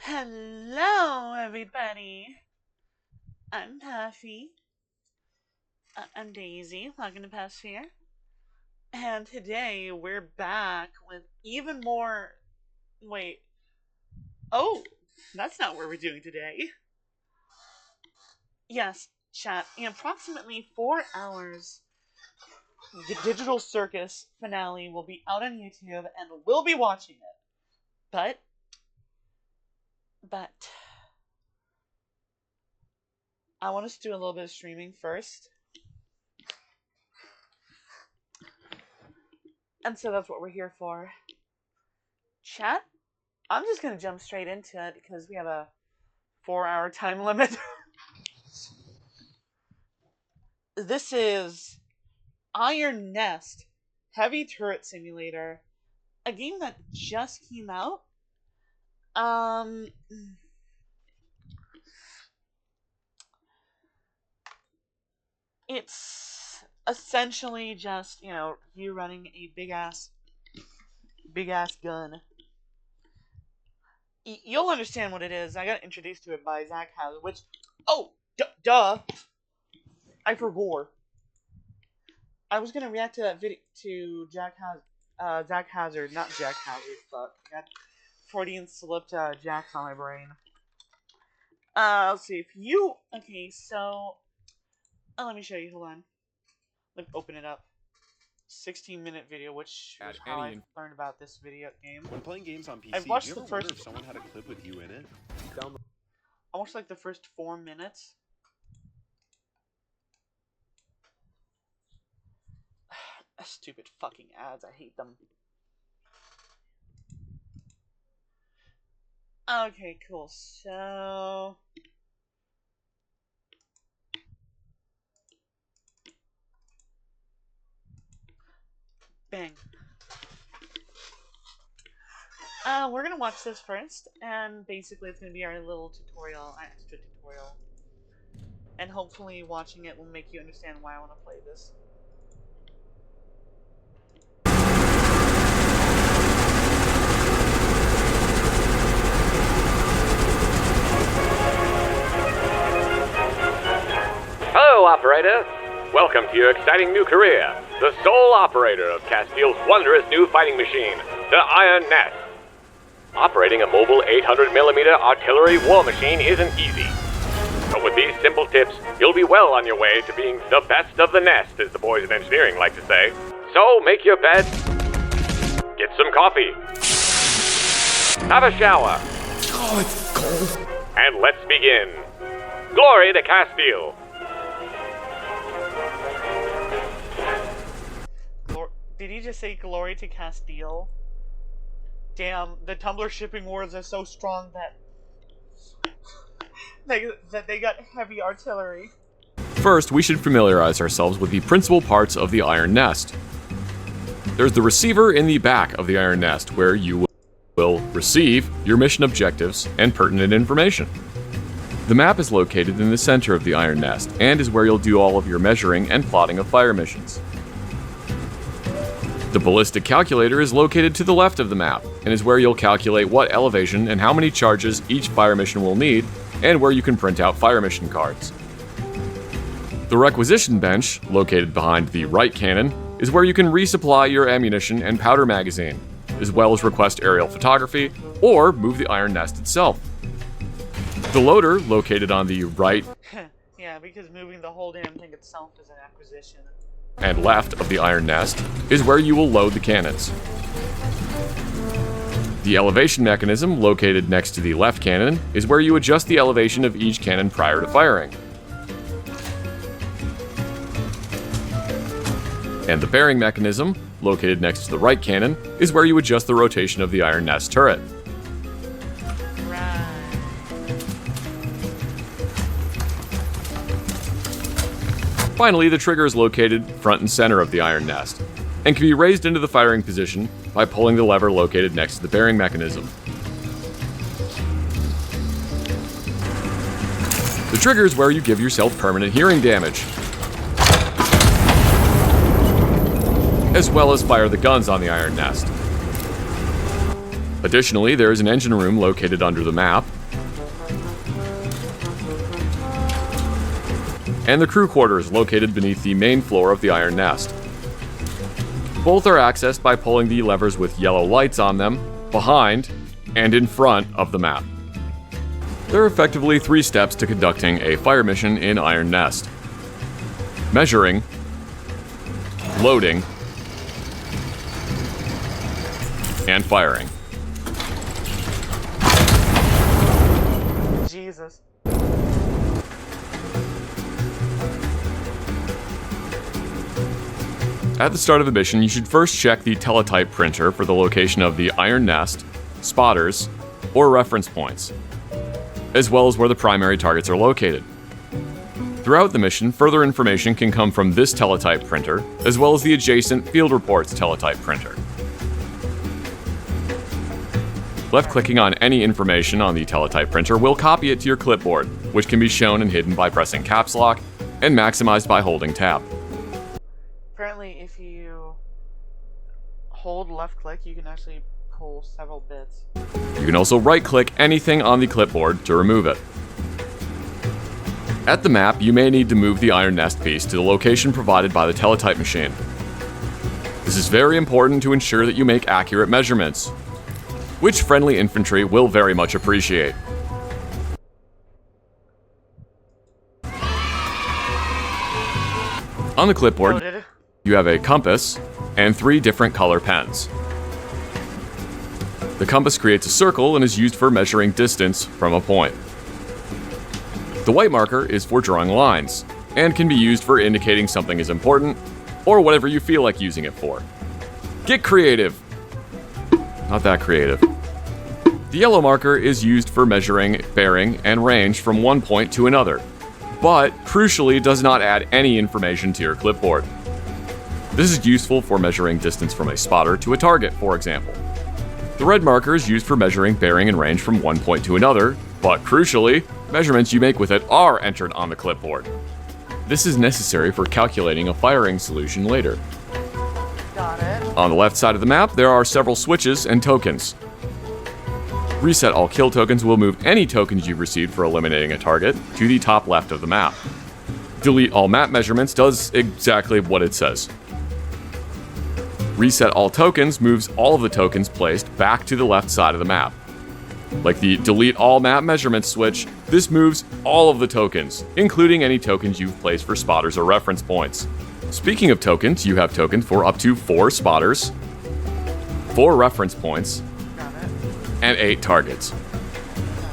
Hello, everybody. I'm Puffy. I'm Daisy. Welcome to Puffsphere. And today we're back with even more. Wait. Oh, that's not what we're doing today. Yes, chat. In approximately 4 hours, the Digital Circus finale will be out on YouTube, and we'll be watching it. But I want us to do a little bit of streaming first. And so that's what we're here for. Chat? I'm just gonna jump straight into it because we have a 4-hour time limit. This is Iron Nest Heavy Turret Simulator, a game that just came out. It's essentially just, you running a big ass gun. You'll understand what it is. I got introduced to it by Zach Hazard, which, duh, I forgot. I was gonna react to that video to Zach Hazard, not Jack Hazard. Fuck, I got Freudian slipped Jack's on my brain. Let's see if you. Okay, so let me show you. Hold on. Let me open it up. 16-minute video, which is how I learned about this video game. When playing games on PC, I've watched do you the ever first. wonder if someone had a clip with you in it? I watched like the first 4 minutes. Stupid fucking ads, I hate them. Okay, cool. So bang. We're gonna watch this first, and basically it's gonna be our little tutorial, extra tutorial. And hopefully watching it will make you understand why I want to play this. Hello, operator. Welcome to your exciting new career, the sole operator of Castiel's wondrous new fighting machine, the Iron Nest. Operating a mobile 800mm artillery war machine isn't easy. But with these simple tips, you'll be well on your way to being the best of the nest, as the boys in engineering like to say. So make your bed, get some coffee, have a shower, Oh, it's cold. and let's begin. Glory to Castiel. Did he just say glory to Castile? Damn, the Tumblr shipping wars are so strong that they got heavy artillery. First, we should familiarize ourselves with the principal parts of the Iron Nest. There's the receiver in the back of the Iron Nest, where you will receive your mission objectives and pertinent information. The map is located in the center of the Iron Nest, and is where you'll do all of your measuring and plotting of fire missions. The ballistic calculator is located to the left of the map, and is where you'll calculate what elevation and how many charges each fire mission will need, and where you can print out fire mission cards. The requisition bench, located behind the right cannon, is where you can resupply your ammunition and powder magazine, as well as request aerial photography, or move the Iron Nest itself. The loader, located on the right Yeah, because moving the whole damn thing itself is an acquisition. and left of the Iron Nest, is where you will load the cannons. The elevation mechanism, located next to the left cannon, is where you adjust the elevation of each cannon prior to firing. And the bearing mechanism, located next to the right cannon, is where you adjust the rotation of the Iron Nest turret. Right. Finally, the trigger is located front and center of the Iron Nest, and can be raised into the firing position by pulling the lever located next to the bearing mechanism. The trigger is where you give yourself permanent hearing damage, as well as fire the guns on the Iron Nest. Additionally, there is an engine room located under the map, and the crew quarters located beneath the main floor of the Iron Nest. Both are accessed by pulling the levers with yellow lights on them, behind and in front of the map. There are effectively 3 steps to conducting a fire mission in Iron Nest: measuring, loading, and firing. Jesus. At the start of the mission, you should first check the teletype printer for the location of the Iron Nest, spotters, or reference points, as well as where the primary targets are located. Throughout the mission, further information can come from this teletype printer, as well as the adjacent Field Reports teletype printer. Left-clicking on any information on the teletype printer will copy it to your clipboard, which can be shown and hidden by pressing caps lock, and maximized by holding tab. Apparently, if you hold left click, you can actually pull several bits. You can also right-click anything on the clipboard to remove it. At the map, you may need to move the Iron Nest piece to the location provided by the teletype machine. This is very important to ensure that you make accurate measurements, which friendly infantry will very much appreciate. On the clipboard, Noted. you have a compass and 3 different color pens. The compass creates a circle and is used for measuring distance from a point. The white marker is for drawing lines, and can be used for indicating something is important, or whatever you feel like using it for. Get creative! Not that creative. The yellow marker is used for measuring bearing and range from one point to another, but crucially does not add any information to your clipboard. This is useful for measuring distance from a spotter to a target, for example. The red marker is used for measuring bearing and range from one point to another, but crucially, measurements you make with it are entered on the clipboard. This is necessary for calculating a firing solution later. Got it. On the left side of the map, there are several switches and tokens. Reset all kill tokens will move any tokens you've received for eliminating a target to the top left of the map. Delete all map measurements does exactly what it says. Reset all tokens moves all of the tokens placed back to the left side of the map. Like the delete all map measurements switch, this moves all of the tokens, including any tokens you've placed for spotters or reference points. Speaking of tokens, you have tokens for up to 4 spotters, 4 reference points, Got it. and 8 targets.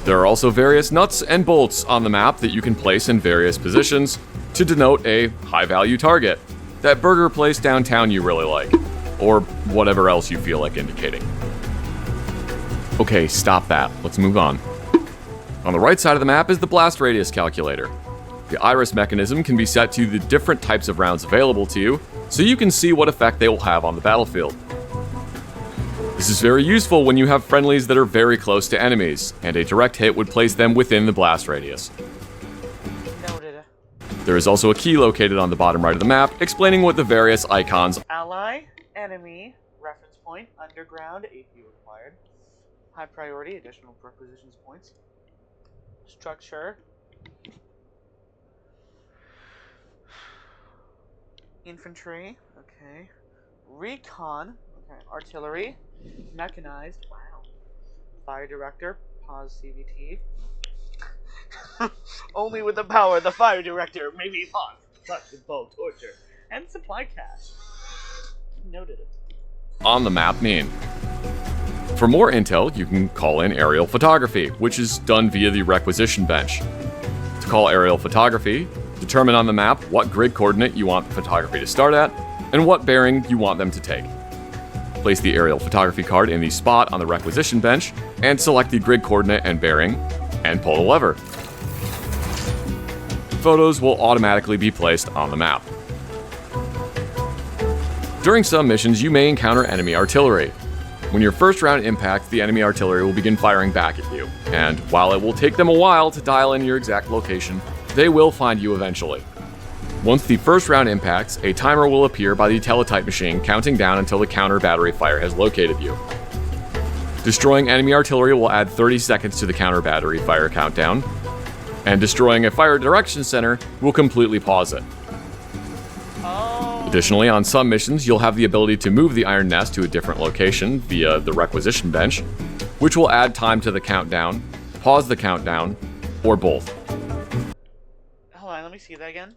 There are also various nuts and bolts on the map that you can place in various positions to denote a high-value target, that burger place downtown you really like, or whatever else you feel like indicating. Okay, stop that. Let's move on. On the right side of the map is the blast radius calculator. The iris mechanism can be set to the different types of rounds available to you, so you can see what effect they will have on the battlefield. This is very useful when you have friendlies that are very close to enemies, and a direct hit would place them within the blast radius. Noted. There is also a key located on the bottom right of the map, explaining what the various icons. Ally, enemy, reference point, underground, AP required. High priority, additional prepositions points. Structure. Infantry, okay. Recon, okay. Artillery. Mechanized, wow. Fire director, pause CVT. Only with the power of the fire director may be paused. Such involved torture. And supply cache. Noted. On the map mean. For more intel, you can call in aerial photography, which is done via the requisition bench. To call aerial photography, determine on the map what grid coordinate you want the photography to start at, and what bearing you want them to take. Place the aerial photography card in the spot on the requisition bench, and select the grid coordinate and bearing, and pull the lever. Photos will automatically be placed on the map. During some missions, you may encounter enemy artillery. When your first round impacts, the enemy artillery will begin firing back at you, and while it will take them a while to dial in your exact location, they will find you eventually. Once the first round impacts, a timer will appear by the teletype machine counting down until the counter battery fire has located you. Destroying enemy artillery will add 30 seconds to the counter battery fire countdown, and destroying a fire direction center will completely pause it. Oh. Additionally, on some missions, you'll have the ability to move the Iron Nest to a different location via the requisition bench, which will add time to the countdown, pause the countdown, or both. Hold on, let me see that again.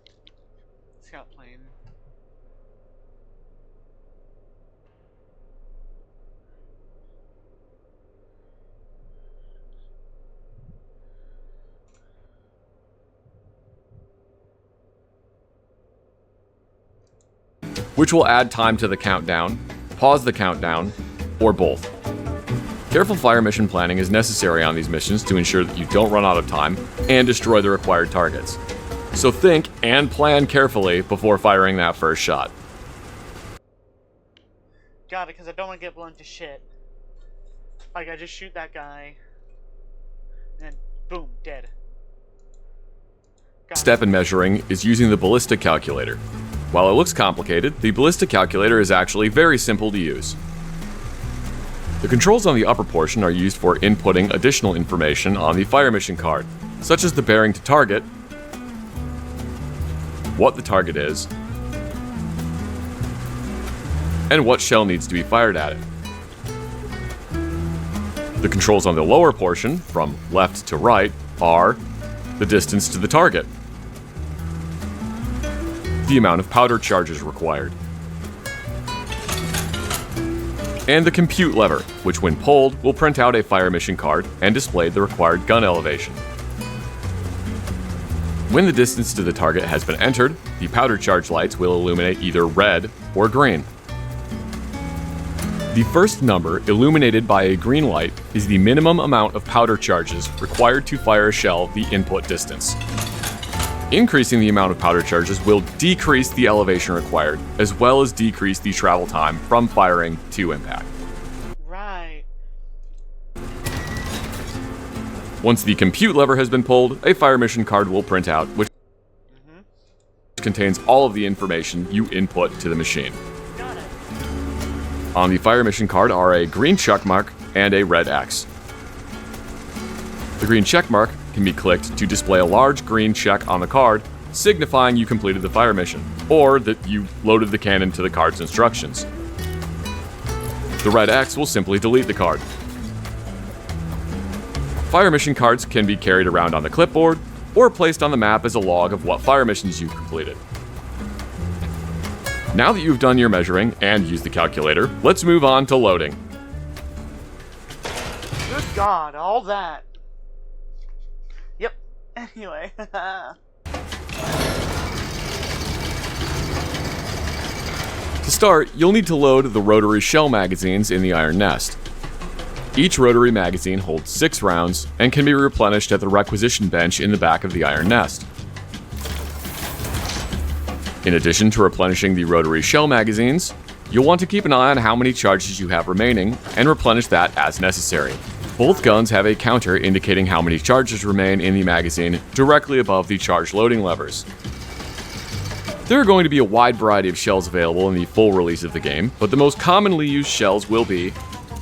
Scout plane. Which will add time to the countdown, pause the countdown, or both. Careful fire mission planning is necessary on these missions to ensure that you don't run out of time and destroy the required targets. So think and plan carefully before firing that first shot. Got it, because I don't want to get blown to shit. Like, I just shoot that guy, and boom, dead. Got Step in measuring is using the ballistic calculator. While it looks complicated, the ballistic calculator is actually very simple to use. The controls on the upper portion are used for inputting additional information on the fire mission card, such as the bearing to target, what the target is, and what shell needs to be fired at it. The controls on the lower portion, from left to right, are the distance to the target, the amount of powder charges required, and the compute lever, which when pulled will print out a fire mission card and display the required gun elevation. When the distance to the target has been entered, the powder charge lights will illuminate either red or green. The first number illuminated by a green light is the minimum amount of powder charges required to fire a shell the input distance. Increasing the amount of powder charges will decrease the elevation required, as well as decrease the travel time from firing to impact. Right. Once the compute lever has been pulled, a fire mission card will print out, which contains all of the information you input to the machine. Got it. On the fire mission card are a green check mark and a red X. The green check mark can be clicked to display a large green check on the card, signifying you completed the fire mission, or that you loaded the cannon to the card's instructions. The red X will simply delete the card. Fire mission cards can be carried around on the clipboard, or placed on the map as a log of what fire missions you've completed. Now that you've done your measuring and used the calculator, let's move on to loading. Good God, all that. Yep. Anyway. To start, you'll need to load the rotary shell magazines in the Iron Nest. Each rotary magazine holds 6 rounds and can be replenished at the requisition bench in the back of the Iron Nest. In addition to replenishing the rotary shell magazines, you'll want to keep an eye on how many charges you have remaining and replenish that as necessary. Both guns have a counter indicating how many charges remain in the magazine directly above the charge loading levers. There are going to be a wide variety of shells available in the full release of the game, but the most commonly used shells will be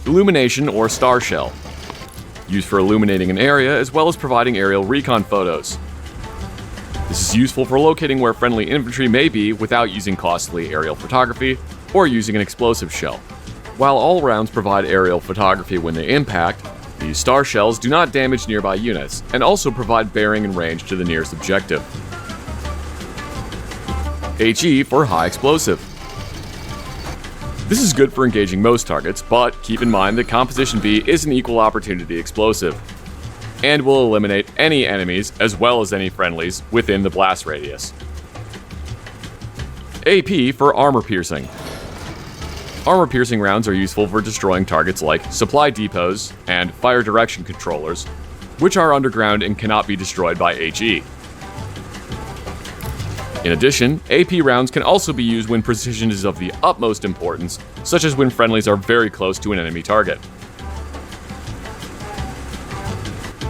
Illumination or Star Shell, used for illuminating an area as well as providing aerial recon photos. This is useful for locating where friendly infantry may be without using costly aerial photography or using an explosive shell. While all rounds provide aerial photography when they impact, these star shells do not damage nearby units and also provide bearing and range to the nearest objective. HE for High Explosive. This is good for engaging most targets, but keep in mind that Composition B is an equal opportunity explosive, and will eliminate any enemies as well as any friendlies within the blast radius. AP for Armor Piercing. Armor piercing rounds are useful for destroying targets like supply depots and fire direction controllers, which are underground and cannot be destroyed by HE. In addition, AP rounds can also be used when precision is of the utmost importance, such as when friendlies are very close to an enemy target.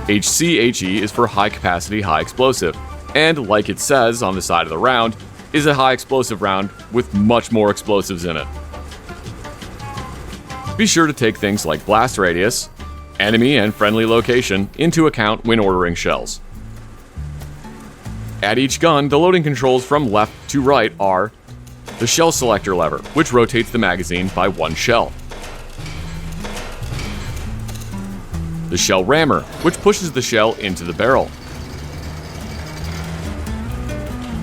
HCHE is for High Capacity High Explosive, and like it says on the side of the round, is a high explosive round with much more explosives in it. Be sure to take things like blast radius, enemy and friendly location into account when ordering shells. At each gun, the loading controls from left to right are the shell selector lever, which rotates the magazine by one shell. The shell rammer, which pushes the shell into the barrel.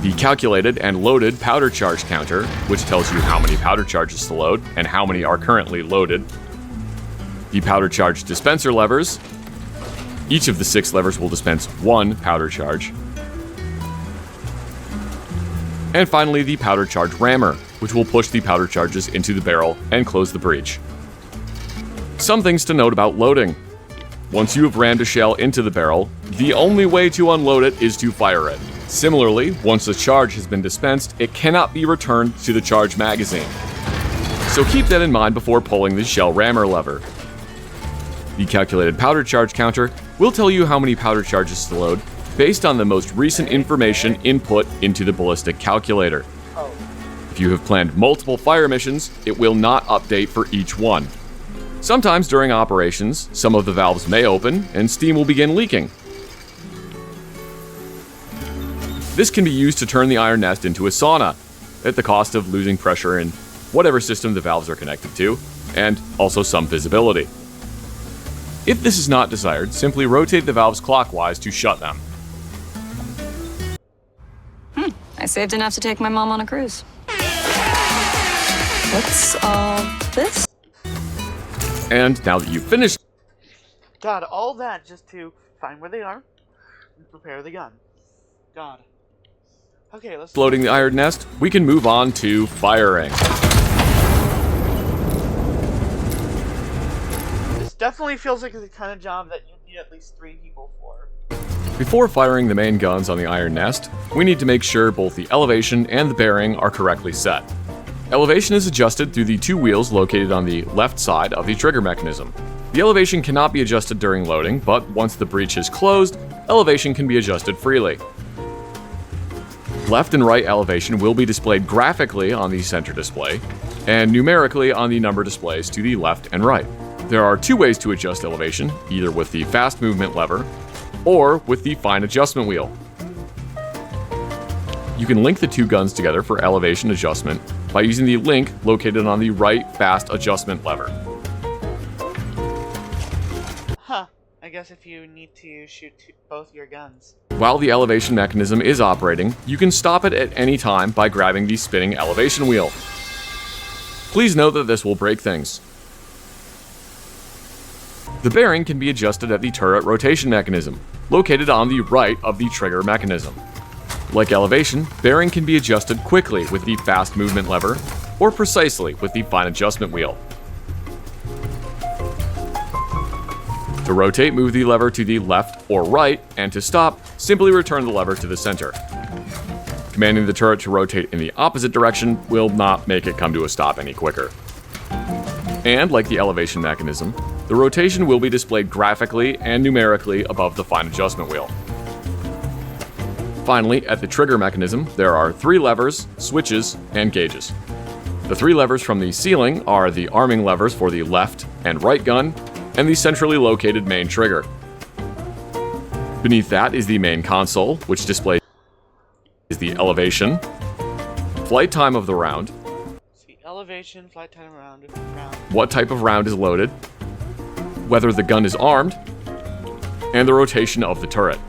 The calculated and loaded powder charge counter, which tells you how many powder charges to load and how many are currently loaded. The powder charge dispenser levers. Each of the 6 levers will dispense 1 powder charge. And finally, the powder charge rammer, which will push the powder charges into the barrel and close the breech. Some things to note about loading. Once you have rammed a shell into the barrel, the only way to unload it is to fire it. Similarly, once a charge has been dispensed, it cannot be returned to the charge magazine. So keep that in mind before pulling the shell rammer lever. The calculated powder charge counter will tell you how many powder charges to load based on the most recent information input into the ballistic calculator. If you have planned multiple fire missions, it will not update for each one. Sometimes during operations, some of the valves may open and steam will begin leaking. This can be used to turn the iron nest into a sauna, at the cost of losing pressure in whatever system the valves are connected to, and also some visibility. If this is not desired, simply rotate the valves clockwise to shut them. I saved enough to take my mom on a cruise. What's all this? And now that you've finished, God, all that just to find where they are and prepare the gun. God. Okay, let's loading the iron nest, we can move on to firing. This definitely feels like the kind of job that you need at least 3 people for. Before firing the main guns on the iron nest, we need to make sure both the elevation and the bearing are correctly set. Elevation is adjusted through the 2 wheels located on the left side of the trigger mechanism. The elevation cannot be adjusted during loading, but once the breech is closed, elevation can be adjusted freely. Left and right elevation will be displayed graphically on the center display, and numerically on the number displays to the left and right. There are 2 ways to adjust elevation, either with the fast movement lever, or with the fine adjustment wheel. You can link the 2 guns together for elevation adjustment by using the link located on the right fast adjustment lever. Huh. I guess if you need to shoot both your guns. While the elevation mechanism is operating, you can stop it at any time by grabbing the spinning elevation wheel. Please note that this will break things. The bearing can be adjusted at the turret rotation mechanism, located on the right of the trigger mechanism. Like elevation, bearing can be adjusted quickly with the fast movement lever, or precisely with the fine adjustment wheel. To rotate, move the lever to the left or right, and to stop, simply return the lever to the center. Commanding the turret to rotate in the opposite direction will not make it come to a stop any quicker. And like the elevation mechanism, the rotation will be displayed graphically and numerically above the fine adjustment wheel. Finally, at the trigger mechanism, there are 3 levers, switches, and gauges. The 3 levers from the ceiling are the arming levers for the left and right gun, and the centrally located main trigger. Beneath that is the main console, which displays the elevation, flight time of the round, Elevation, flight time round. what type of round is loaded, whether the gun is armed, and the rotation of the turret.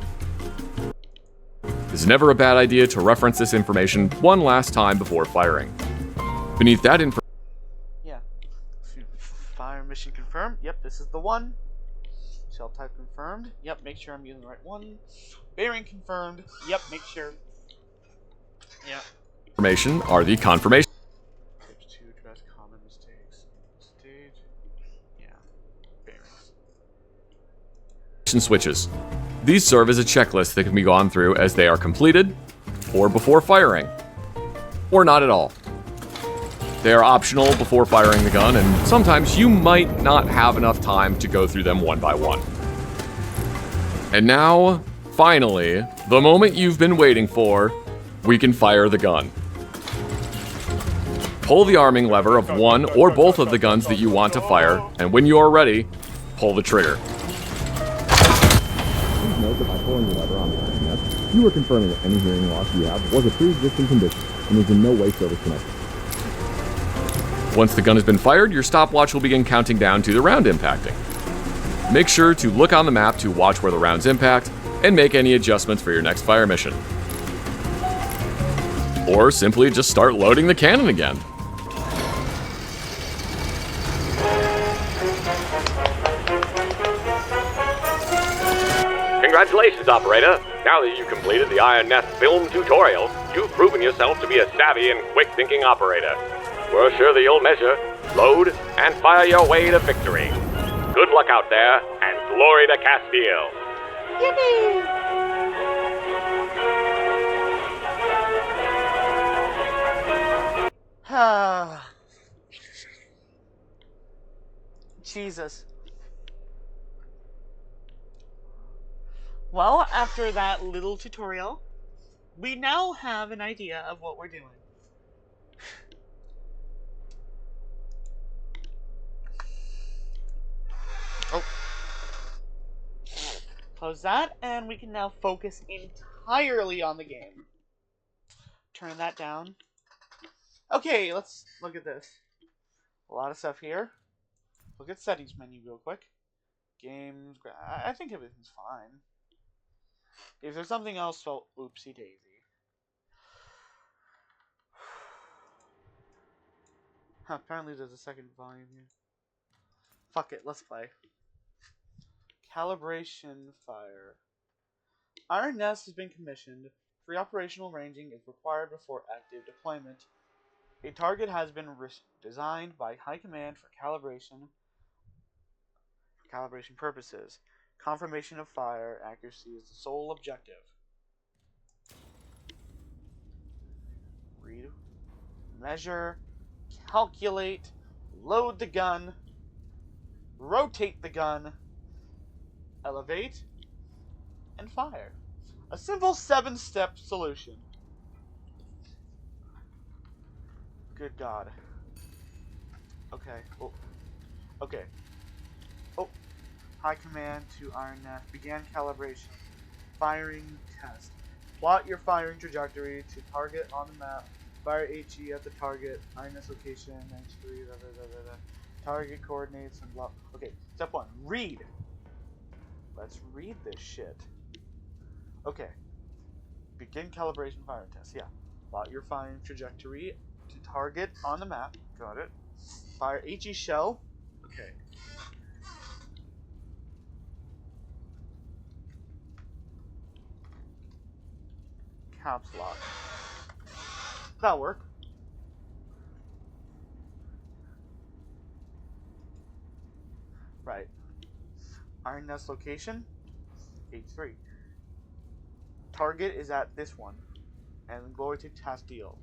It's never a bad idea to reference this information one last time before firing. Beneath that information, Yeah. Fire mission confirmed. Yep, this is the one. Shell type confirmed. Yep, make sure I'm using the right one. Bearing confirmed. Yep, make sure. Yeah. are the confirmation Tips to address common mistakes. Stage. Yeah. Bearings. switches. These serve as a checklist that can be gone through as they are completed, or before firing, or not at all. They are optional before firing the gun, and sometimes you might not have enough time to go through them one by one. And now, finally, the moment you've been waiting for, we can fire the gun. Pull the arming lever of one or both of the guns that you want to fire, and when you are ready, pull the trigger. Please note that by pulling the lever on the nest, you are confirming that any hearing loss you have was a pre-existing condition and is in no way service connected. Once the gun has been fired, your stopwatch will begin counting down to the round impacting. Make sure to look on the map to watch where the rounds impact, and make any adjustments for your next fire mission. Or simply just start loading the cannon again. Congratulations, operator! Now that you've completed the Iron Nest film tutorial, you've proven yourself to be a savvy and quick-thinking operator. We're sure that you'll measure, load, and fire your way to victory. Good luck out there, and glory to Castile! Yippee! Jesus. Well, after that little tutorial, we now have an idea of what we're doing. Oh. Close that, and we can now focus entirely on the game. Turn that down. Okay, let's look at this. A lot of stuff here. Look at settings menu real quick. Games. I think everything's fine. If there's something else, well, oopsie daisy. Apparently there's a second volume here. Fuck it, let's play. Calibration fire. Iron Nest has been commissioned. Free operational ranging is required before active deployment. A target has been designed by High Command for calibration purposes. Confirmation of fire accuracy is the sole objective. Read, measure, calculate, load the gun, rotate the gun, elevate, and fire. A simple 7-step solution. Good God. Okay. Oh. Okay. Oh. High Command to Iron Nest. Began calibration. Firing test. Plot your firing trajectory to target on the map. Fire HE at the target. Iron Nest location. H3. Target coordinates and blah. Okay. Step 1. Read. Let's read this shit. Okay. Begin calibration firing test. Yeah. Plot your firing trajectory to target on the map. Got it. Fire HE shell. Okay. Caps lock. That'll work. Right. Iron Nest location. H3. Target is at this one. And glory to Castile.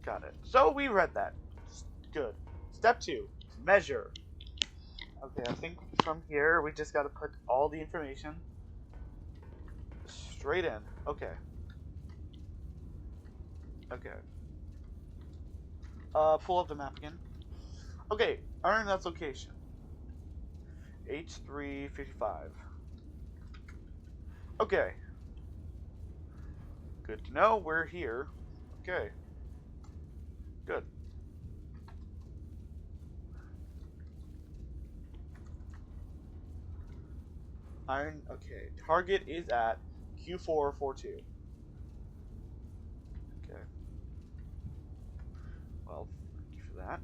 Got it. So we read that. Good. Step 2. Measure. Okay, I think from here we just gotta put all the information straight in. Okay. Okay. Pull up the map again. Okay, Iron Nest location. H355. Okay. Good to know. We're here. Okay. Good. Okay. Target is at Q442. Okay. Well, thank you for that.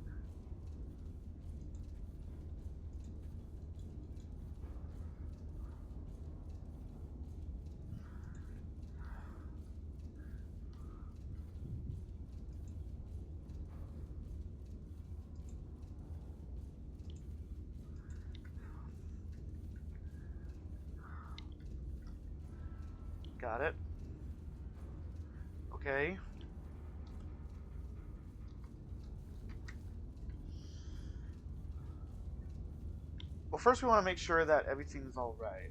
Got it. Okay. Well, first we want to make sure that everything's all right.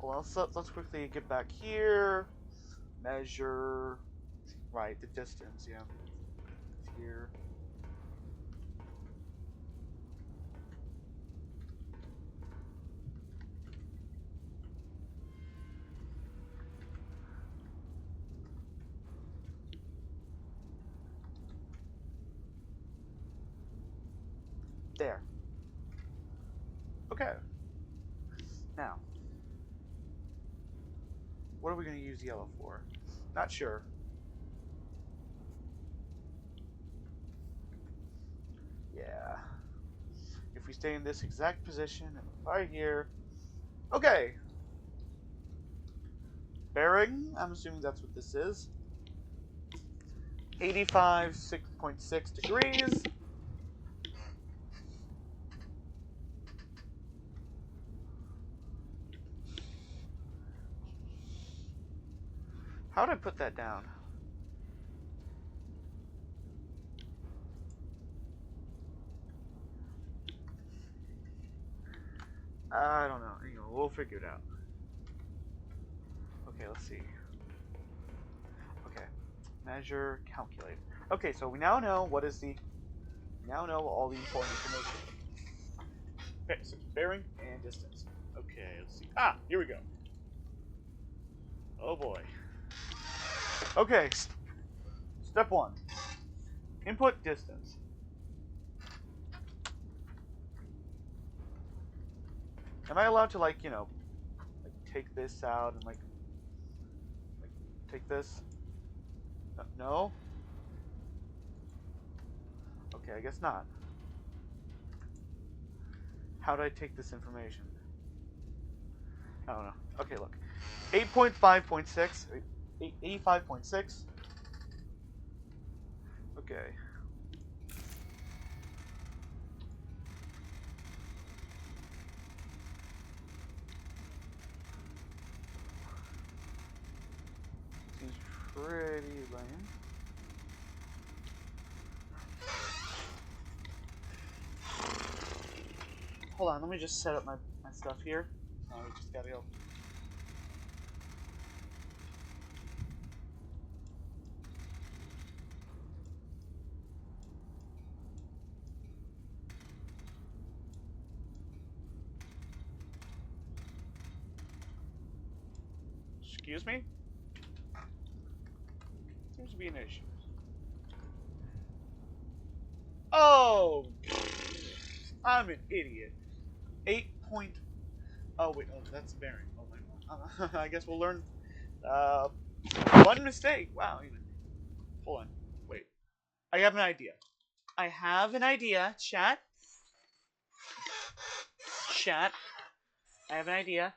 Well, let's quickly get back here. Measure. Right, the distance, yeah. Here. Okay. Now, what are we going to use yellow for? Not sure. Yeah. If we stay in this exact position and right here. Okay. Bearing, I'm assuming that's what this is. 85, 6.6 degrees. How would I put that down? I don't know. Anyway, we'll figure it out. Okay, let's see. Okay. Measure, calculate. Okay, so we now know what is the... We now know all the important information. Okay, so bearing and distance. Okay, let's see. Ah, here we go. Oh boy. Okay, step 1. Input distance. Am I allowed to, like, you know, like take this out and like take this? No? Okay, I guess not. How do I take this information? I don't know. Okay, look. 8.5.6. 85.6. Okay. Seems pretty lame. Hold on, let me just set up my stuff here. Oh, we just gotta go. Excuse me? Seems to be an issue. Oh! I'm an idiot. 8 point... Oh, wait. Oh, that's bearing. Oh, my. I guess we'll learn... one mistake. Wow. Hold on. Wait. I have an idea. I have an idea. Chat. Chat. I have an idea.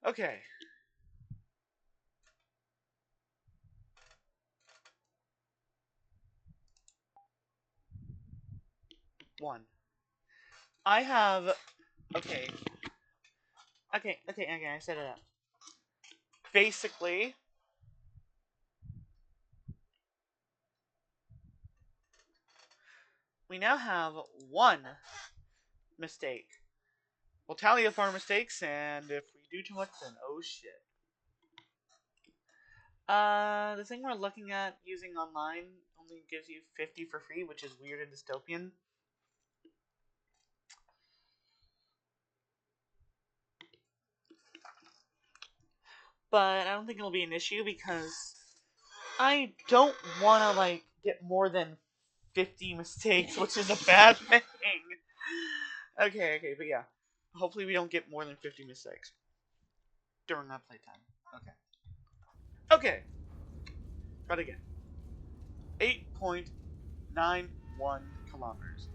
Okay. One. I have... Okay. Okay, I set it up. Basically... We now have one mistake. We'll tally up our mistakes, and if we do too much, then oh shit. The thing we're looking at using online only gives you 50 for free, which is weird and dystopian. But I don't think it'll be an issue because I don't want to, like, get more than 50 mistakes, which is a bad thing. Okay, but yeah. Hopefully we don't get more than 50 mistakes during that playtime. Okay. Try it again. 8.91 kilometers.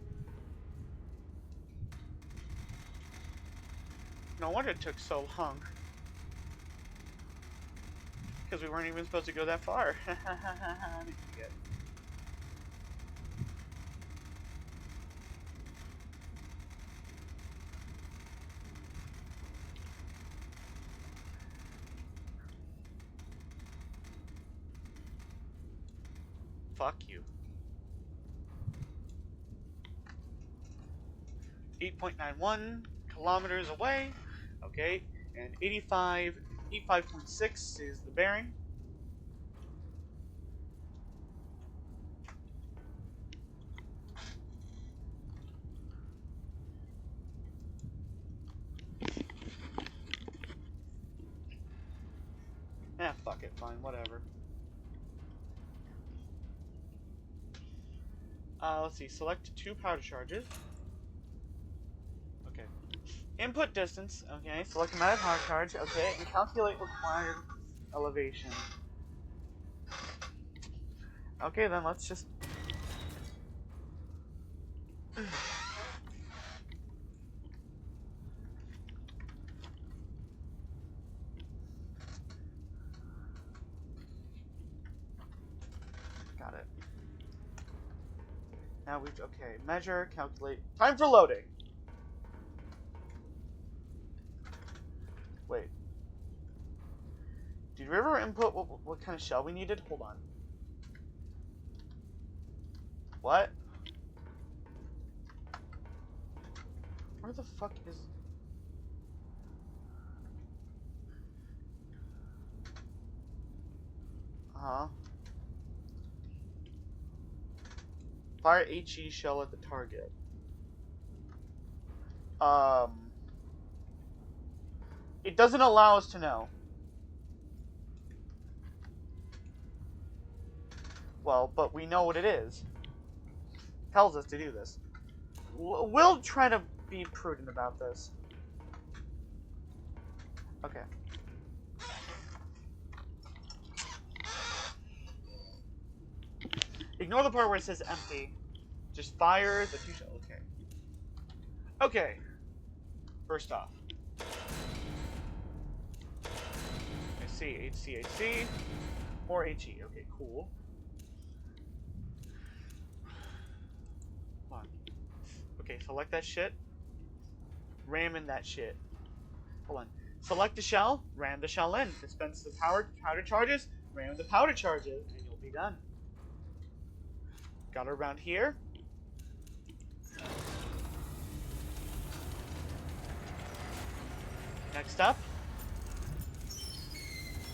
No wonder it took so long. Because we weren't even supposed to go that far. Fuck you. 8.91 kilometers away. Okay, and 85.6 is the bearing. fine, whatever. Let's see, select 2 powder charges. Okay. Input distance, okay, select amount of powder charge, okay, and calculate required elevation. Okay, then let's just... Got it. Now we okay, measure, calculate. Time for loading. Wait. Did we ever input what kind of shell we needed? Hold on. What? Where the fuck is... Uh-huh. Fire HE shell at the target. It doesn't allow us to know. Well, but we know what it is. Tells us to do this. We'll try to be prudent about this. Okay. Ignore the part where it says empty. Just fire the 2 shells. Okay. Okay. First off. HC, HC, HC. Or HE. Okay, cool. Come on. Okay, select that shit. Ram in that shit. Hold on. Select the shell. Ram the shell in. Dispense the powder charges. Ram the powder charges. And you'll be done. Got it around here. Next up,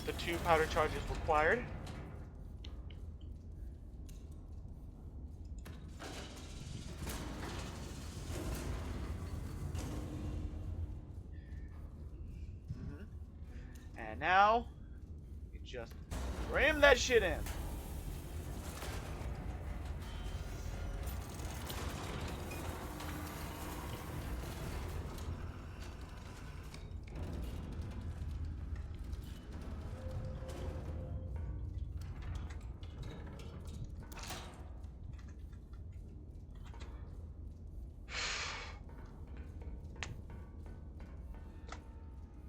the 2 powder charges required. And now, you just ram that shit in.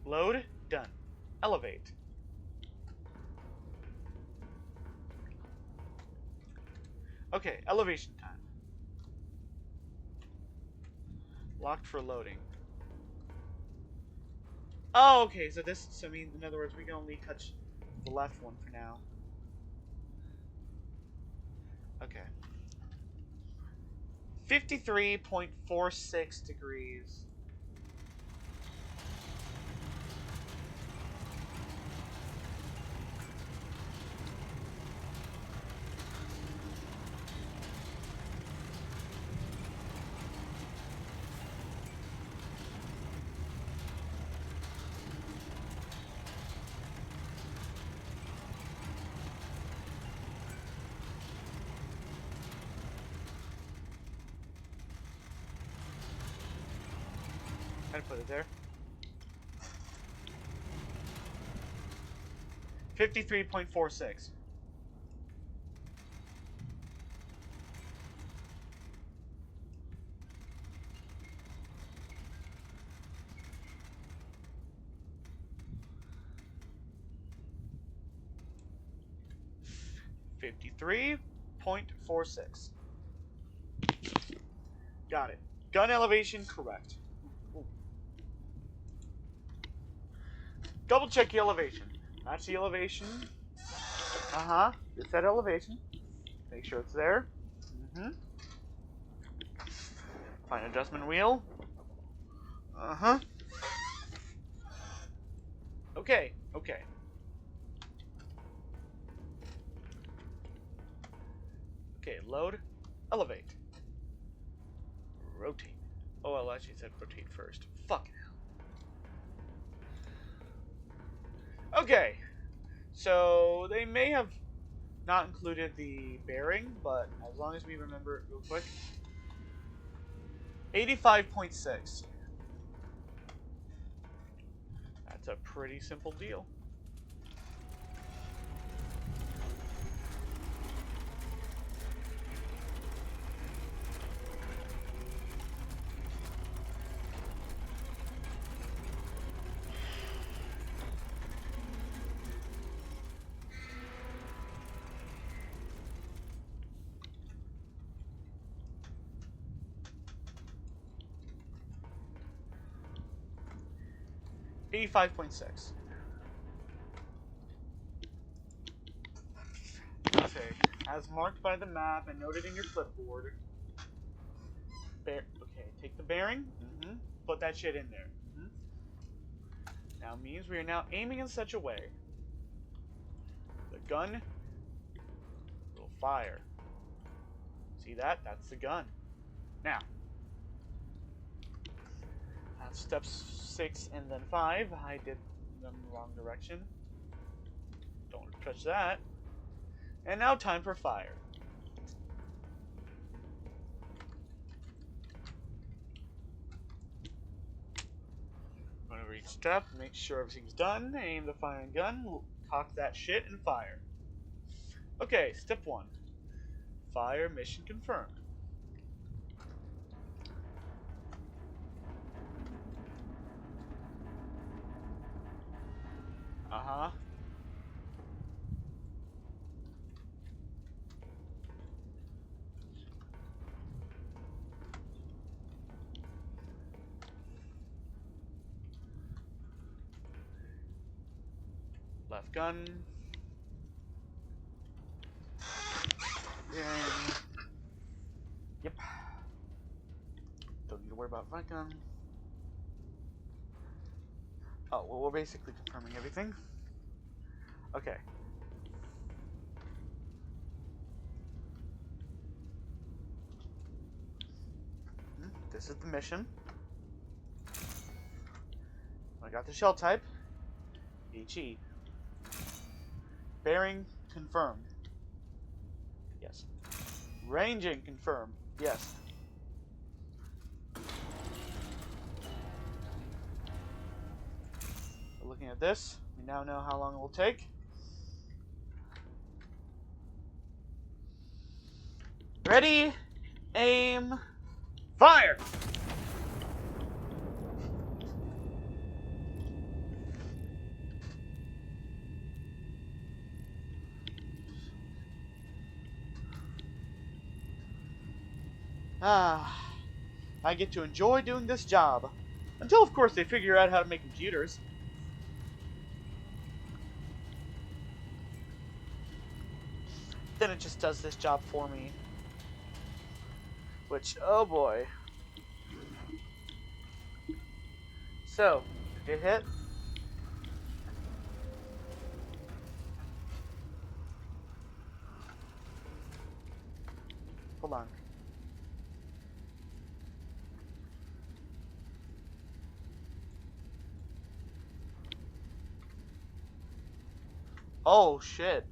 Load, done. Elevate. Okay, elevation time. Locked for loading. Oh, okay, so I mean, in other words, we can only touch the left one for now. Okay. 53.46 degrees. I'd put it there. 53.46. .46. Got it. Gun elevation correct. Ooh. Double check the elevation. Match the elevation. Uh-huh. It's that elevation. Make sure it's there. Mm-hmm. Find adjustment wheel. Uh-huh. Okay. Okay. Okay, load. Elevate. Rotate. Oh, well, actually said rotate first. Fucking hell. Okay. So they may have not included the bearing, but as long as we remember it real quick. 85.6. That's a pretty simple deal. $85.6. Okay, as marked by the map and noted in your clipboard. Okay, take the bearing. Put that shit in there. Now means we are now aiming in such a way the gun will fire. See that? That's the gun. Now, that's steps 6 and then 5. I did them the wrong direction. Don't touch that. And now time for fire. Going over each step, make sure everything's done. Aim the firing gun, cock that shit, and fire. Okay, step 1. Fire mission confirmed. Uh-huh. Left gun. Yep. Don't need to worry about right gun. Oh, well, we're basically confirming everything. Okay. This is the mission. I got the shell type. HE. Bearing confirmed. Yes. Ranging confirmed. Yes. Looking at this, we now know how long it will take. Ready, aim, fire! I get to enjoy doing this job. Until, of course, they figure out how to make computers. Then it just does this job for me. Which, oh boy. So, get hit. Hold on. Oh, shit.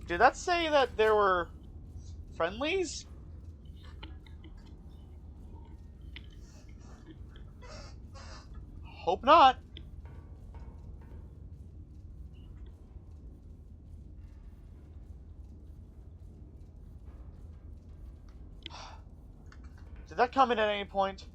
Did that say that there were friendlies? Hope not. Did that come in at any point?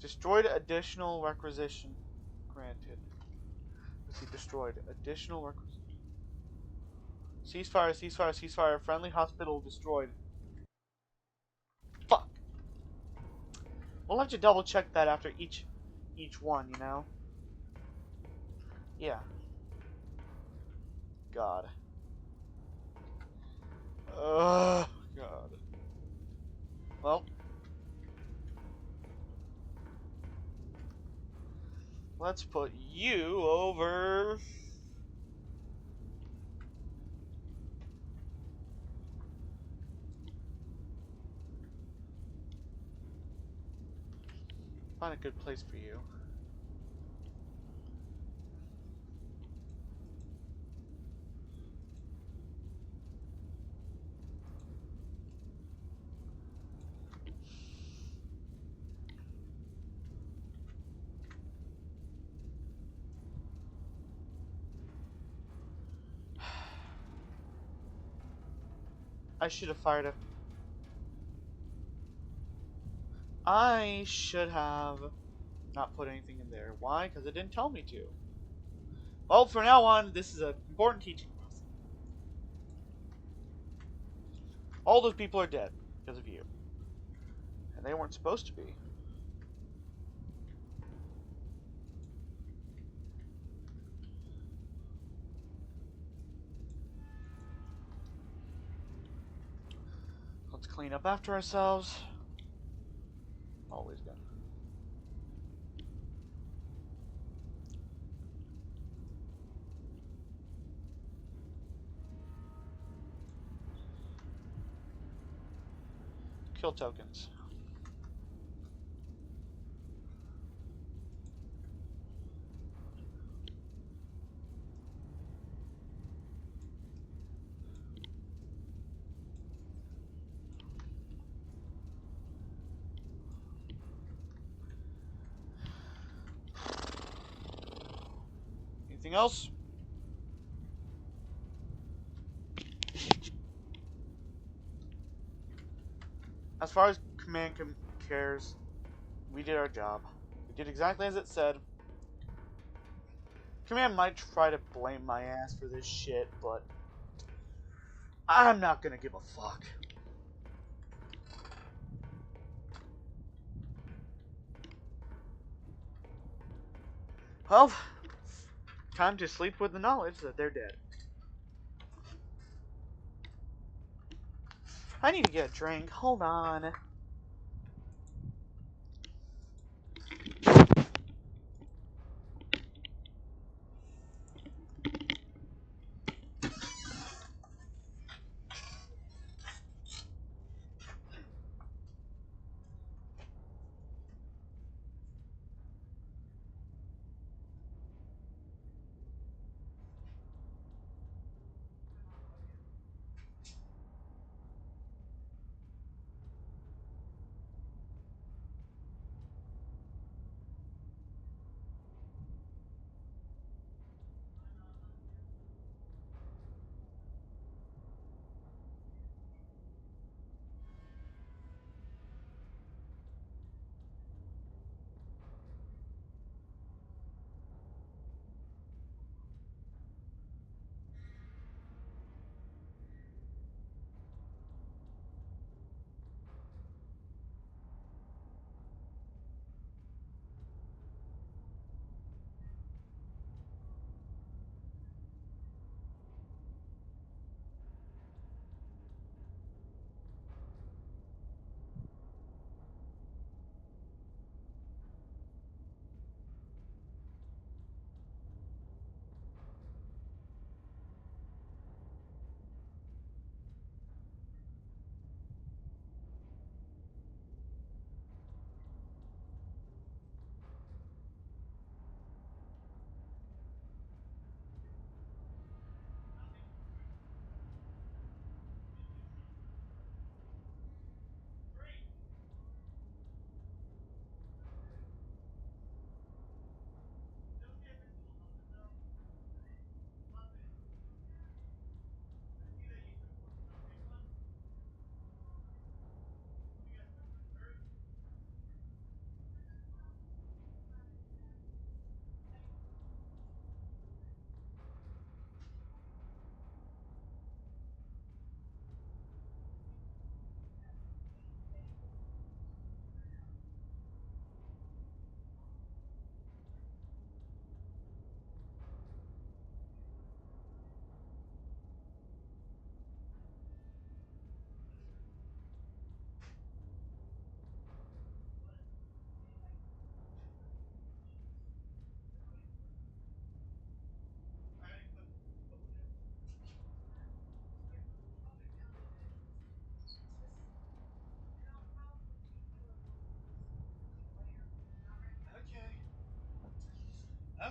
Destroyed additional requisition granted. Let's see, destroyed additional requisition. Ceasefire, ceasefire, ceasefire. Friendly hospital destroyed. Fuck. We'll have to double check that after each one, you know? Yeah. God. God. Well. Let's put you over. Find a good place for you. I should have fired up. I should have not put anything in there. Why? Because it didn't tell me to. Well, from now on, this is an important teaching lesson. All those people are dead because of you. And they weren't supposed to be. Let's clean up after ourselves. Always good. Kill tokens. Anything else? As far as command cares, we did our job. We did exactly as it said. Command might try to blame my ass for this shit, but I'm not gonna give a fuck. Well, time to sleep with the knowledge that they're dead. I need to get a drink. Hold on.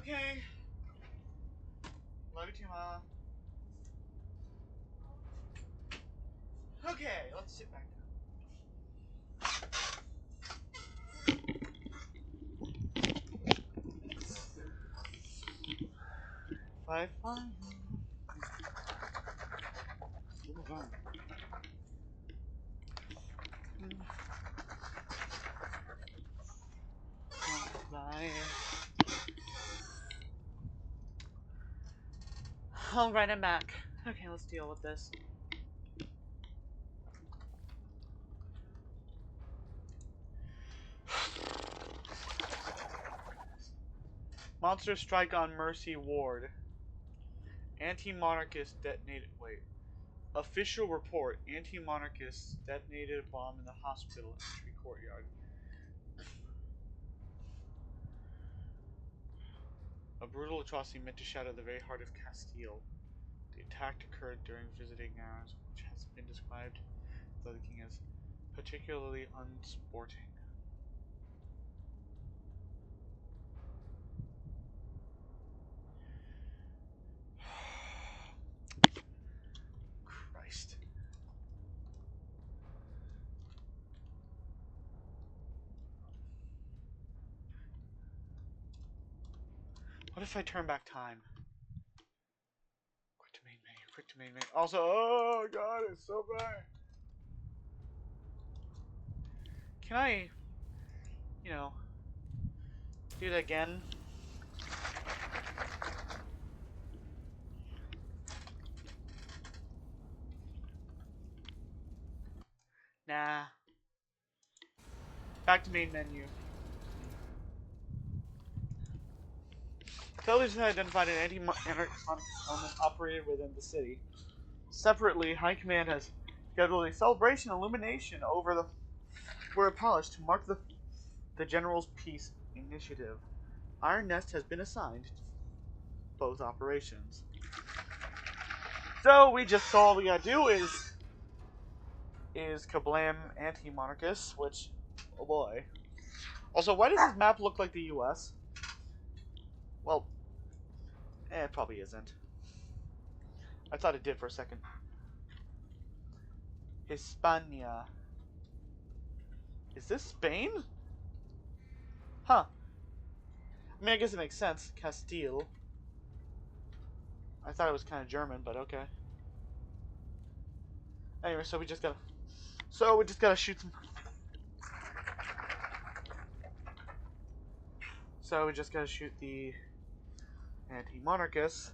Okay. Love you too, Mama. Okay, let's sit back down. 5-5. Bye. Alright, I'm back. Okay, let's deal with this. Monster strike on Mercy Ward. Anti-monarchist detonated. Wait. Official report. Anti-monarchists detonated a bomb in the hospital entry courtyard. A brutal atrocity meant to shatter the very heart of Castile. The attack occurred during visiting hours, which has been described by the king as particularly unsporting. Christ. What if I turn back time? Quick to main menu, quick to main menu. Also, oh god, it's so bad. Can I, you know, do that again? Nah. Back to main menu. Authorities have identified an anti-monarch element operated within the city. Separately, High Command has scheduled a celebration illumination over a palace to mark the General's Peace Initiative. Iron Nest has been assigned to both operations. So all we gotta do is kablam anti-monarchists, which, oh boy. Also, why does this map look like the US? Well, it probably isn't. I thought it did for a second. Hispania. Is this Spain? Huh. I mean, I guess it makes sense. Castile. I thought it was kind of German, but okay. Anyway, so we just gotta shoot some. So we just gotta shoot the anti-monarchists.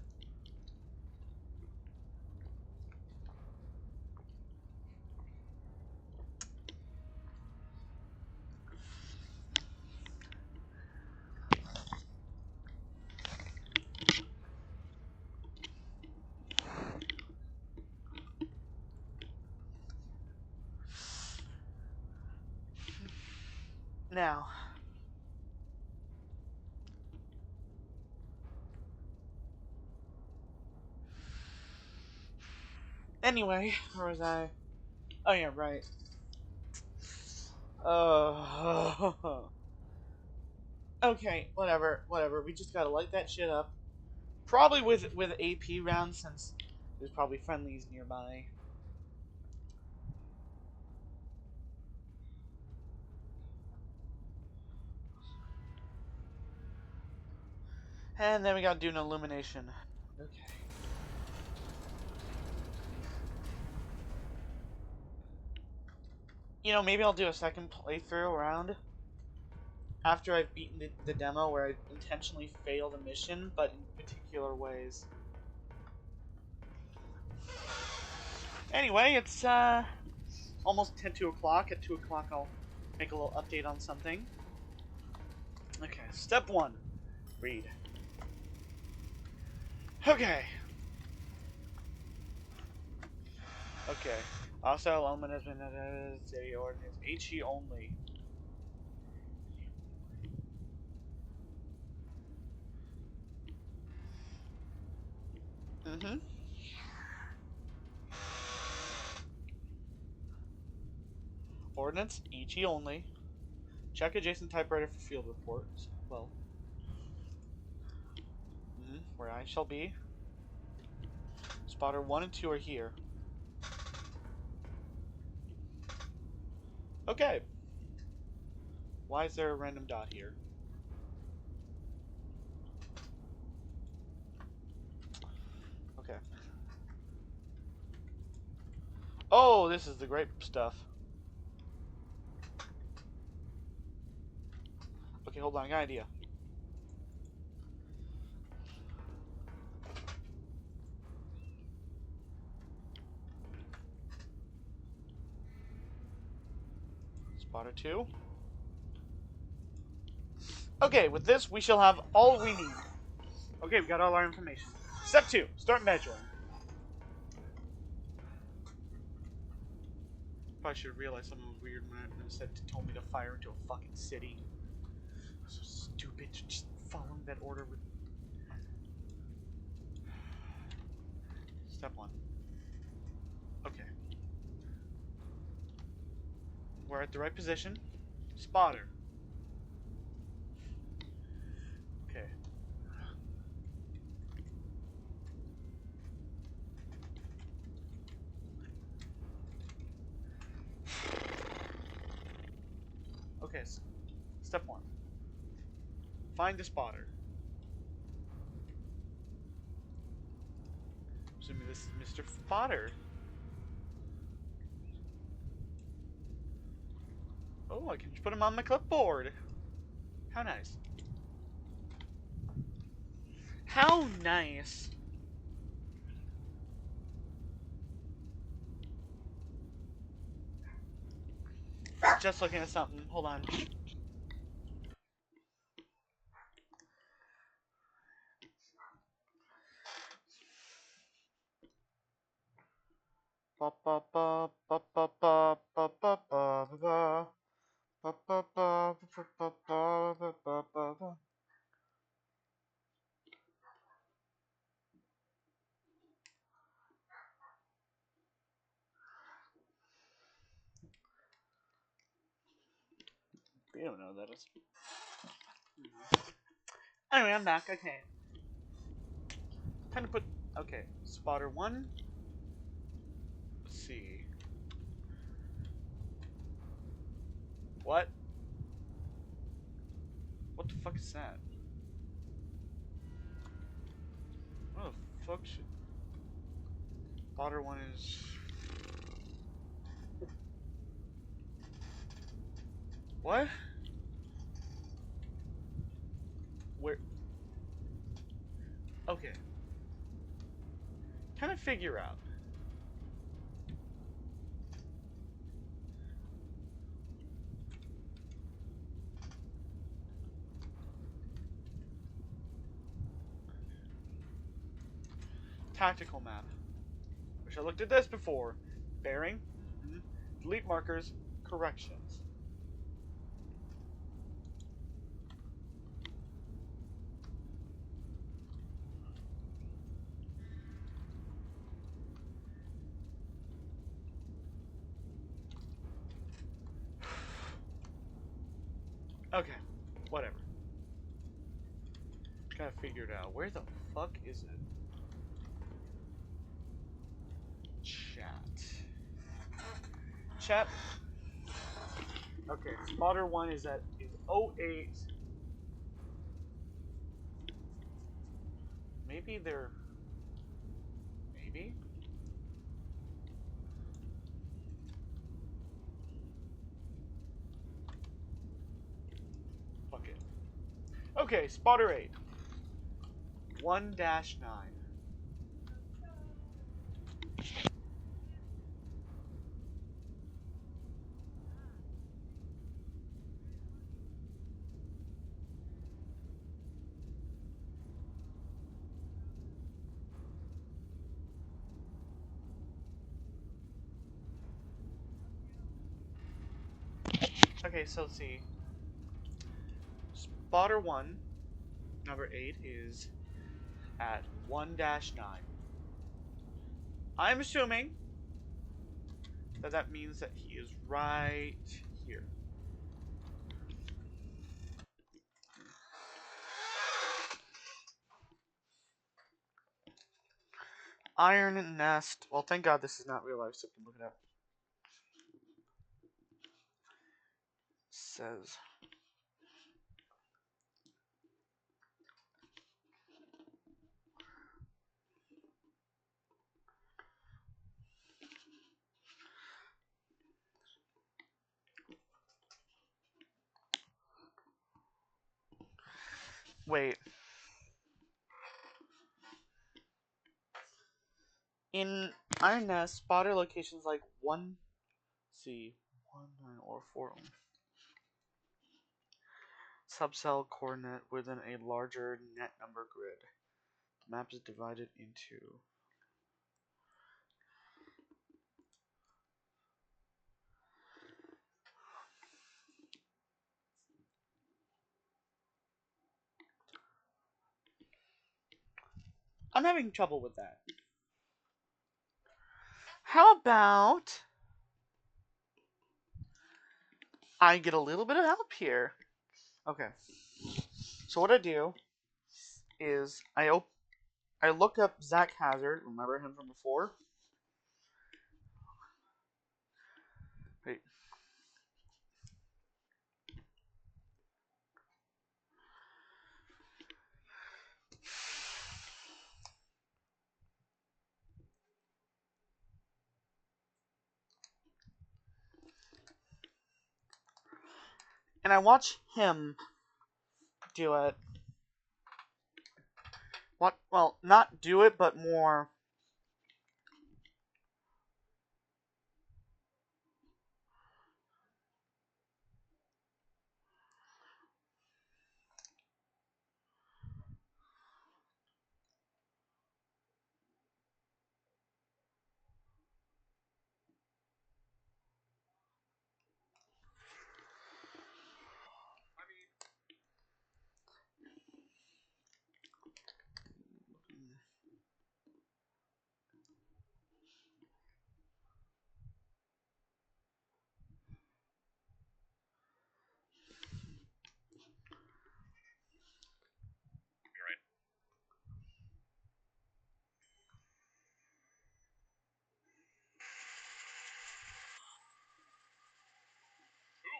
Now. Anyway, where was I? Oh yeah, right. Okay, whatever. We just gotta light that shit up. Probably with AP rounds, since there's probably friendlies nearby. And then we gotta do an illumination. Okay. You know, maybe I'll do a second playthrough around after I've beaten the demo where I intentionally failed a mission, but in particular ways. Anyway, it's almost 2 o'clock. At 2 o'clock I'll make a little update on something. Okay, step 1. Read. Okay. Also, element has been city ordinance. HE only. Ordnance, HE only. Check adjacent typewriter for field reports. Well. where I shall be. Spotter 1 and 2 are here. Okay. Why is there a random dot here? Okay. Oh, this is the great stuff. Okay, hold on, I got an idea. Spotter 2. Okay, with this, we shall have all we need. Okay, we got all our information. Step 2, start measuring. Probably should have realized something was weird when I said told me to fire into a fucking city. So stupid, just following that order with. Step 1. Okay. We're at the right position. Spotter. Okay. Okay, step 1. Find the spotter. Assuming this is Mr. Spotter. Oh, I can just put him on my clipboard. How nice. How nice. Just looking at something. Hold on. Ba ba ba ba ba ba ba ba ba ba. Ba ba ba ba ba ba ba ba ba. You don't know what that is. Anyway, I'm back. Okay. Time to put. Okay, spotter 1. Let's see. What? What the fuck is that? What the fuck should. Spotter 1 is. What? Where? Okay. Kind of figure out. Tactical map. Wish I looked at this before. Bearing. Delete markers. Corrections. Okay, whatever. Gotta figure it out. Where the fuck is it? Chat. Okay, spotter 1 is at 08. Maybe they're. Maybe? Fuck it. Okay, spotter 8. 1-9. Okay, so let's see. Spotter 1, number 8, is at 1-9. I'm assuming that that means that he is right here. Iron Nest. Well, thank God this is not real life, so we can look it up. Says. Wait. In Iron Nest, spotter locations like 1, C, 1, 9, or 4 subcell coordinate within a larger net number grid. The map is divided into. I'm having trouble with that. How about I get a little bit of help here? Okay. So what I do is I look up Zach Hazard. Remember him from before? Wait. And I watch him do it. What? Well, not do it, but more.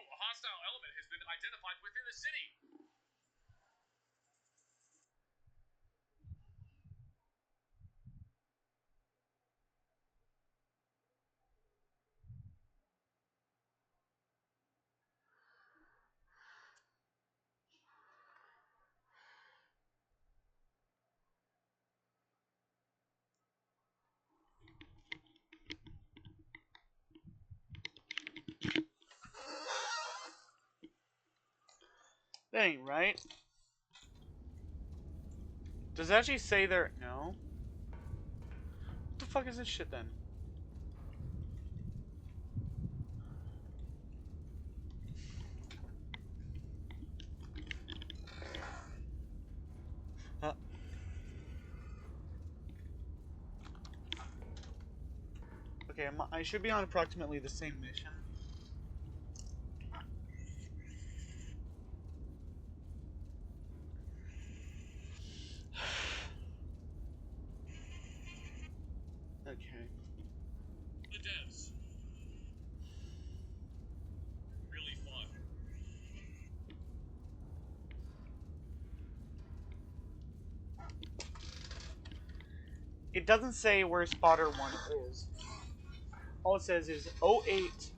A hostile element has been identified within the city. That ain't right. Does it actually say there? No. What the fuck is this shit then? Okay, I should be on approximately the same mission. Okay. The devs. Really fun. It doesn't say where spotter 1 is. All it says is 08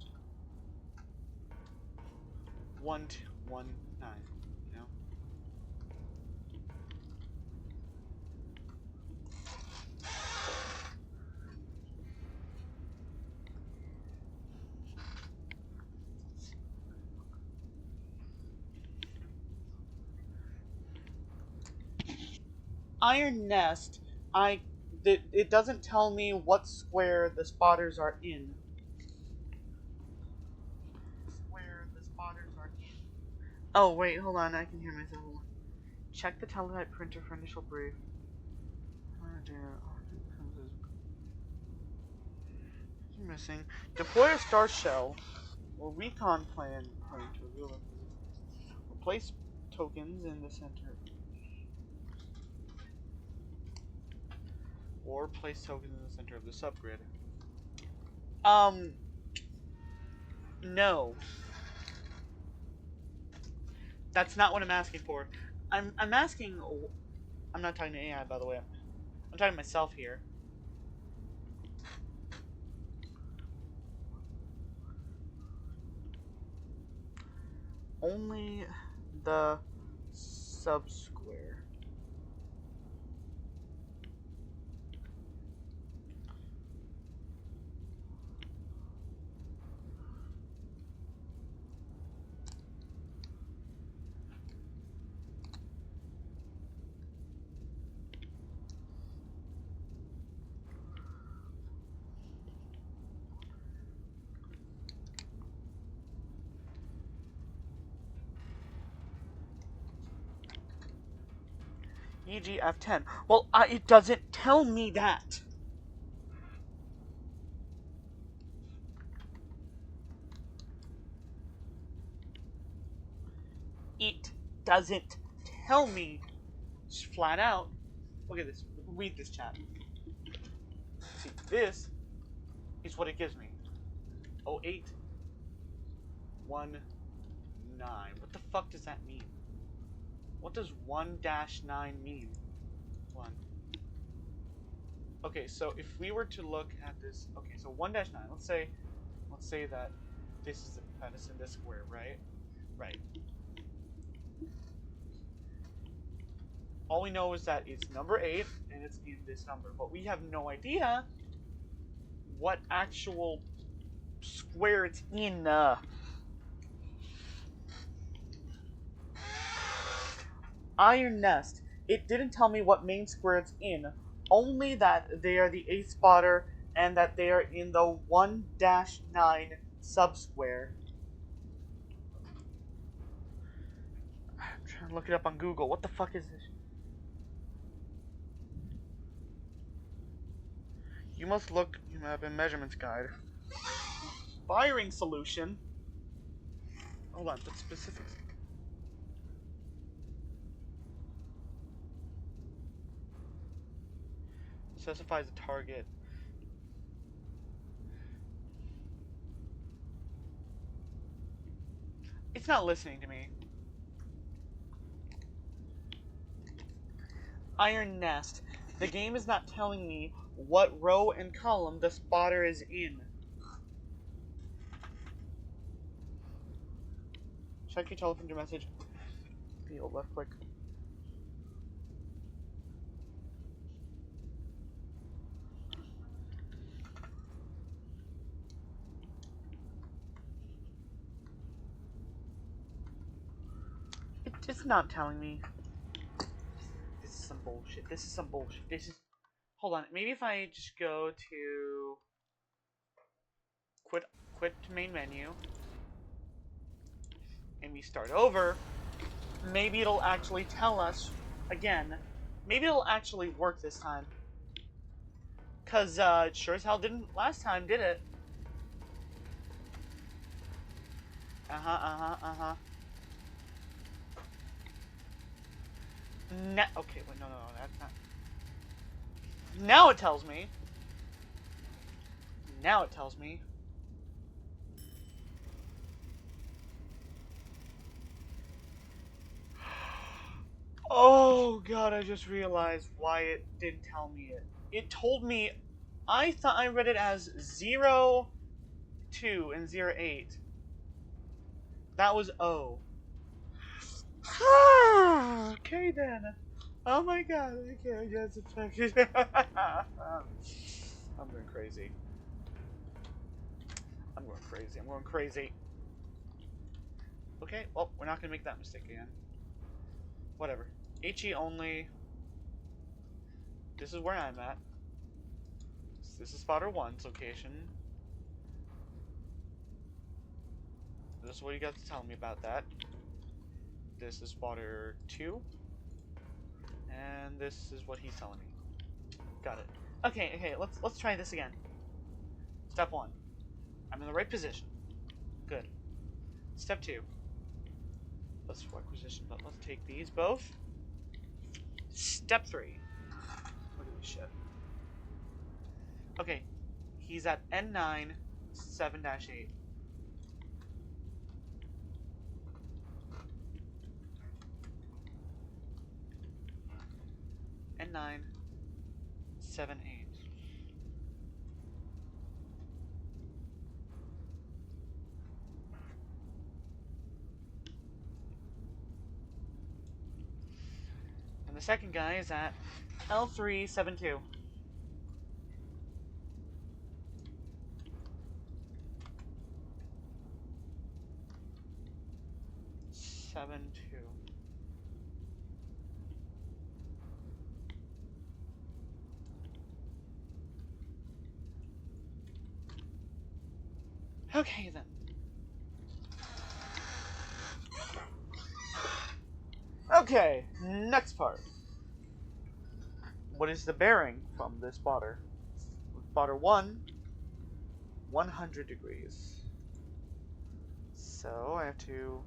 1219. You know? Iron Nest, it doesn't tell me what square the spotters are in. Oh wait, hold on, I can hear myself. Check the teletype printer for initial brief. Missing. Deploy a star shell or recon plan to reveal it. Replace tokens in the center. Or place tokens in the center of the subgrid. No. That's not what I'm asking for. I'm asking... I'm not talking to AI, by the way. I'm talking to myself here. Only the subsquare. E.g. F10. Well, it doesn't tell me that. It doesn't tell me flat out. Look at this. Read this chat. See, this is what it gives me. 0819. What the fuck does that mean? What does 1-9 mean? 1. Okay, so if we were to look at this, okay, so 1-9. Let's say that this is in this square, right? Right. All we know is that it's number 8 and it's in this number, but we have no idea what actual square it's in. Iron Nest. It didn't tell me what main square it's in, only that they are the 8th spotter and that they are in the 1-9 subsquare. I'm trying to look it up on Google. What the fuck is this? You must look up in measurements guide. Firing solution. Hold on, but specifics. Specifies the target. It's not listening to me. Iron Nest. The game is not telling me what row and column the spotter is in. Check your teleprompter message. The old left click. It's not telling me. This is some bullshit. This is some bullshit. This is... Hold on. Maybe if I just go to... Quit main menu. And we start over. Maybe it'll actually tell us again. Maybe it'll actually work this time. Because it sure as hell didn't last time, did it? Uh-huh. Okay, wait, no, that's not... Now it tells me. Oh god, I just realized why it didn't tell me it. It told me... I thought I read it as 0, 2, and 0, 8. That was O. Okay then. Oh my god, okay, I guess it's affected. I'm going crazy. Okay, well, we're not gonna make that mistake again. Whatever. HE only. This is where I'm at. This is spotter 1's location. This is what you got to tell me about that. This is spotter 2. And this is what he's telling me. Got it. Okay, let's try this again. Step 1. I'm in the right position. Good. Step 2. Let's requisition, but let's take these both. Step 3. Look at this shit. Okay, he's at N9 7-8. N9 7-8. And the second guy is at L372. 7-2. Okay then. Okay, next part. What is the bearing from this spotter? Spotter 1, 100 degrees. So I have to...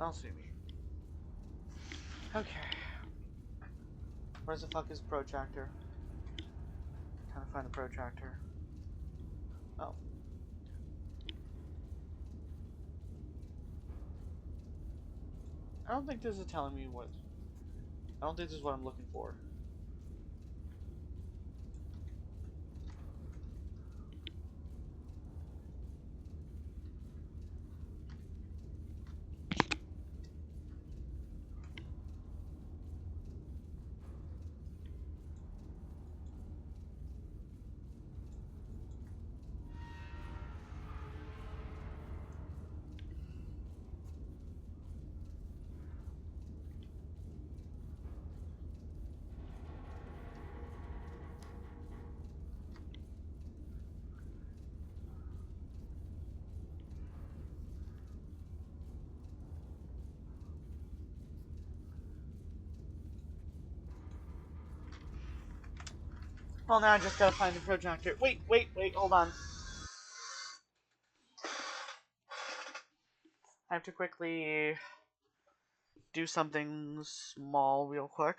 I'll see me. Okay. Where's the fuck is protractor? Trying to find the protractor. Oh. I don't think this is telling me what... I don't think this is what I'm looking for. Well, now I just gotta find the protractor. Wait, hold on. I have to quickly do something small real quick.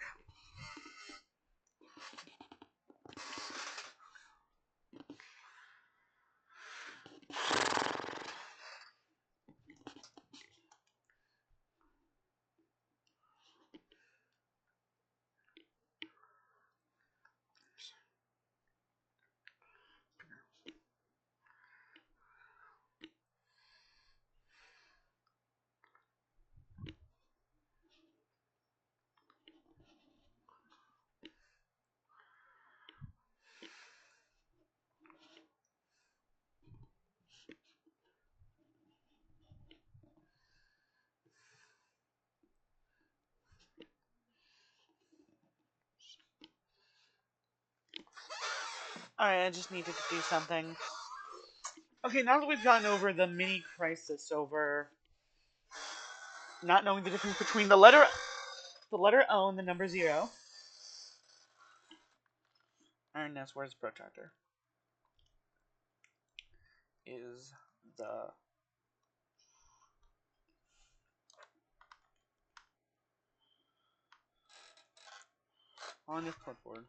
Alright, I just need to do something. Okay, now that we've gotten over the mini crisis over not knowing the difference between the letter O and the number 0. Iron Nest, where's the protractor? Is the... on this clipboard.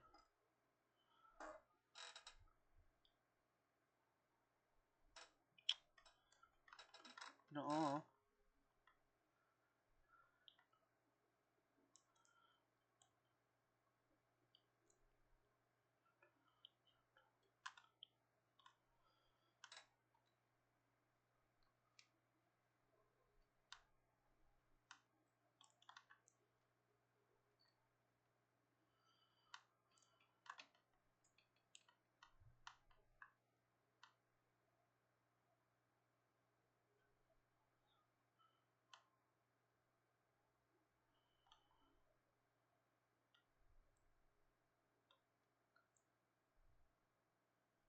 No.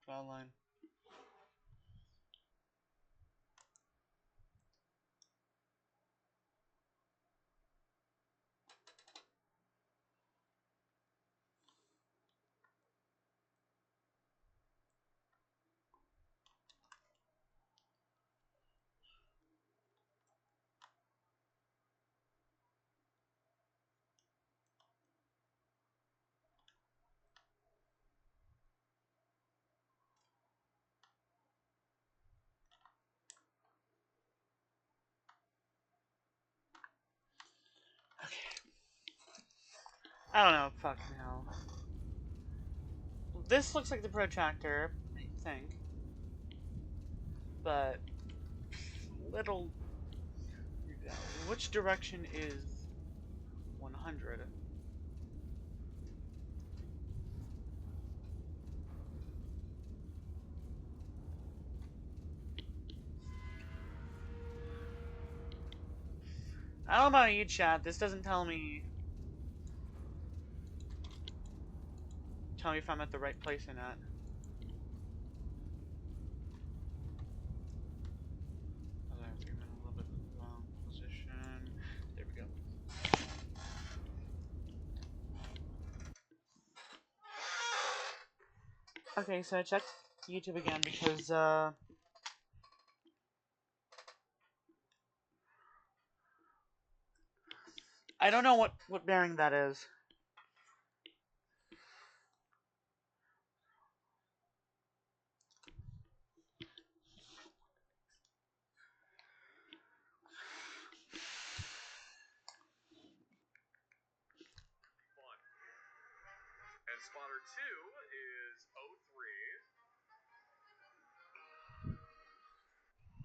Draw a line. I don't know. Fuck no. This looks like the protractor, I think. But little. Which direction is 100? I don't know about you, chat. This doesn't tell me. Tell me if I'm at the right place or not. I think I'm in a little bit wrong position. There we go. Okay, so I checked YouTube again because I don't know what bearing that is. And spotter 2 is 03.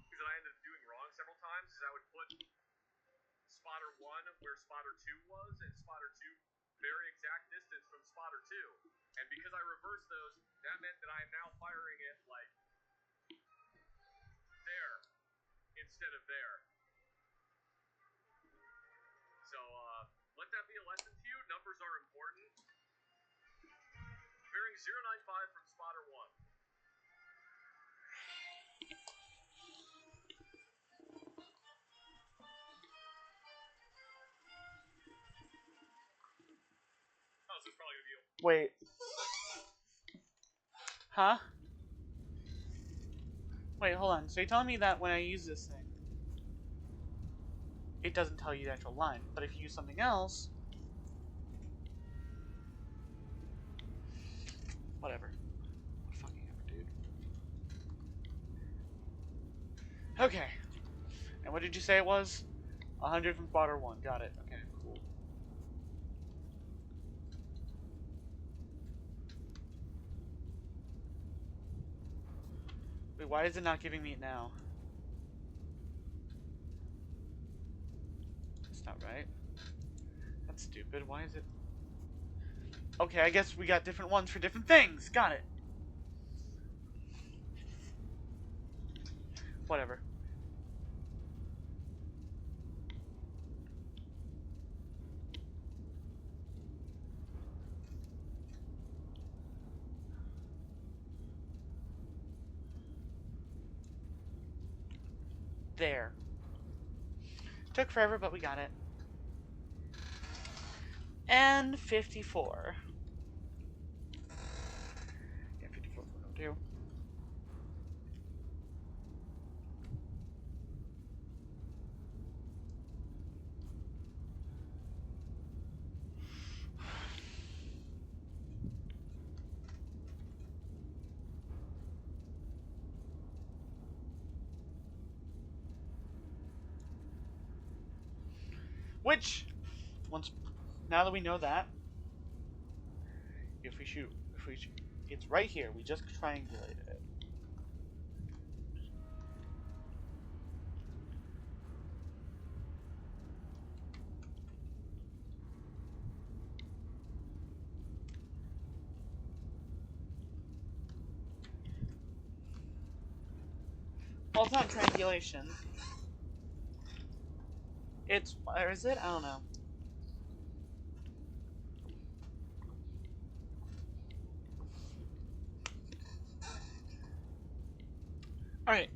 Because I ended up doing wrong several times, is I would put spotter 1 where spotter 2 was, and spotter 2 very exact distance from spotter 2. And because I reversed those, that meant that I am now firing it like there instead of there. So let that be a lesson to you. Numbers are important. Bearing 095 from spotter 1. Oh, so it's probably gonna be a Wait. Huh? Wait, hold on. So you're telling me that when I use this thing, it doesn't tell you the actual line, but if you use something else, whatever. What fucking ever, dude. Okay. And what did you say it was? 100 from spotter 1. Got it. Okay, cool. Wait, why is it not giving me it now? That's not right. That's stupid. Why is it... Okay, I guess we got different ones for different things. Got it. Whatever. There. Took forever, but we got it. And 54. Yeah, 54 will do. Which, now that we know that, if we shoot, it's right here. We just triangulated it. Well, it's not triangulation. It's, or is it? I don't know. Alright.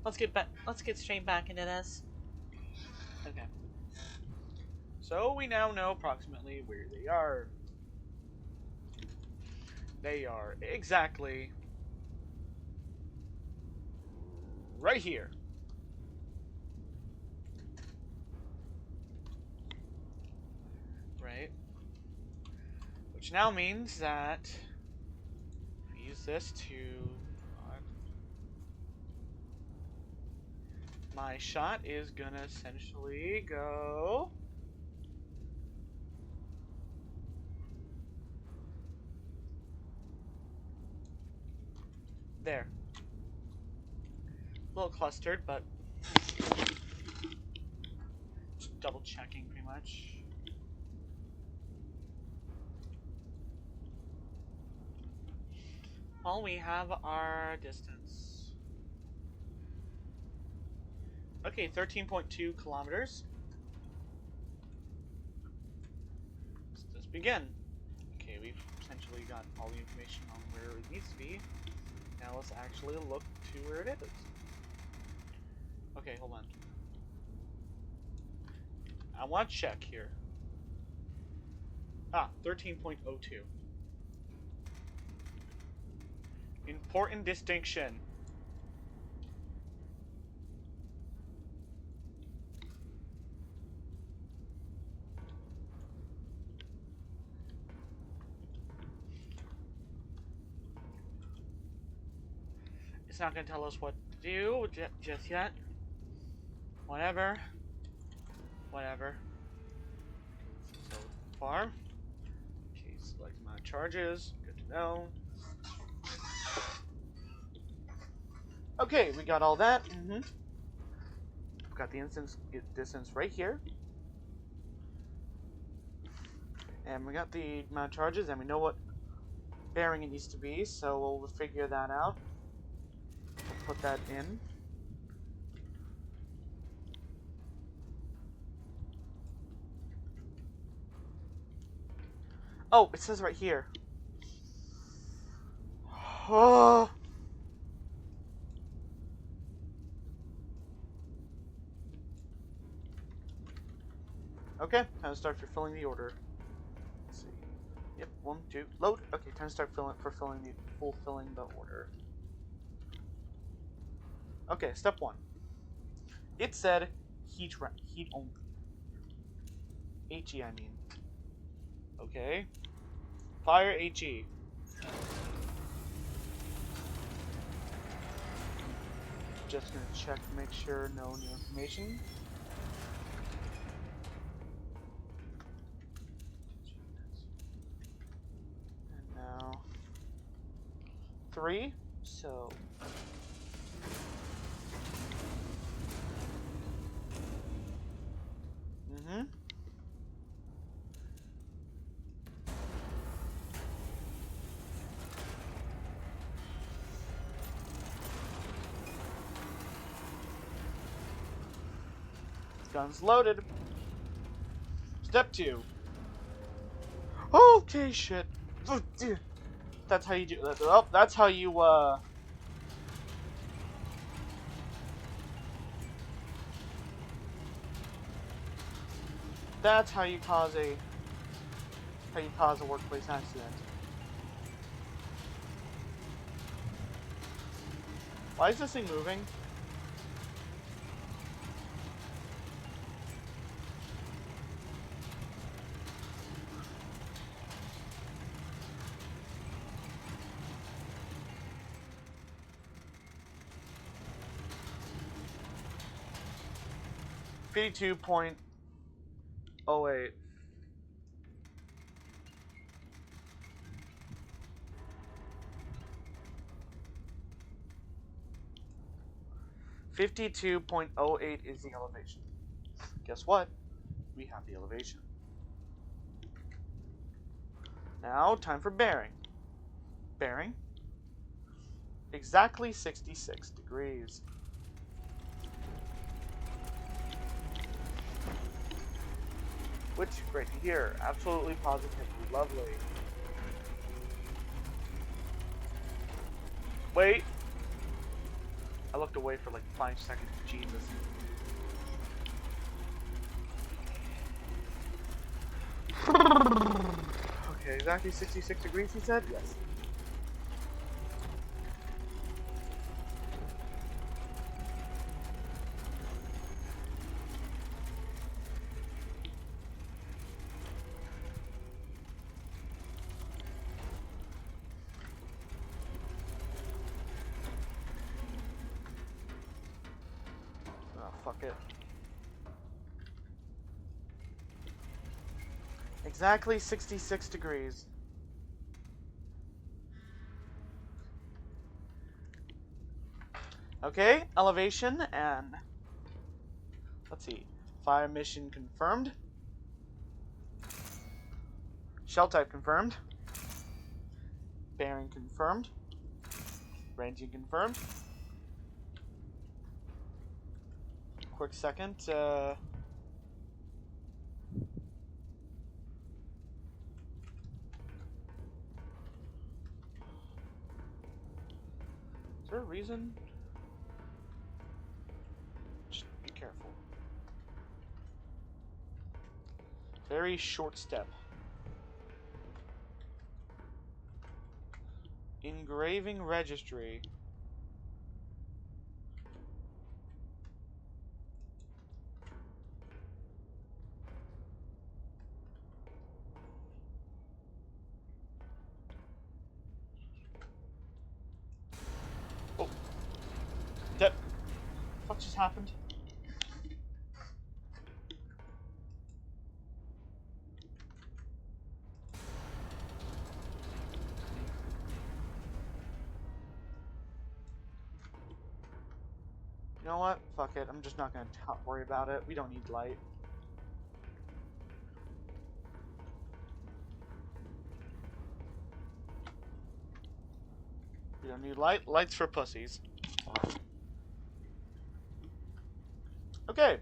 Let's get straight back into this. Okay. So we now know approximately where they are. They are exactly right here. Right? Which now means that we use this to my shot is gonna essentially go There. A little clustered, but just double checking pretty much. Well, we have our distance. Okay, 13.2 kilometers. Let's begin. Okay, we've essentially got all the information on where it needs to be. Now let's actually look to where it is. Okay, hold on. I want to check here. Ah, 13.02. Important distinction. It's not going to tell us what to do just yet. Whatever. Whatever. So far. Okay, select my charges. Good to know. Okay, we got all that. We've got the distance right here. And we got the amount of charges, and we know what bearing it needs to be, so we'll figure that out. We'll put that in. Oh, it says right here. Oh. Okay, time to start fulfilling the order. Let's see. Yep, 1, 2, load. Okay, time to start fulfilling the order. Okay, step 1. It said heat only. HE, I mean. Okay. Fire HE. Just gonna check to make sure no new information. And now 3. So guns loaded. Step 2. Okay, shit. That's how you do that. Oh, that's how you that's how you cause a workplace accident. Why is this thing moving? $52.08. $52.08 is the elevation. Guess what? We have the elevation. Now, time for bearing. Bearing. Exactly 66 degrees. Which, great to hear. Absolutely positively lovely. Wait. I looked away for like 5 seconds. Jesus. Okay, exactly 66 degrees, he said? Yes. Fuck it. Exactly 66 degrees. Okay, elevation and let's see. Fire mission confirmed. Shell type confirmed. Bearing confirmed. Ranging confirmed. Quick second. Is there a reason? Just be careful. Very short step. Engraving registry. Oh. What just happened? You know what? Fuck it. I'm just not gonna worry about it. We don't need light. We don't need light. Light's for pussies. Okay.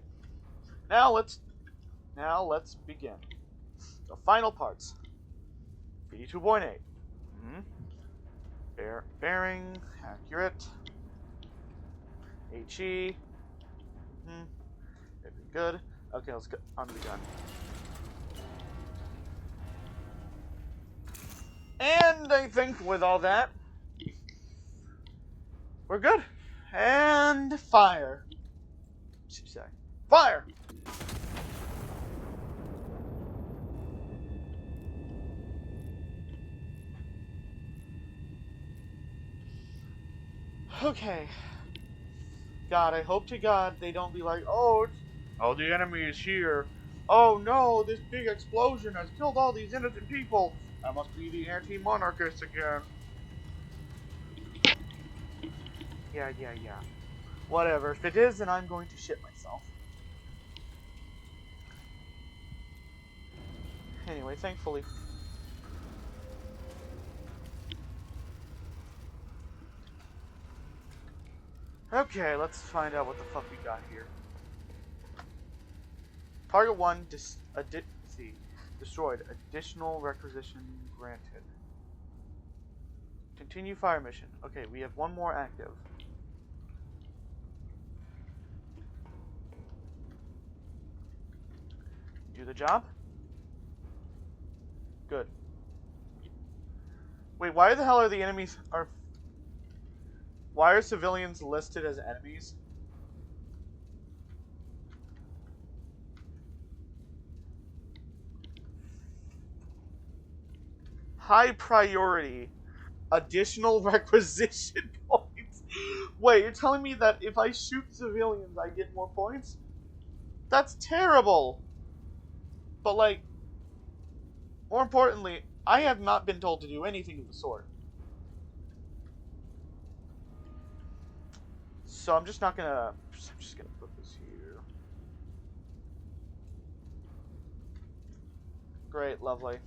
Now let's begin. The final parts. BD 2.8. Bearing accurate. HE. That'd be good. Okay, let's go on to the gun. And I think with all that, we're good. And fire. What should you say? Fire! Okay. God, I hope to God they don't be like, oh, the enemy is here. Oh no, this big explosion has killed all these innocent people. That must be the anti-monarchists again. Yeah. Whatever. If it is, then I'm going to shit myself. Anyway, thankfully. Okay, let's find out what the fuck we got here. Target 1 destroyed. Additional requisition granted. Continue fire mission. Okay, we have one more active. Do the job? Good. Wait, why the hell are the enemies why are civilians listed as enemies? High priority. Additional requisition points. Wait, you're telling me that if I shoot civilians, I get more points? That's terrible. But, like, more importantly, I have not been told to do anything of the sort. So I'm just not gonna... I'm just gonna put this here. Great, lovely.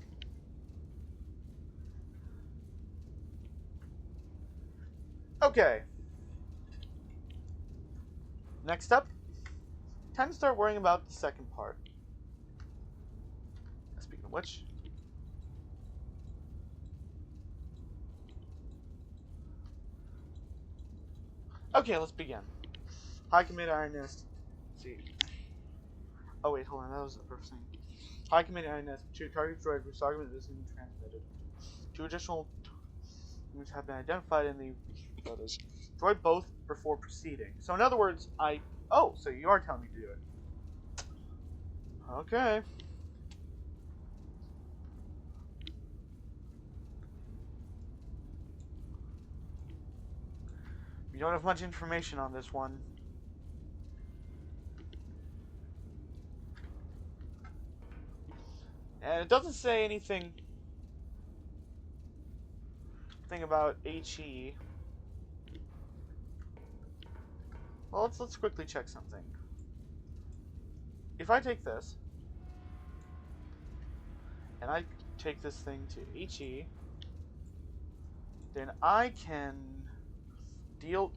Okay. Next up, time to start worrying about the second part. Speaking of which, okay, let's begin. High Command Iron Nest. Let's see. Oh wait, hold on, that was the first thing. High Command Iron Nest. 2 target destroyed. Restockment has been transmitted. 2 additional units have been identified in the photos. Destroy both before proceeding. So in other words, oh, so you are telling me to do it. Okay. We don't have much information on this one. And it doesn't say anything about HE. Well, let's quickly check something. If I take this, and I take this thing to HE, then I can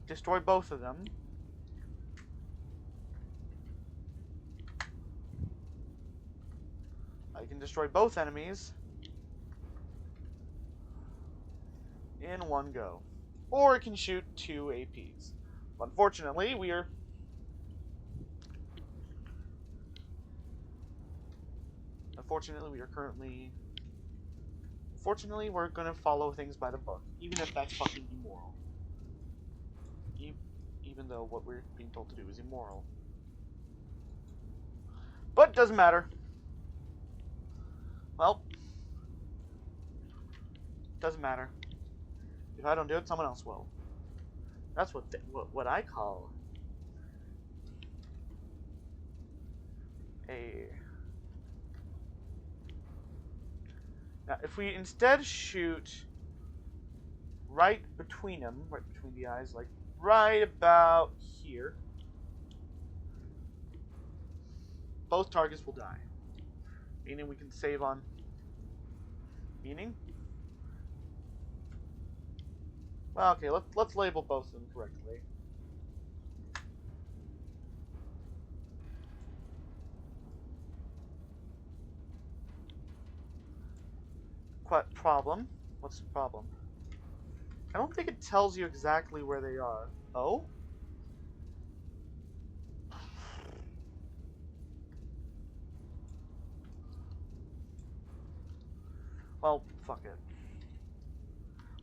destroy both of them. I can destroy both enemies in one go. Or it can shoot 2 APs. Unfortunately, we're currently... Fortunately, we're gonna follow things by the book, even if that's fucking immoral. Even though what we're being told to do is immoral. But, doesn't matter. Well, doesn't matter. If I don't do it, someone else will. That's what I call a... Now, if we instead shoot right between them, right between the eyes, like right about here, both targets will die. Meaning we can save on... Meaning? Well, okay, let's label both of them correctly. What problem? What's the problem? I don't think it tells you exactly where they are. Oh? Well, fuck it.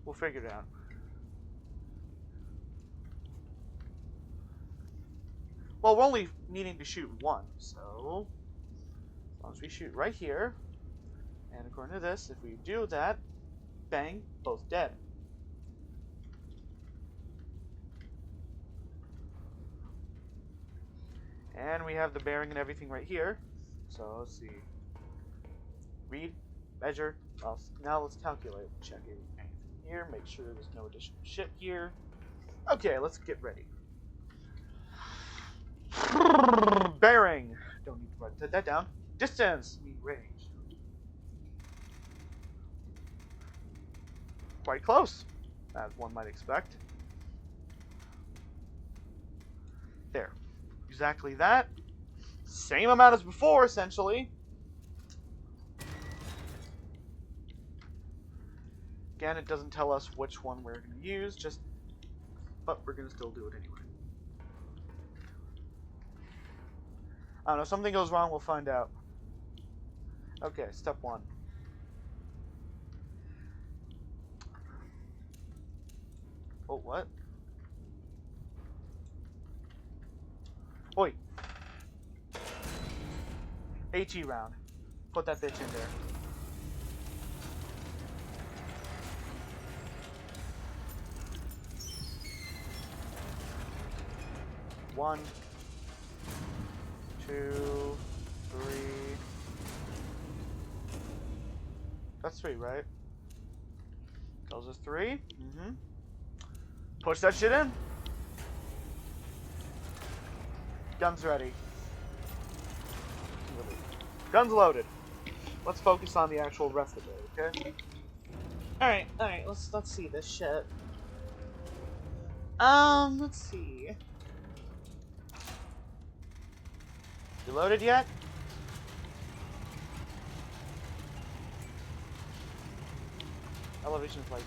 We'll figure it out. Well, we're only needing to shoot one, so... As long as we shoot right here, and according to this, if we do that, bang, both dead. And we have the bearing and everything right here. So, let's see. Read, measure. Well, now let's calculate. Check everything here, make sure there's no additional shit here. Okay, let's get ready. Bearing. Don't need to write that down. Distance. Mean range. Quite close, as one might expect. There. Exactly that. Same amount as before, essentially. Again, it doesn't tell us which one we're going to use, but we're going to still do it anyway. I don't know, if something goes wrong, we'll find out. Okay, step 1. Oh, what? Oi. HE round. Put that bitch in there. One, 2, 3. That's 3, right? Those are 3. Mm-hmm. Push that shit in. Guns ready. Guns loaded. Let's focus on the actual rest of it, okay? Alright, let's see this shit. Let's see. You loaded yet? Elevation's like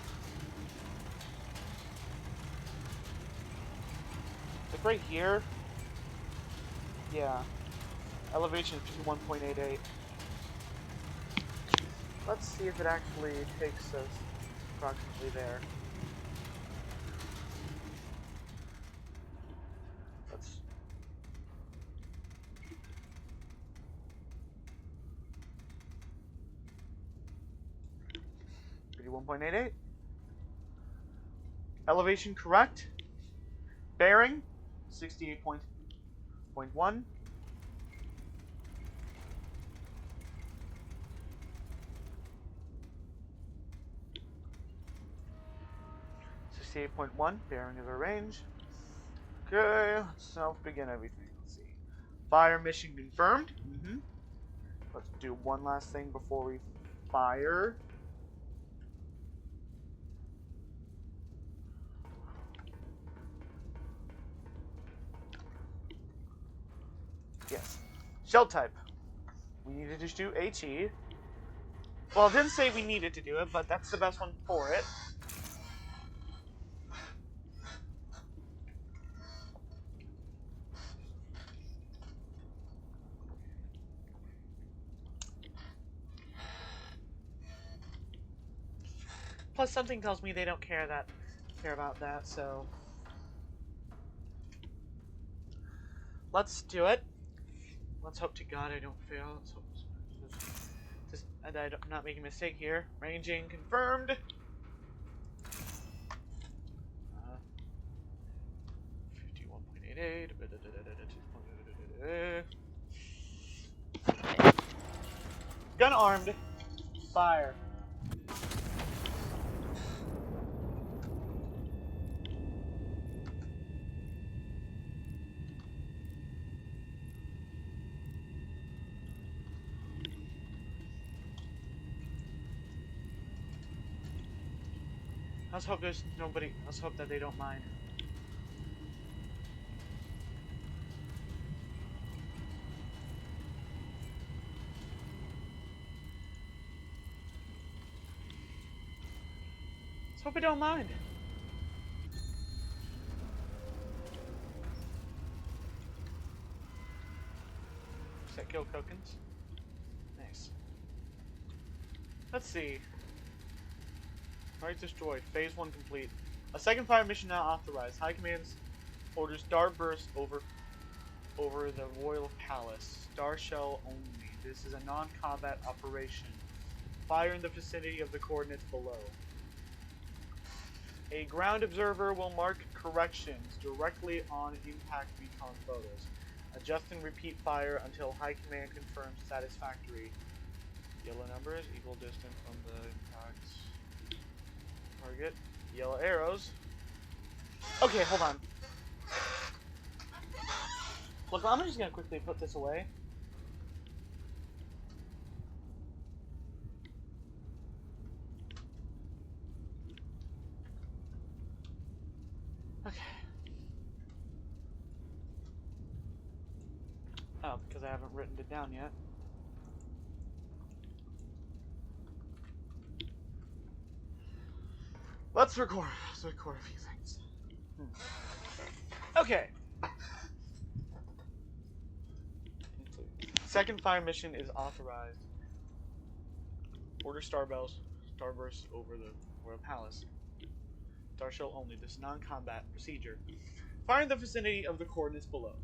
right here. Yeah. Elevation is 51.88. Let's see if it actually takes us approximately there. Let's... 51.88. Elevation correct. Bearing 68.1. .1, bearing is our range. Okay, let's begin everything. Let's see. Fire mission confirmed. Let's do one last thing before we fire. Yes. Shell type. We needed to do HE. Well, it didn't say we needed to do it, but that's the best one for it. Plus, something tells me they don't care about that, so let's do it. Let's hope to God I don't fail. Let's hope and I'm not making a mistake here. Ranging confirmed. 51.88. Gun armed. Fire. Let's hope there's nobody. Let's hope that they don't mind. Let's hope they don't mind. Set kill tokens. Nice. Let's see. Target destroyed. Phase 1 complete. A second fire mission now authorized. High Command's orders Starburst over the Royal Palace. Star Shell only. This is a non-combat operation. Fire in the vicinity of the coordinates below. A ground observer will mark corrections directly on impact recon photos. Adjust and repeat fire until High Command confirms satisfactory. Yellow numbers equal distance from the impact target. Yellow arrows. Okay, hold on. Look, I'm just gonna quickly put this away. Okay. Oh, because I haven't written it down yet. Let's record a few things. Okay. Second fire mission is authorized. Order Starburst over the Royal Palace. Star Shell only. This non-combat procedure. Fire in the vicinity of the coordinates below.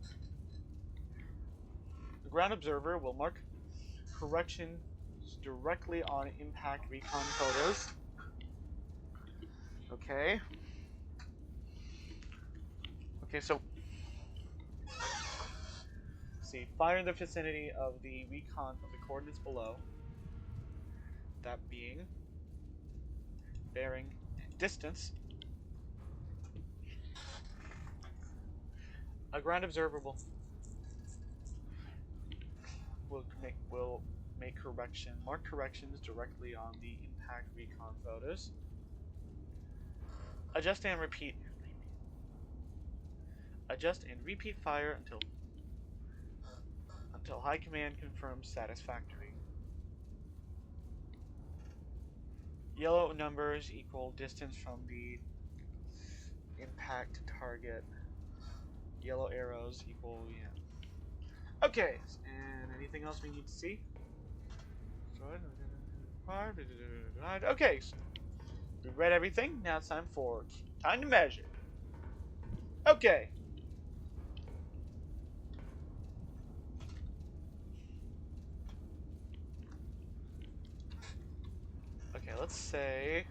The ground observer will mark corrections directly on impact recon photos. Okay. Okay, so see, fire in the vicinity of the recon of the coordinates below. That being bearing distance. A ground observer will make mark corrections directly on the impact recon photos. Adjust and repeat fire until High Command confirms satisfactory. Yellow numbers equal distance from the impact target. Yellow arrows equal, yeah. Okay, and anything else we need to see? Okay, so we read everything. Now it's time to measure. Okay. Okay, let's say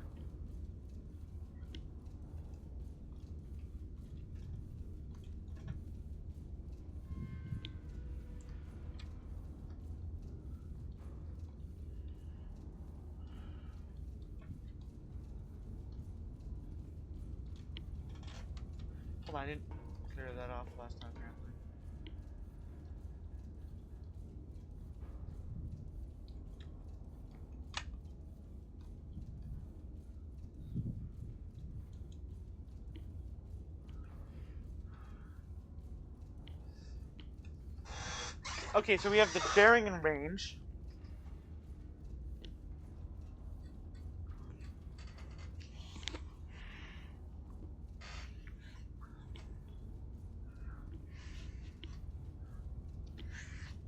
hold on, I didn't clear that off last time, apparently. Okay, so we have the bearing and range.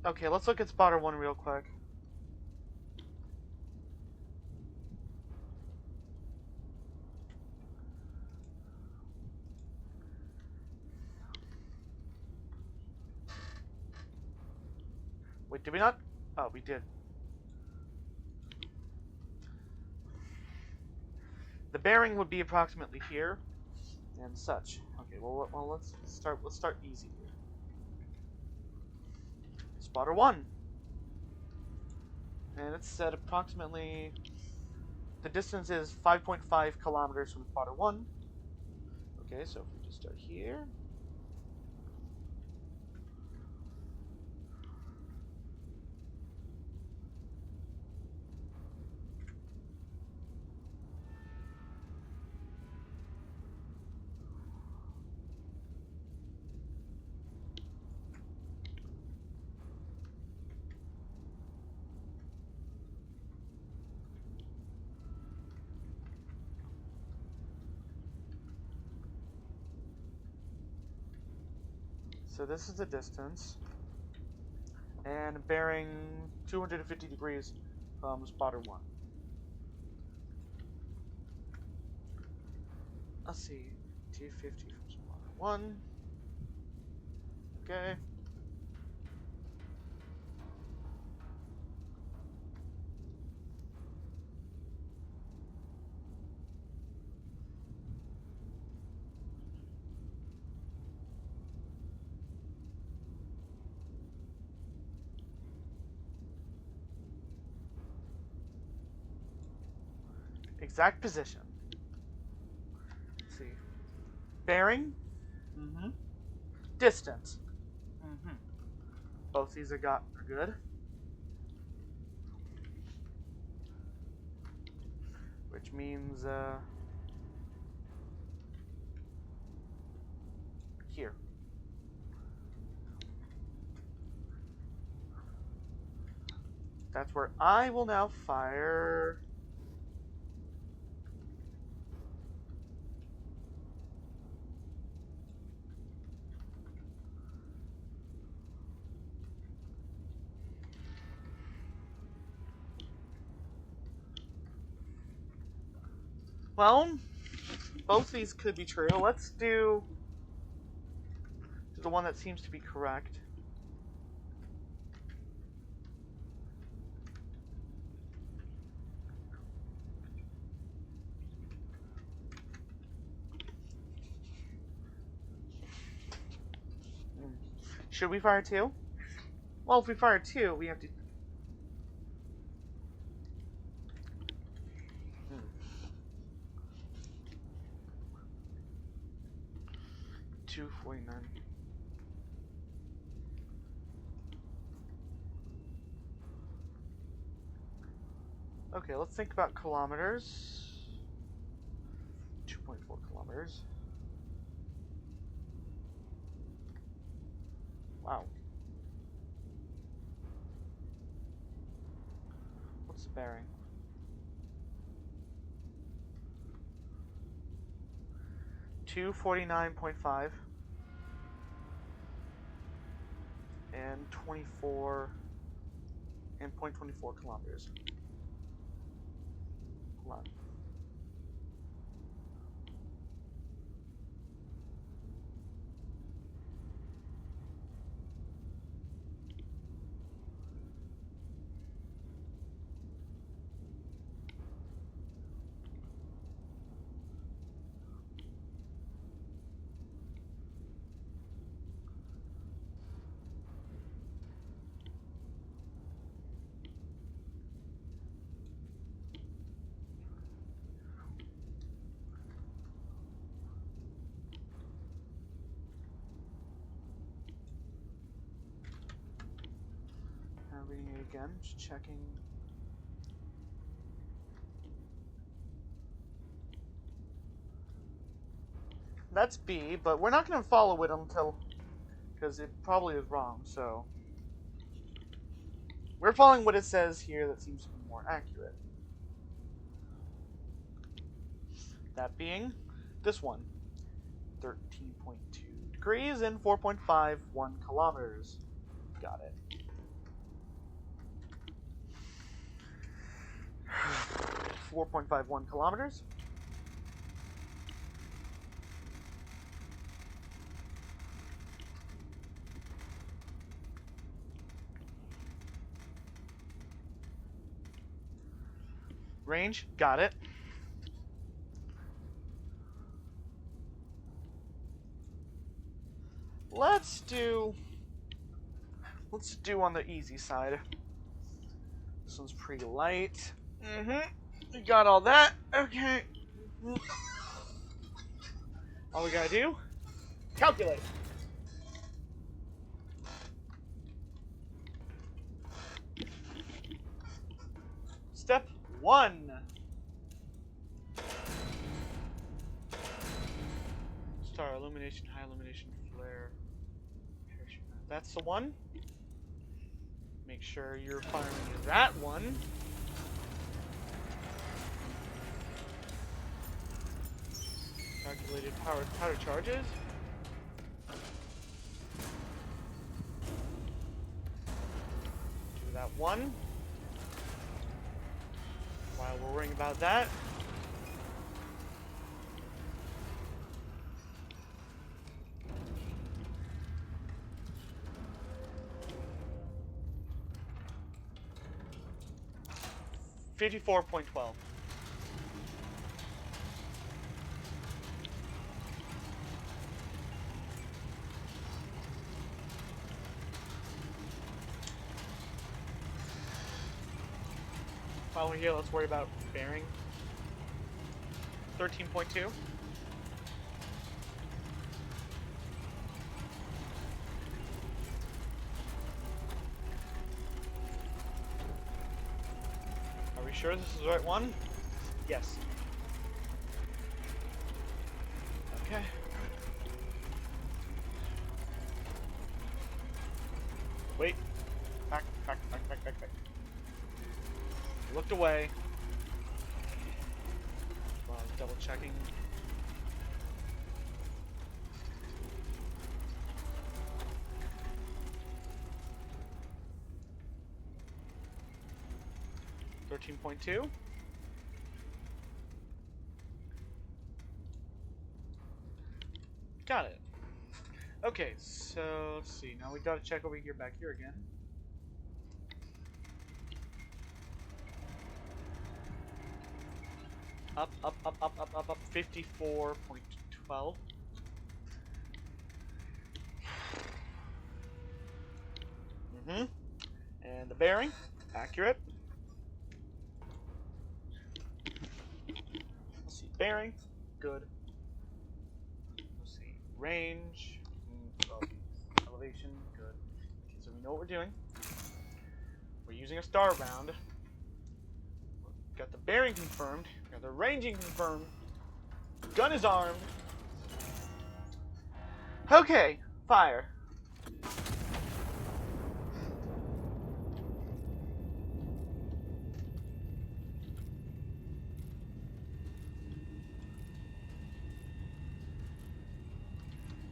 Okay, let's look at spotter 1 real quick. Wait, did we not? Oh, we did. The bearing would be approximately here, and such. Okay, well let's start easy here. Spotter 1. And it's set approximately, the distance is 5.5 kilometers from spotter 1. Okay, so if we just start here. So this is the distance, and bearing 250 degrees from spotter 1. Let's see, 250 from spotter 1. Okay. Exact position. Let's see. Bearing. Mm-hmm. Distance. Mm-hmm. Both these are good. Which means here. That's where I will now fire. Well, both these could be true. Let's do the one that seems to be correct. Should we fire 2? Well, if we fire 2, we have to... 249. Okay, let's think about kilometers. 2.4 kilometers. Wow. What's the bearing? 249.5 and 24 and 0.24 kilometers. Hold on. again. Just checking. That's B, but we're not going to follow it until... because it probably is wrong, so... we're following what it says here that seems to be more accurate. That being this one. 13.2 degrees and 4.51 kilometers. Got it. .51 kilometers. Range, got it. Let's do on the easy side. This one's pretty light. We got all that. Okay. All we gotta do, calculate. Step 1. Star illumination, high illumination, flare. Parachute. That's the one. Make sure you're firing that one. Calculated powder charges. Do that one. While we're worrying about that, .54.12. While we're here, let's worry about bearing. 13.2. Are we sure this is the right one? Yes. Okay. Wait. Back. Looked away. Well, double checking. .2. Got it. Okay, so let's see. Now we gotta check over here, back here again. Up. 54.12. And the bearing, accurate. Let's see, bearing, good. Let's see, range, elevation, good. Okay, so we know what we're doing. We're using a star round. Got the bearing confirmed. Got the ranging confirmed. Gun is armed. Okay, fire.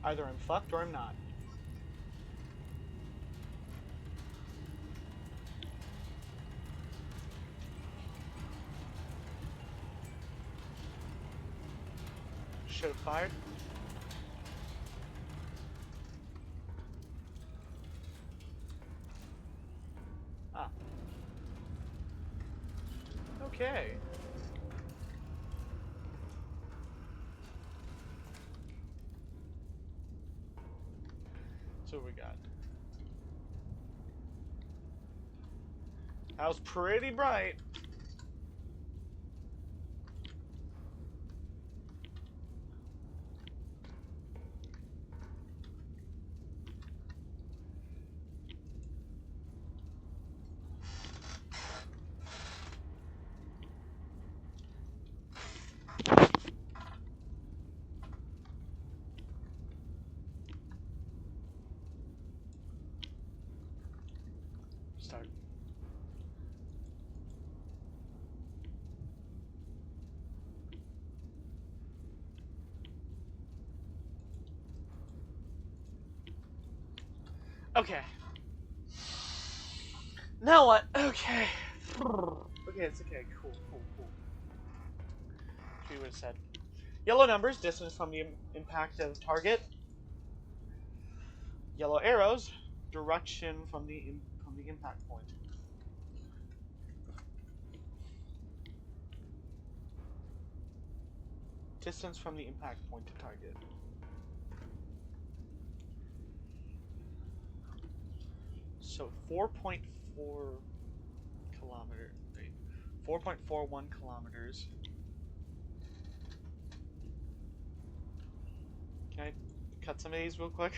Either I'm fucked or I'm not. Should have fired. Ah. Okay. So what we got? That was pretty bright. Okay. Now what? Okay. Okay, it's okay. Cool. We would have said. Yellow numbers, distance from the impact of target. Yellow arrows, direction from the impact point. Distance from the impact point to target. So 4.4 kilometers. 4.41 kilometers. Can I cut some of these real quick?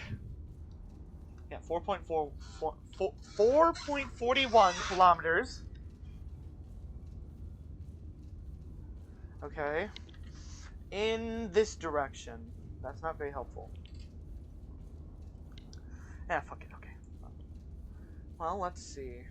Yeah, 4.41 kilometers. Okay. In this direction. That's not very helpful. Yeah, fuck it, okay. Well, let's see.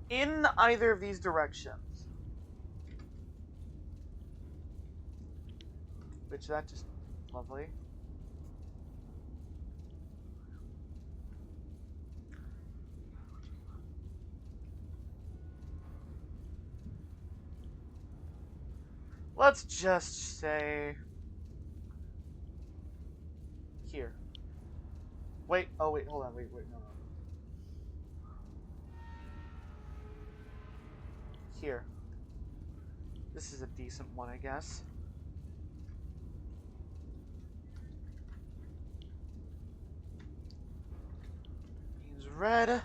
In either of these directions. Which that just lovely. Let's just say here. Wait, oh wait, hold on, wait, no. Here. This is a decent one, I guess. Means red.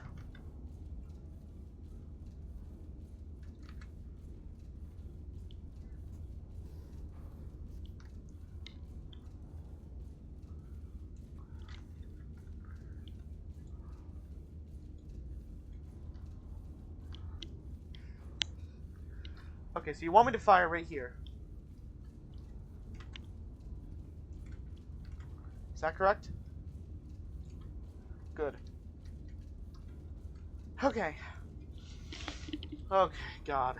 Okay, so you want me to fire right here. Is that correct? Good. Okay. Okay, God.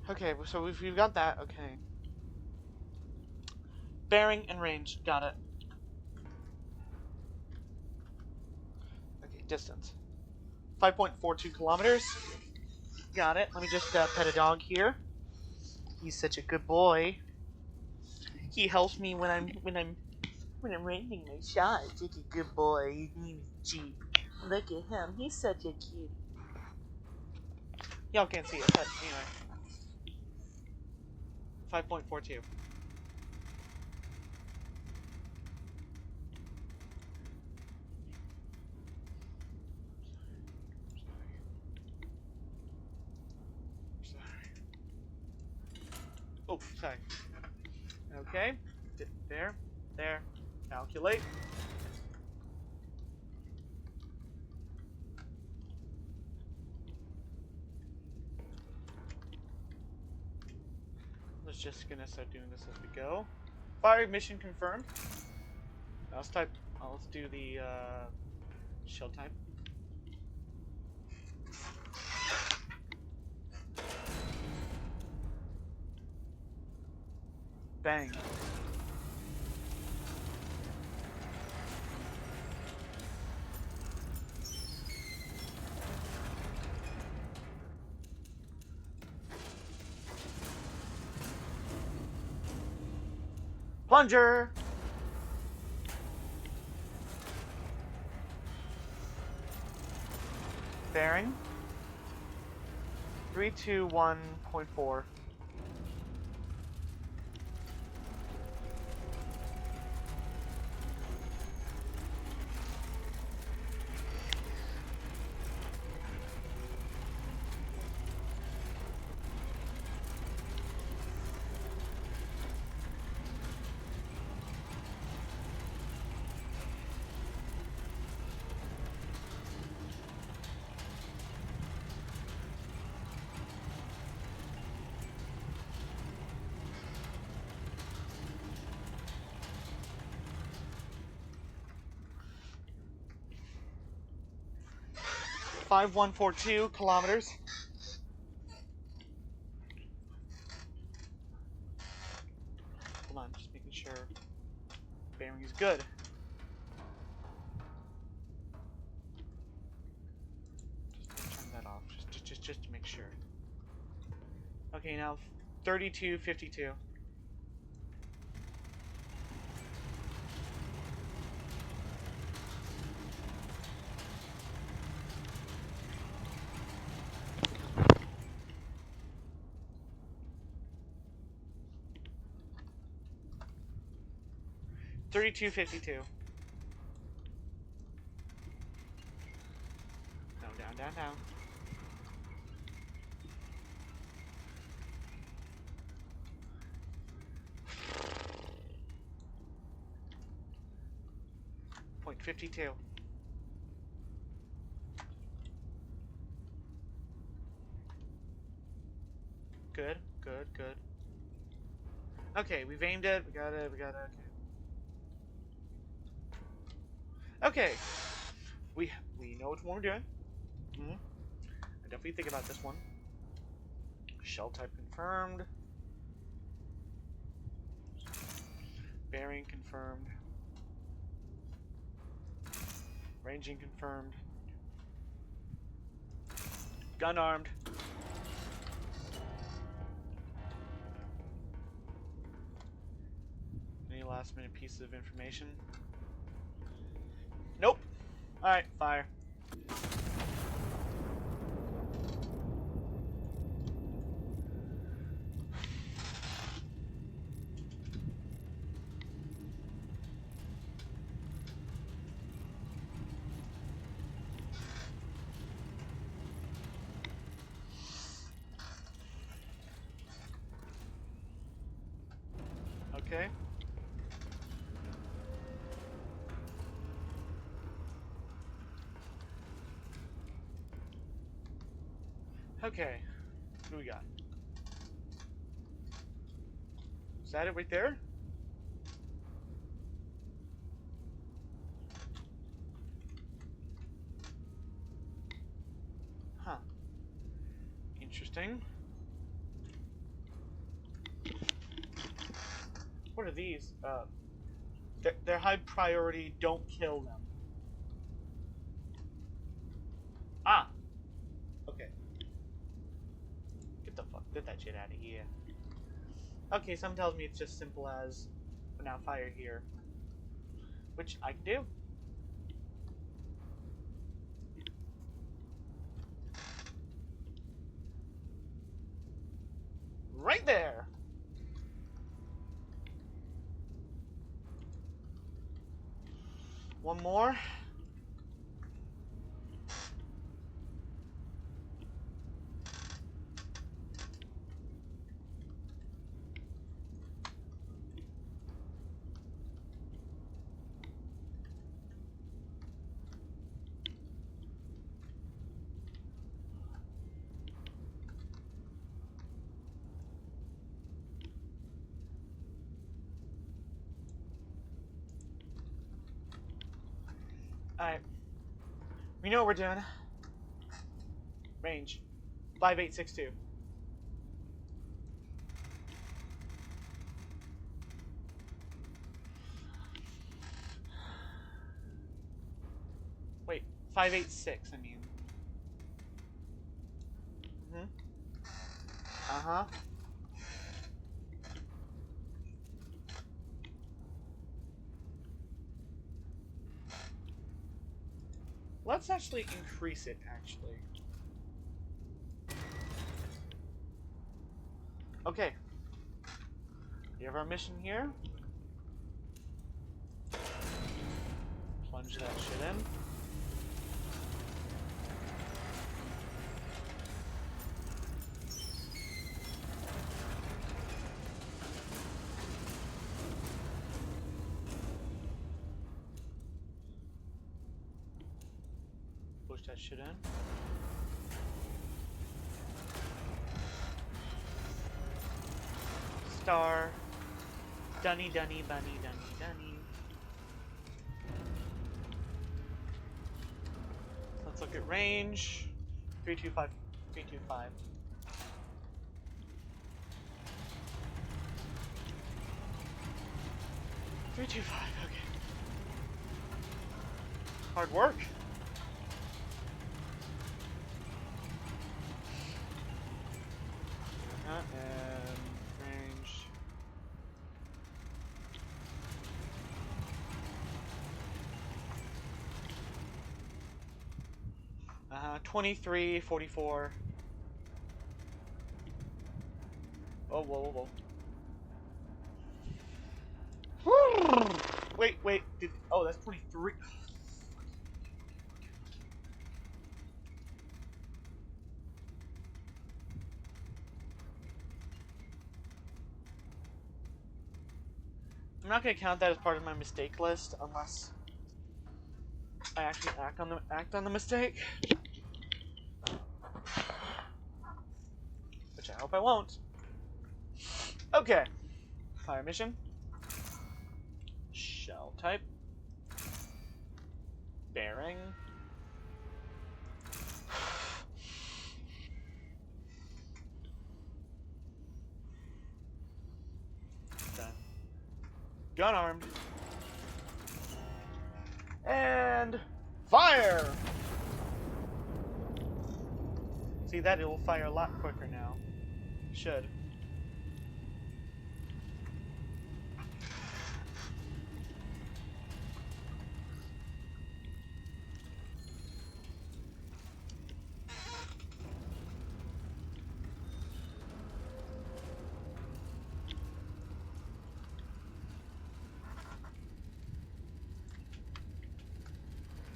Okay, so we've got that, okay. Bearing and range, got it. Okay, distance. 5.42 kilometers. Got it. Let me just pet a dog here. He's such a good boy. He helps me when I'm raising my shot. Such a good boy. His name is Jeep. Look at him. He's such a cutie. Y'all can't see it, but anyway. 5.42. Oh, sorry. Okay. There. Calculate. Let's just gonna start doing this as we go. Fire mission confirmed. Now let's do the shell type. Bang. Plunger. Bearing. 321.4. 5142 kilometers. Hold on, just making sure bearing is good. Just turn that off, just to make sure. Okay, now 3252. $32.52. Down. 0.52. Good. Okay, we've aimed it. We got it. Okay. We know which one we're doing. I definitely think about this one. Shell type confirmed. Bearing confirmed. Ranging confirmed. Gun armed. Any last minute pieces of information? Nope. Alright, fire. Okay. Okay. What do we got? Is that it right there? Huh. Interesting. What are these? They're high priority, don't kill them. Ah! Okay. Get that shit out of here. Okay, some tells me it's just simple as put out fire here. Which I can do. Right there! One more. Alright. We know what we're doing. Range. 5862. Wait, 586, I mean. Uh-huh. Let's actually increase it, actually. Okay. We have our mission here. Plunge that shit in. Push that shit in. Star. Dunny, bunny, dunny. Let's look at range. 325. 325. Okay. Hard work. And range. 23, 44. Whoa. Wait. Oh, that's 23. I'm not gonna count that as part of my mistake list unless I actually act on the mistake. Which I hope I won't. Okay. Fire mission. Shell type. Bearing. Done. Gun armed. And fire! See that? It will fire a lot quicker now. Should.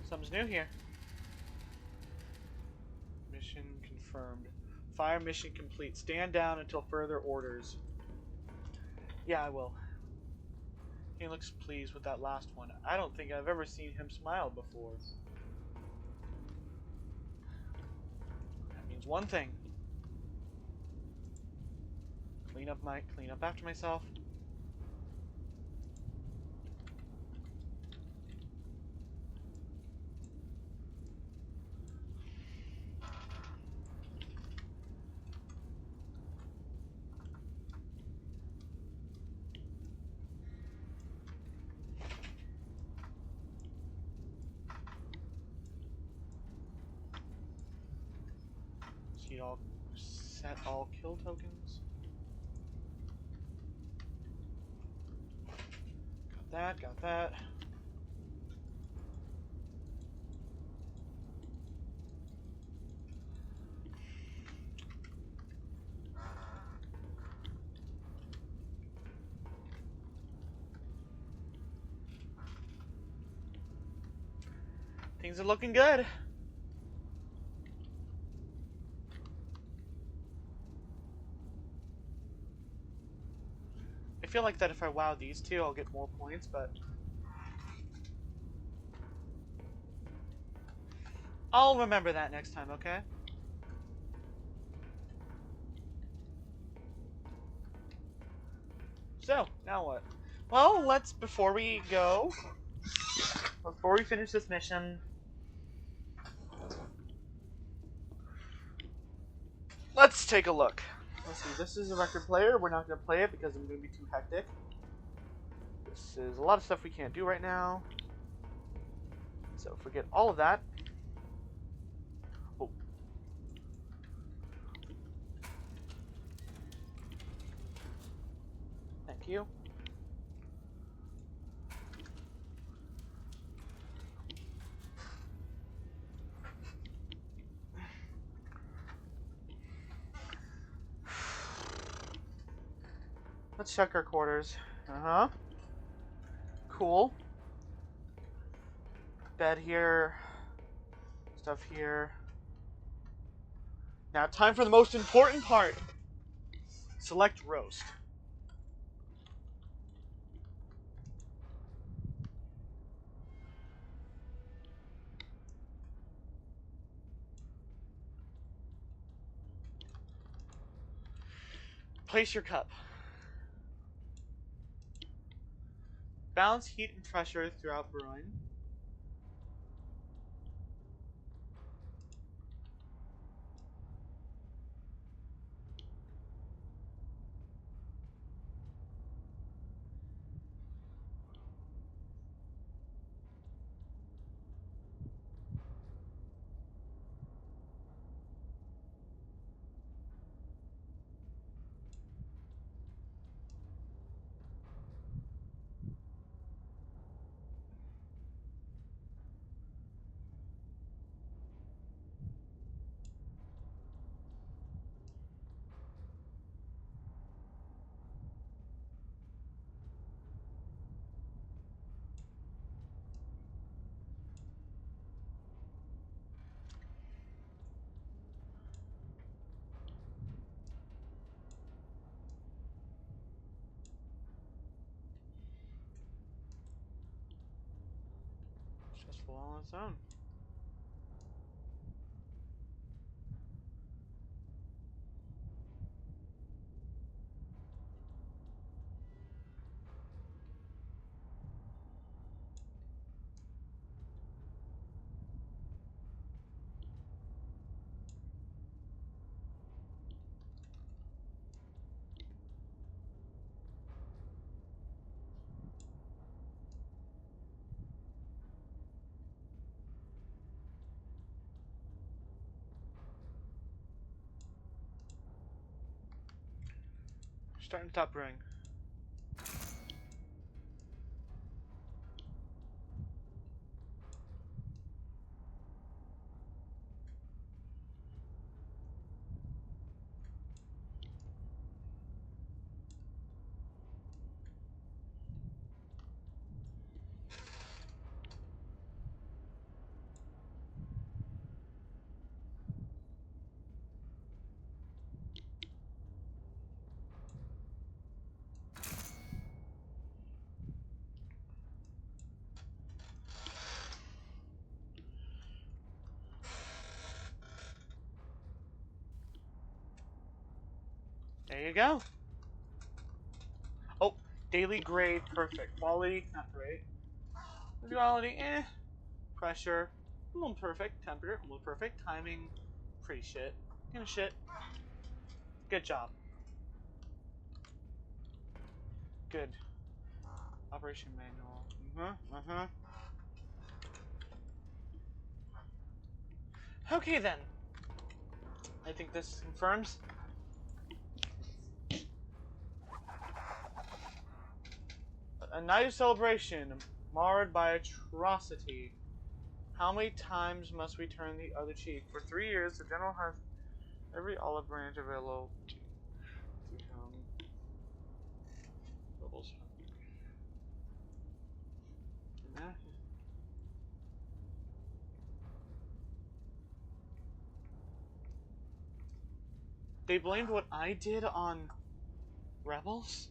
Something's new here. Mission confirmed. Fire mission complete. Stand down until further orders. Yeah, I will. He looks pleased with that last one. I don't think I've ever seen him smile before. That means one thing. Clean up after myself. Set all kill tokens. Got that. Things are looking good. I feel like that if I wow these two, I'll get more points, but I'll remember that next time, okay? So, now what? Well, before we finish this mission, let's take a look. Let's see, this is a record player. We're not going to play it because I'm going to be too hectic. This is a lot of stuff we can't do right now. So forget all of that. Oh. Thank you. Let's check our quarters. Cool. Bed here. Stuff here. Now, time for the most important part. Select roast. Place your cup. Balance heat and pressure throughout brewing. successful on its own. Starting to stop brewing. There you go. Oh, daily grade, perfect. Quality, not great. Quality, eh. Pressure, almost perfect. Temperature, almost perfect. Timing, pretty shit. Kind of shit. Good job. Good. Operation manual. Okay then. I think this confirms. A night of celebration marred by atrocity. How many times must we turn the other cheek? For 3 years, the general has every olive branch available to him. Rebels. They blamed what I did on rebels?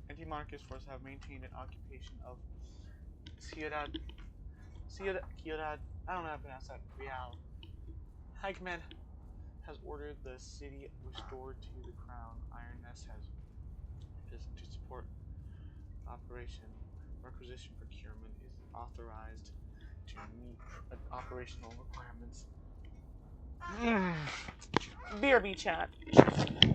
Anti-monarchist forces have maintained an occupation of Ciudad, I don't know how to pronounce that, Real. High Command has ordered the city restored to the crown. Iron Nest has risen to support operation. Requisition procurement is authorized to meet operational requirements. BRB chat. BRB.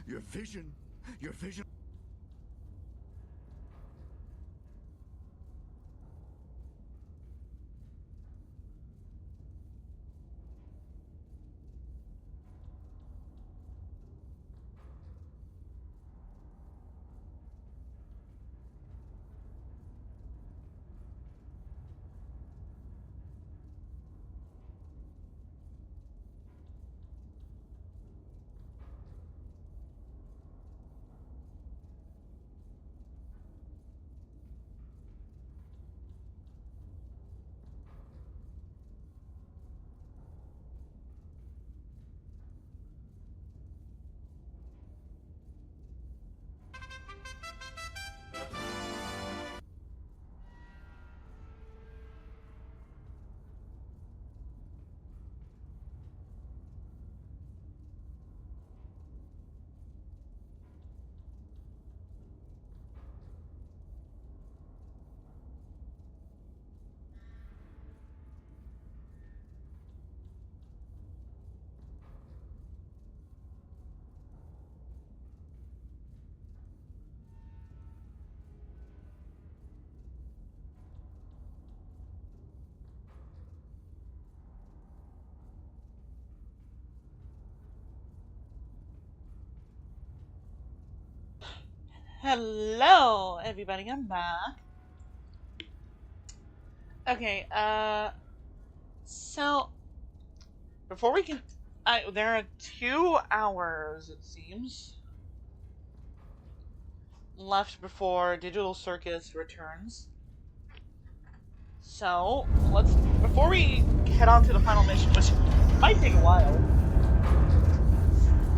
Your vision. Your vision. Hello, everybody. I'm back. Okay. So before we can, there are 2 hours, it seems, left before Digital Circus returns. So before we head on to the final mission, which might take a while,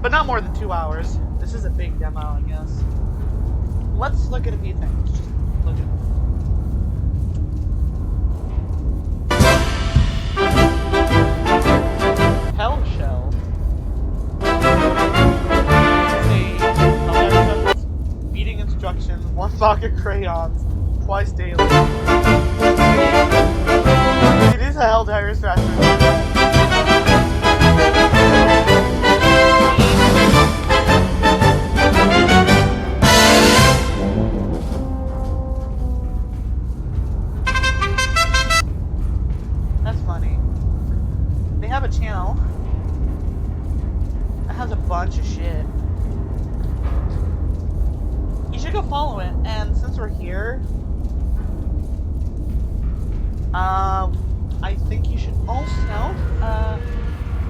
but not more than 2 hours. This is a big demo, I guess. Let's look at a few things. Just look at Hell Shell. Feeding instructions, 1 box of crayons, twice daily. It is a Helldire's restaurant. That's funny. They have a channel that has a bunch of shit. You should go follow it, and since we're here, I think you should also,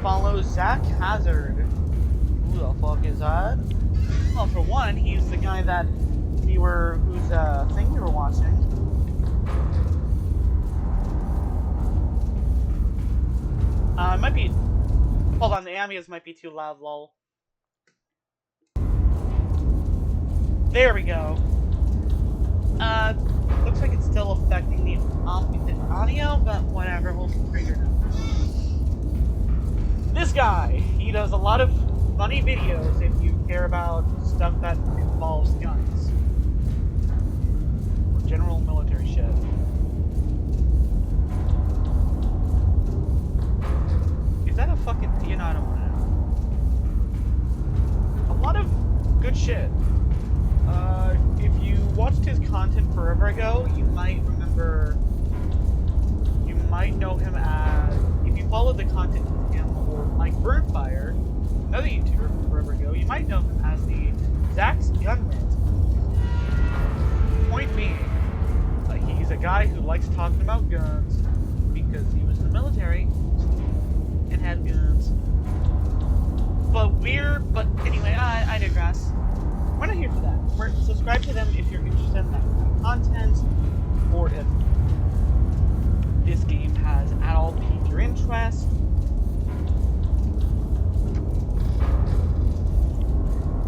follow Zach Hazard. Who the fuck is that? Well, for one, he's the guy that whose thing we were watching. It might be, hold on, the ambience might be too loud, lol. There we go. Looks like it's still affecting the audio, but whatever, we'll figure it out. This guy, he does a lot of funny videos if you care about stuff that involves guns. Or general military shit. Is that a fucking... You know, I don't want to know. A lot of good shit. If you watched his content forever ago, you might remember... You might know him as... If you followed the content of him or Mike Burnfire, another YouTuber from forever ago, you might know him as the Zach's Gunman. Point being, he's a guy who likes talking about guns because he was in the military and had guns. But anyway, I digress. We're not here for that. Subscribe to them if you're interested in that kind of content, or if this game has at all piqued your interest.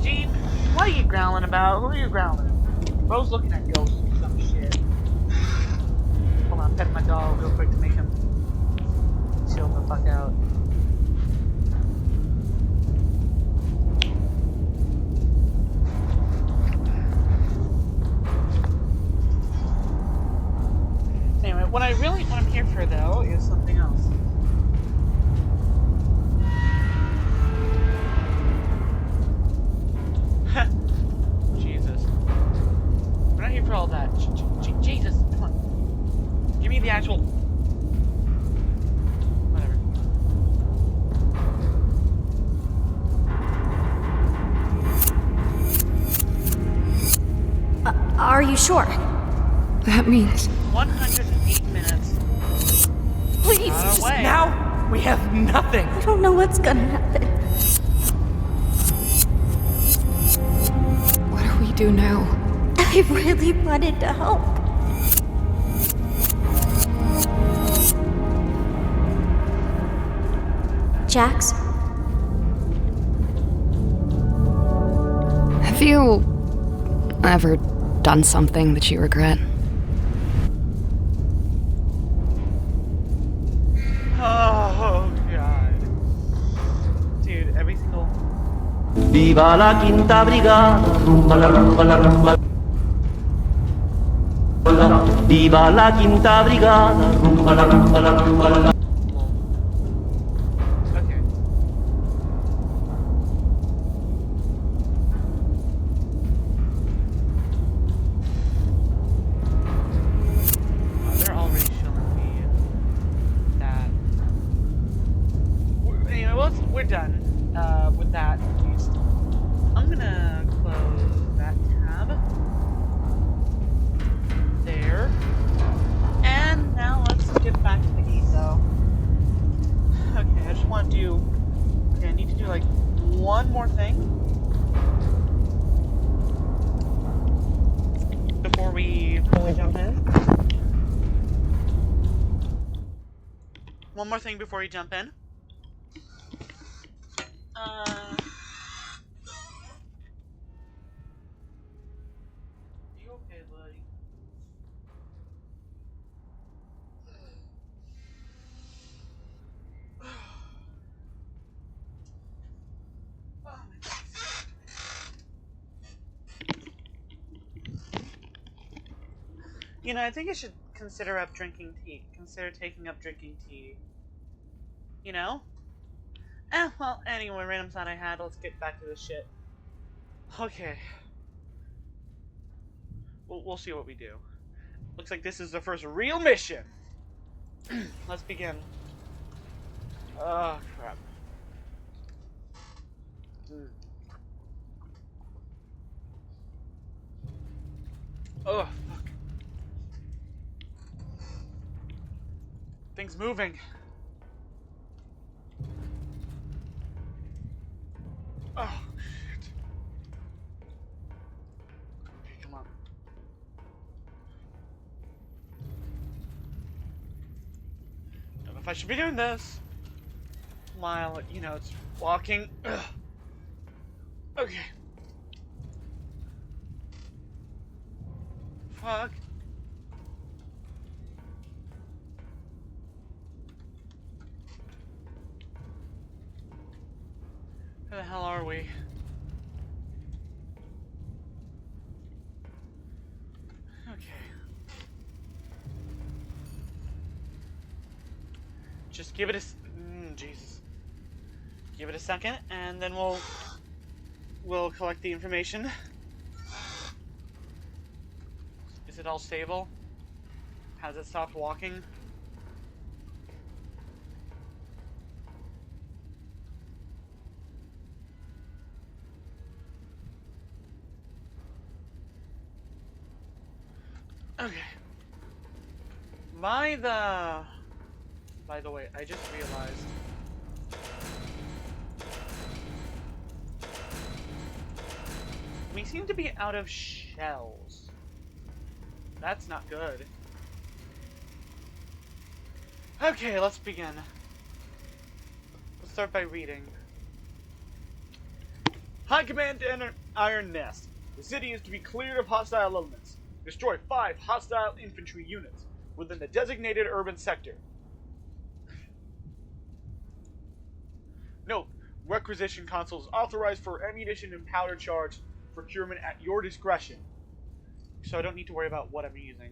Gene, what are you growling about? Who are you growling at? Bro's looking at ghosts or some shit. Hold on, pet my dog real quick to make him chill the fuck out. Anyway, what I'm here for though is something else. Are you sure? That means 108 minutes. Please, On our just way. Now we have nothing. I don't know what's gonna happen. what do we do now? I really wanted to help. Jax? Have you ever done something that you regret? Oh god. Dude, every single. Viva la quinta brigada, rumba la rumba la rumba. Viva la quinta brigada, rumba la rumba la rumba la. Okay. They're already showing me that. Anyway, well, we're done with that at least. I'm gonna close that tab. There. And now let's get back to the game though. Okay, I just want to do. Okay, I need to do like one more thing before we fully jump in. One more thing before we jump in. You okay, buddy? Oh my God. You know, I think I should consider taking up drinking tea. You know? Well, anyway, random thought I had. Let's get back to this shit. Okay. We'll see what we do. Looks like this is the first real mission. Let's begin. Oh, crap. Oh, fuck. Things moving. Oh, shit. Okay, come on. Don't know if I should be doing this while, you know, it's walking. Ugh. Okay. Fuck. Where the hell are we? Okay. Just give it a Jesus. Give it a second, and then we'll collect the information. Is it all stable? Has it stopped walking? Okay. By the way, I just realized we seem to be out of shells. That's not good. Okay, let's begin. Let's start by reading. High Command to Iron Nest. The city is to be cleared of hostile elements. Destroy 5 hostile infantry units within the designated urban sector. Note, requisition consoles authorized for ammunition and powder charge procurement at your discretion. So I don't need to worry about what I'm using.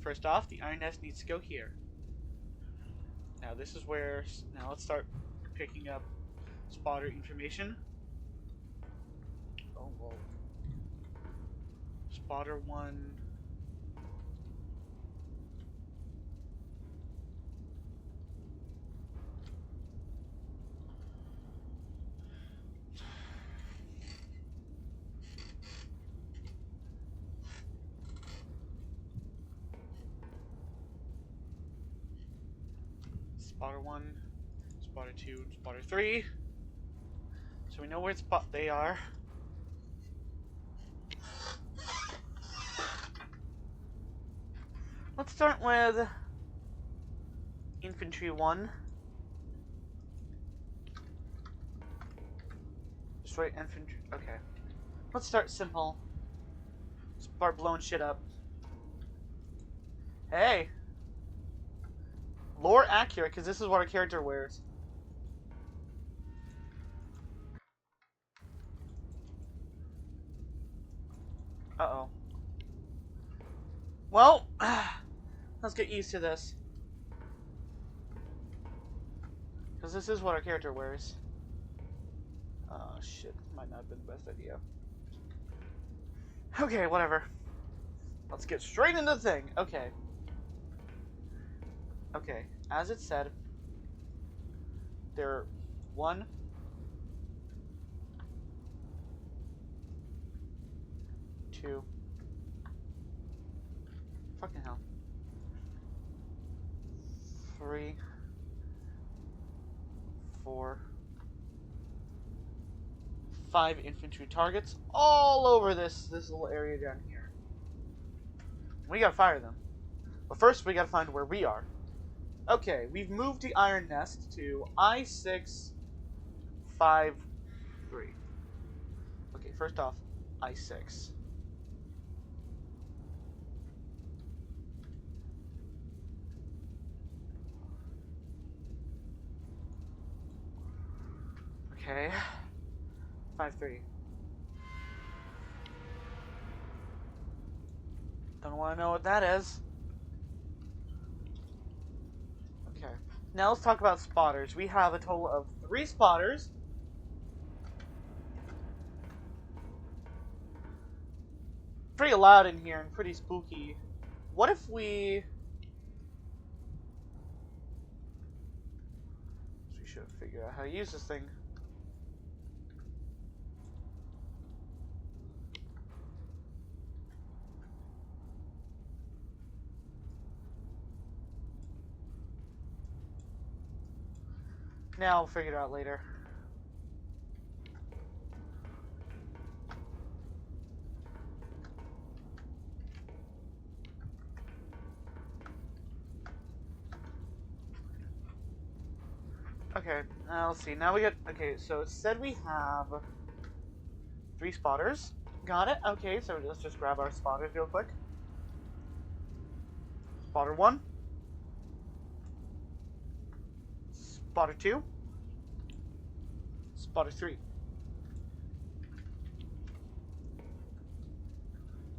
First off, the Iron Nest needs to go here. Now this is where... Now let's start picking up spotter information. Oh, whoa. Spotter 1... Spotter 1, Spotter 2, Spotter 3. So we know where they are. Let's start with Infantry 1. Destroy infantry. Okay. Let's start simple. Start blowing shit up. Hey! Lore accurate, because this is what our character wears. Uh-oh. Well, let's get used to this. Because this is what our character wears. Oh, shit. Might not have been the best idea. Okay, whatever. Let's get straight into the thing. Okay. Okay, as it said, there are 1, 2, fucking hell, 3, 4, 5 infantry targets all over this little area down here. We gotta fire them. But first, we gotta find where we are. Okay, we've moved the Iron Nest to I-653. Okay, first off, I-6. Okay. 5-3. Don't want to know what that is. Okay. Now let's talk about spotters. We have a total of 3 spotters. Pretty loud in here and pretty spooky. What if we... We should figure out how to use this thing. Now we'll figure it out later. Okay, let's see. Now we got... Okay, so it said we have 3 spotters. Got it. Okay, so let's just grab our spotters real quick. Spotter 1. Spotter 2. Spotter 3.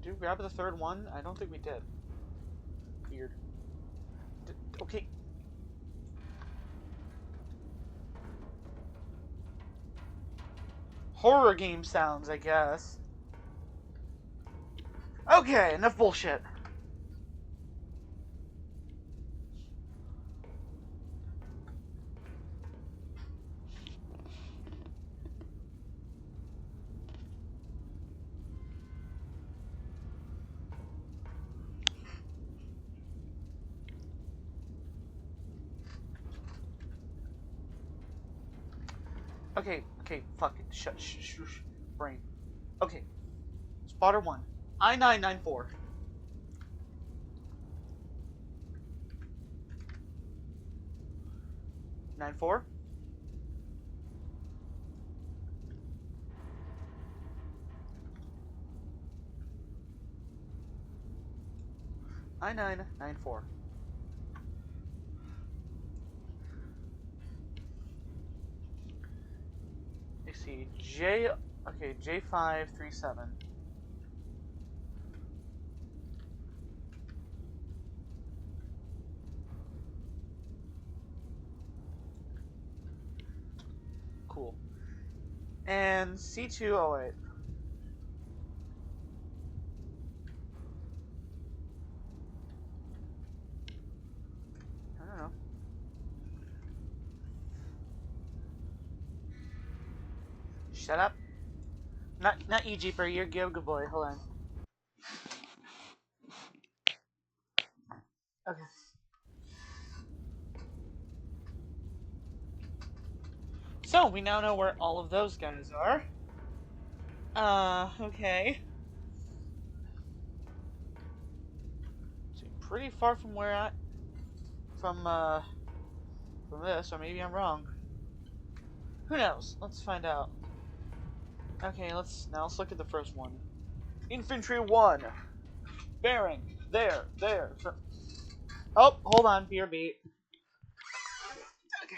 Did we grab the 3rd one? I don't think we did. Weird. Okay. Horror game sounds, I guess. Okay, enough bullshit. Okay, fuck it. Shush, brain. Okay. Spotter 1. I-994. I-94. I-994. See, J537. Cool. And C208. I don't know. Shut up. Not you, Jeeper. You're good boy. Hold on. Okay. So, we now know where all of those guys are. Okay. So, pretty far from where from this, or maybe I'm wrong. Who knows? Let's find out. Okay, let's look at the first one. Infantry 1. Bearing. There. Oh, hold on, beer beat. Okay.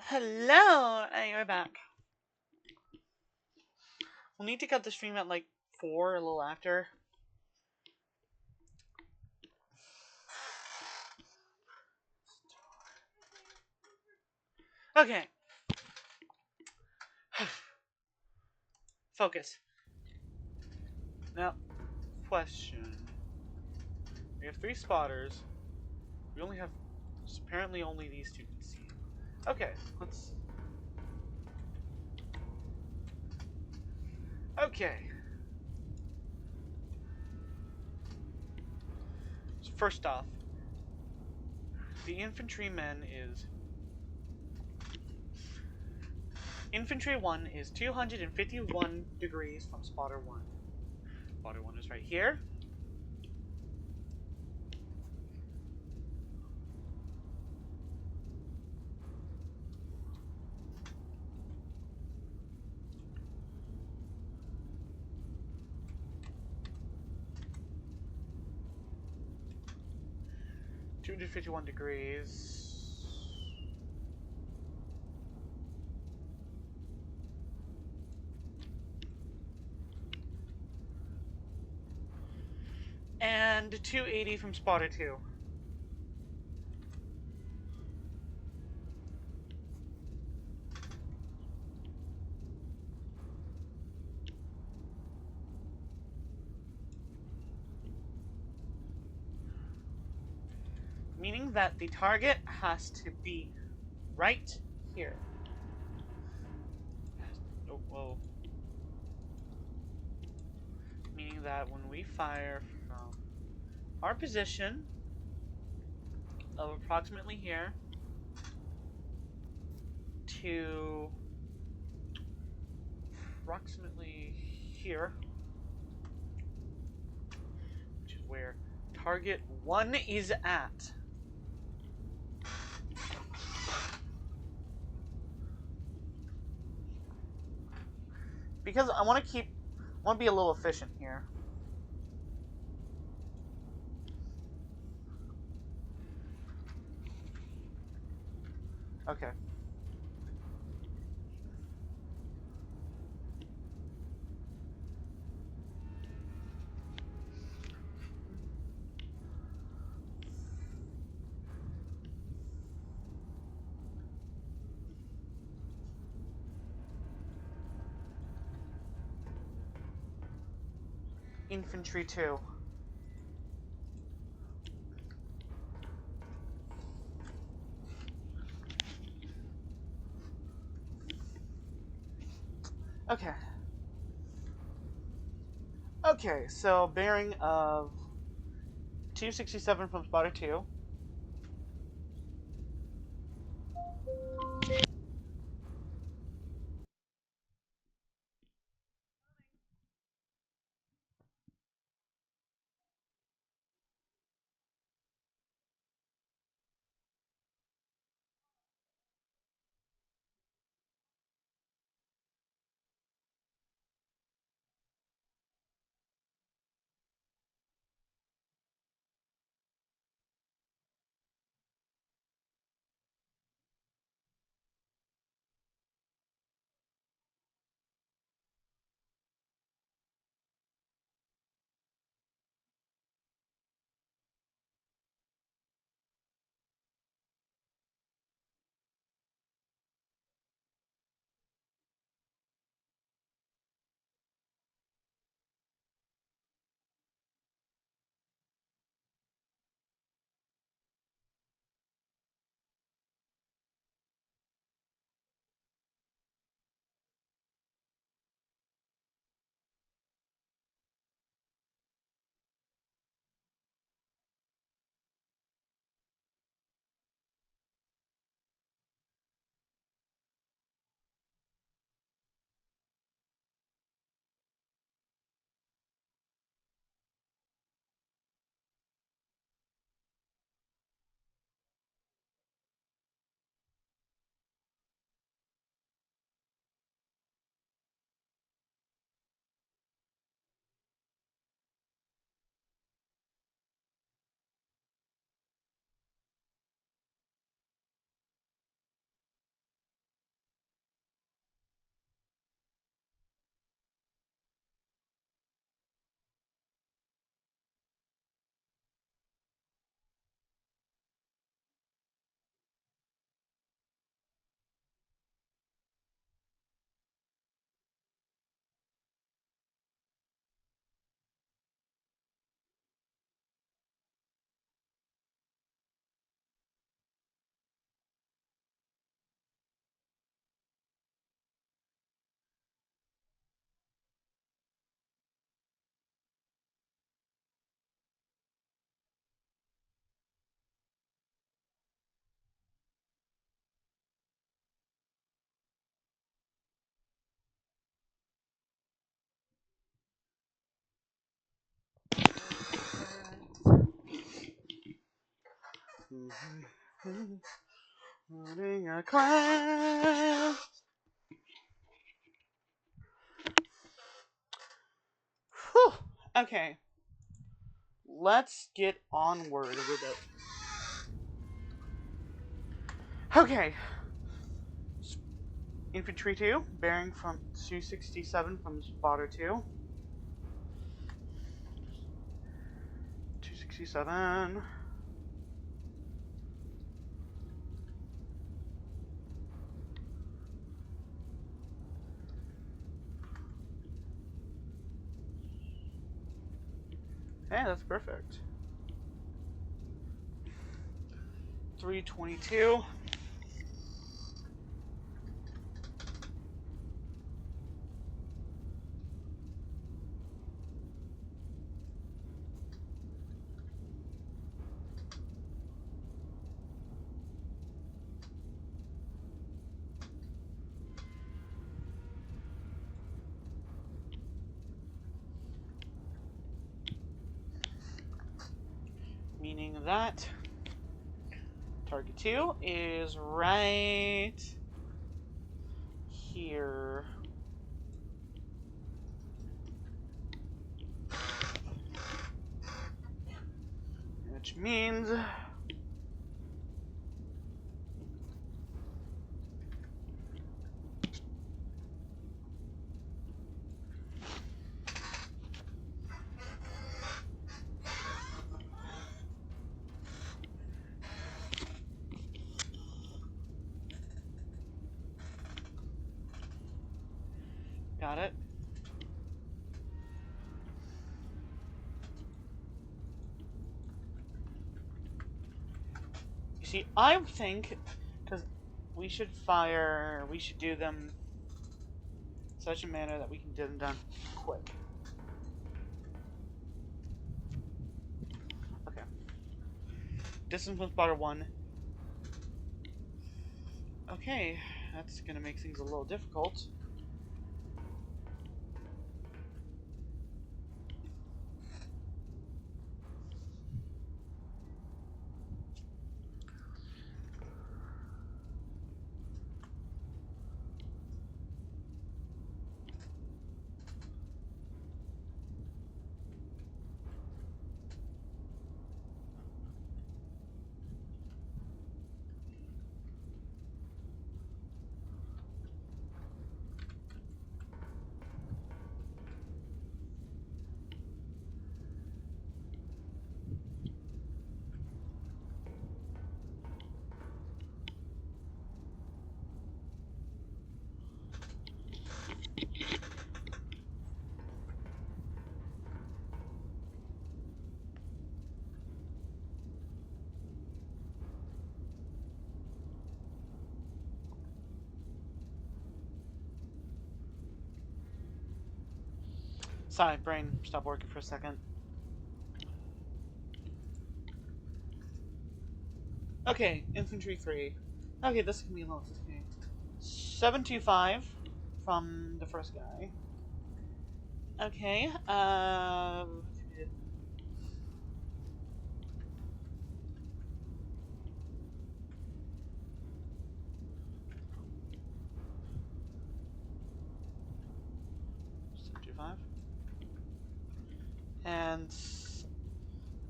Hello, and we're back. We'll need to cut the stream at like 4, a little after. Okay. Focus. Now, question. We have 3 spotters. We only have apparently only these 2 can see. Okay, let's. Okay. So first off, the infantryman is. Infantry 1 is 251 degrees from spotter 1. Spotter 1 is right here. $251 degrees. And 280 from spotter 2. Meaning that the target has to be right here. Oh, whoa. Meaning that when we fire from our position of approximately here to approximately here, which is where target 1 is at. Because I want to be a little efficient here. Okay. Infantry 2. Okay. Okay, so bearing of 267 from spotter 2. Running a class. Whew. Okay. Let's get onward with it. Okay. Infantry 2, bearing from 267 from spotter 2. 267. Hey, that's perfect. 322. Meaning that target 2 is right here. Which means about it. You see, I think, because we should do them in such a manner that we can get them done quick. Okay. Distance with spotter 1. Okay, that's gonna make things a little difficult. Sorry, brain, stop working for a second. Okay, infantry 3. Okay, this can be a little 15. 725 from the first guy. Okay,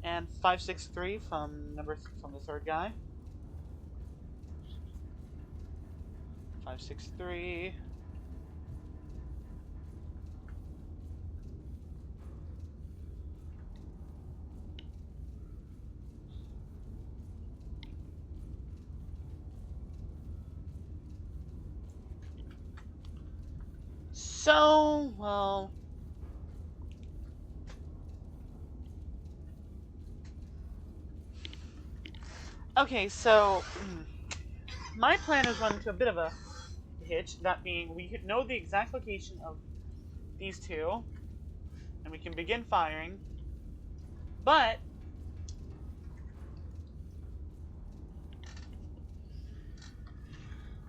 and 563 from the third guy. 563. So, well, okay, so my plan is run into a bit of a hitch, that being we know the exact location of these two, and we can begin firing, but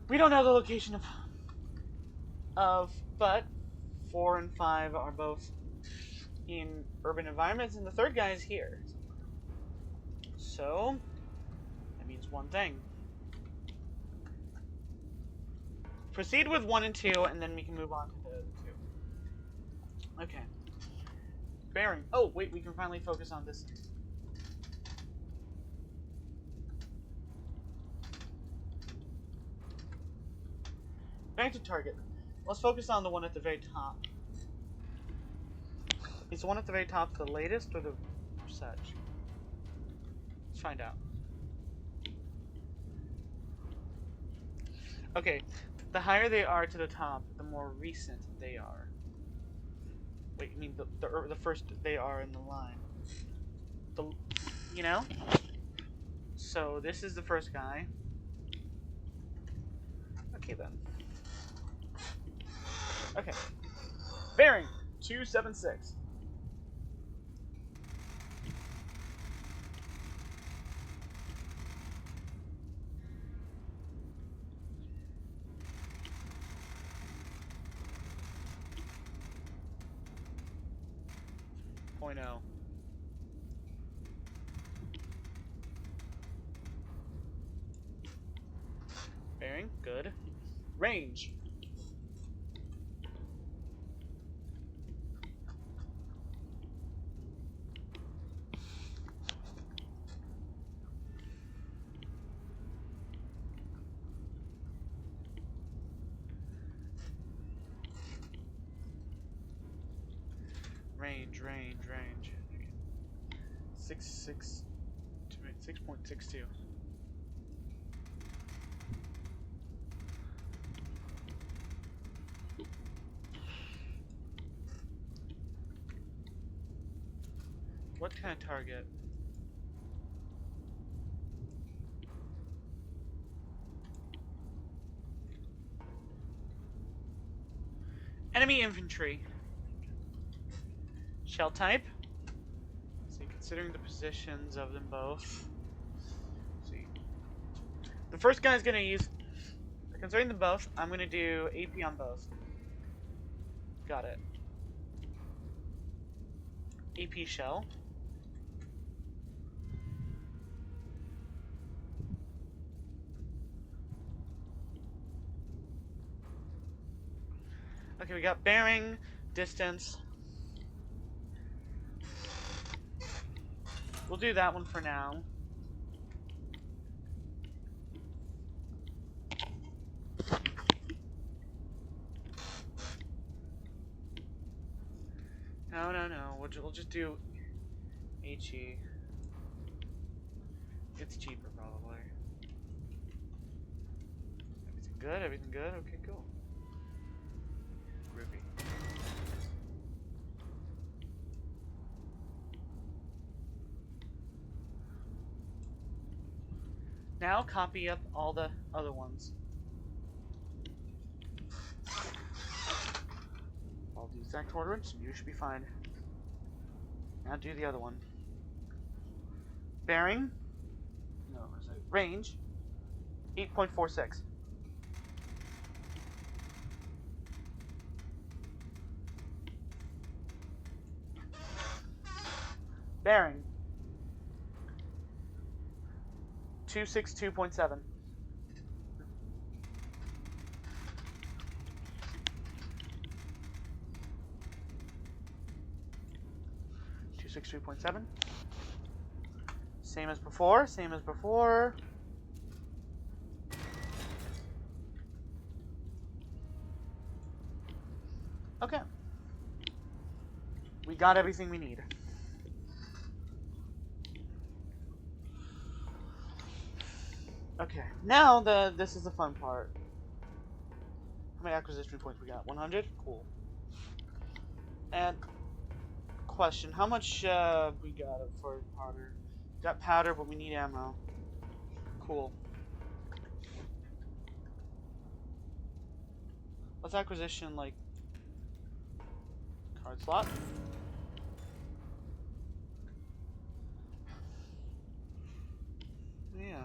we don't know the location but 4 and 5 are both in urban environments, and the third guy is here. So that means one thing. Proceed with 1 and 2, and then we can move on to the 2. Okay. Bearing. Oh, wait, we can finally focus on this. Back to target. Let's focus on the one at the very top. Is the one at the very top the latest or the such? Let's find out. Okay, the higher they are to the top, the more recent they are. Wait, you mean the first they are in the line? You know? So this is the first guy. Okay then. Okay. Bearing 276. .0. Bearing, good. Range. Range. 6.62. What kind of target? Enemy infantry. Shell type. Let's see, considering the positions of them both. Let's see. The first gun is gonna use. Considering them both, I'm gonna do AP on both. Got it. AP shell. Okay, we got bearing, distance. We'll do that one for now. No. We'll just do HE. It's cheaper, probably. Everything good? Everything good? Okay, cool. Groovy. Now copy up all the other ones. All the exact orderance, you should be fine. Now do the other one. Bearing. No, sorry. Range. 8.46. Bearing. 262.7. Same as before, same as before. Okay. We got everything we need. Okay, now this is the fun part. How many acquisition points we got? 100? Cool. And question, how much we got for powder? Got powder, but we need ammo. Cool. Let's acquisition, like, card slot. Yeah.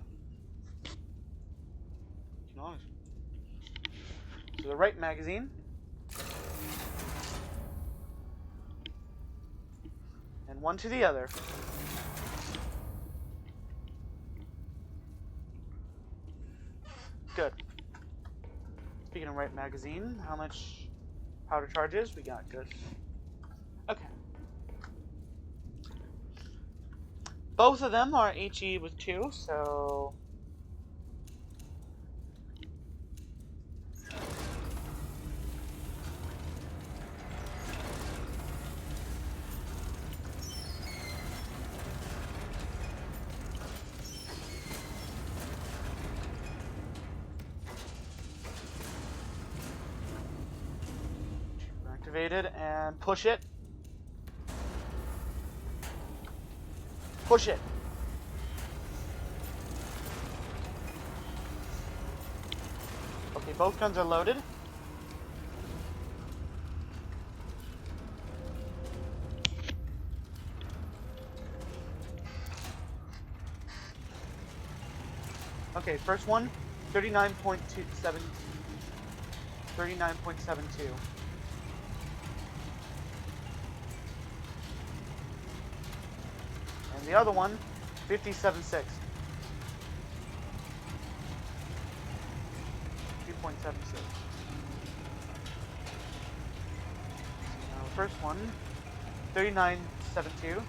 So the right magazine. And one to the other. Good. Speaking of right magazine, how much powder charges we got? Good. Okay. Both of them are HE with 2, so... Activated and push it. Push it. Okay, both guns are loaded. Okay, first one, 39.27. 39.72. And the other one, 57.6. 2.76. Now the first one, 39.72.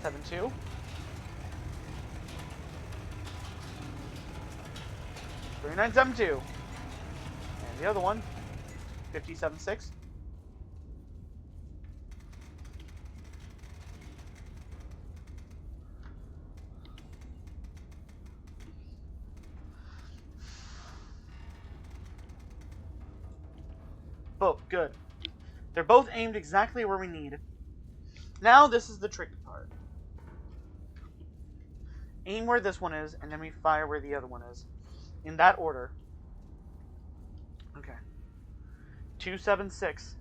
$7.2. $39.72. And the other one, 57.6. They're both aimed exactly where we need. Now this is the tricky part. Aim where this one is, and then we fire where the other one is. In that order. Okay. 276.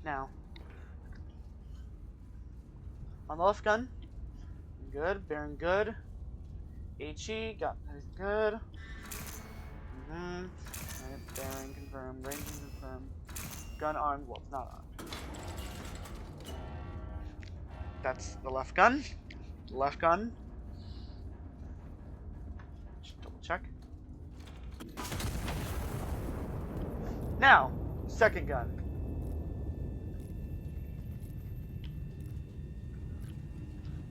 Now, on the left gun, good, bearing good. HE, got good. Right, bearing confirmed, ranging confirmed. Gun armed, well, it's not armed. That's the left gun. Left gun. Just double check. Now, second gun.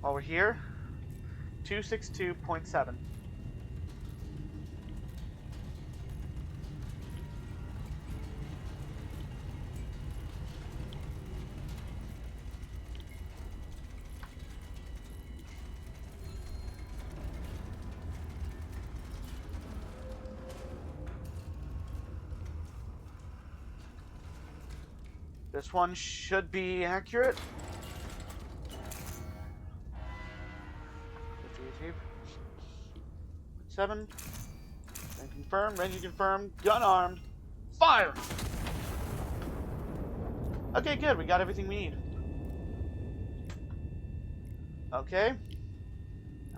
While we're here, 262.7. This one should be accurate. 7. And confirm, range confirmed, gun armed, fire! Okay, good, we got everything we need. Okay.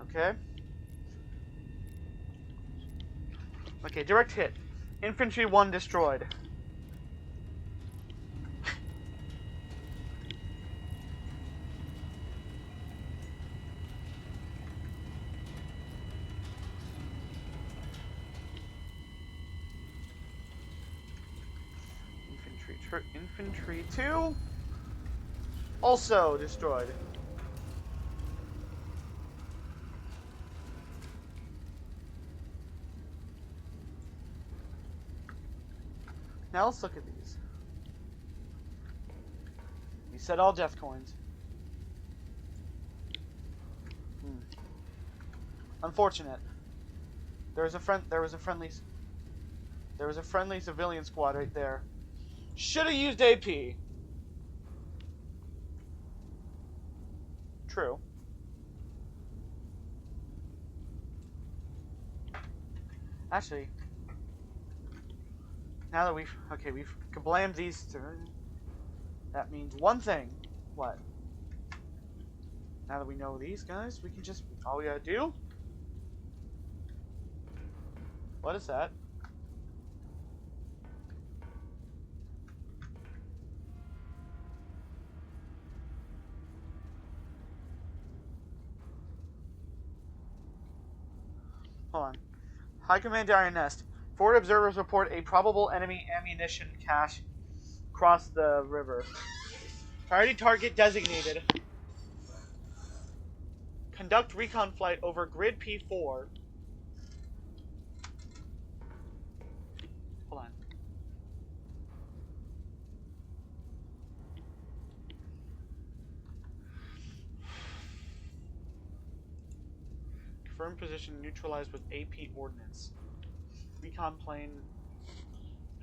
Okay. Okay, direct hit. Infantry 1 destroyed. Infantry 2 also destroyed. Now let's look at these. You said all death coins. Unfortunate. There was a friendly civilian squad right there. Should have used AP. True. Actually, now that we've kablammed these two, that means one thing. What? Now that we know these guys, we can just, all we gotta do. What is that? Hold on. High Command to Iron Nest. Forward observers report a probable enemy ammunition cache across the river. Priority target designated. Conduct recon flight over grid P4. Hold on. Confirm position neutralized with AP ordnance. Recon plane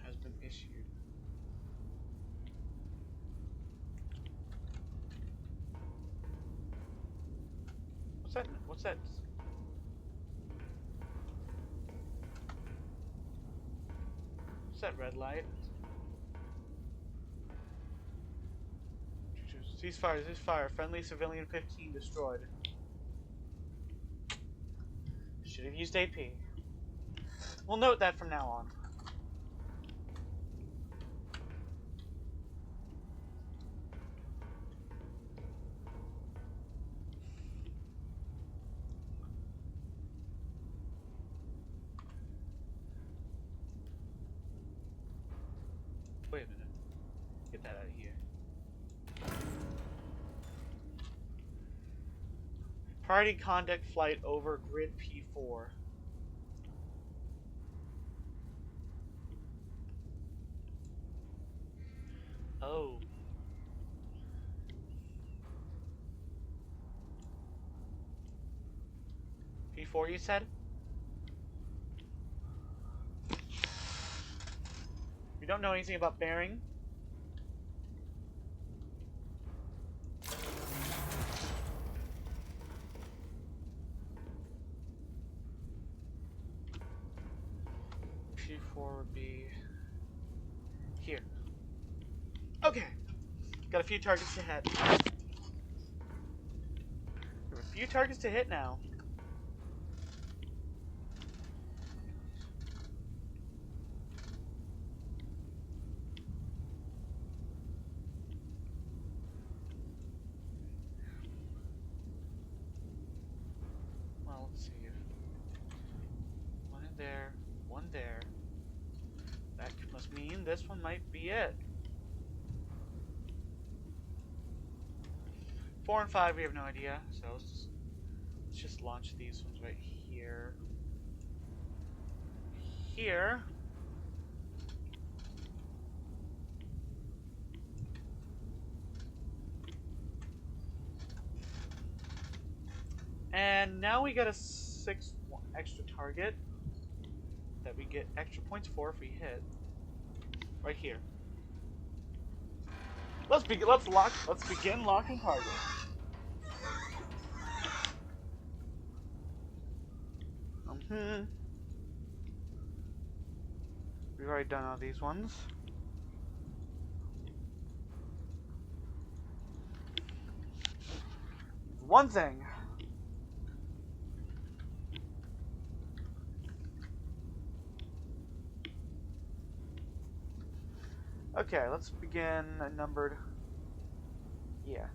has been issued. What's that? What's that? What's that red light? Ceasefire, ceasefire. Friendly civilian 15 destroyed. Should have used AP. We'll note that from now on. Wait a minute. Get that out of here. Priority conduct flight over grid P4. Oh. P4 you said? We don't know anything about bearing. P4 would be here. Okay. Got a few targets to hit. A few targets to hit now. Well, let's see. One in there, one there. That must mean this one might be it. 4 and 5, we have no idea. So let's just launch these ones right here. Here. And now we got a 6 extra target that we get extra points for if we hit. Right here. Let's begin locking target. We've already done all these ones. One thing. Okay, let's begin numbered. Yeah.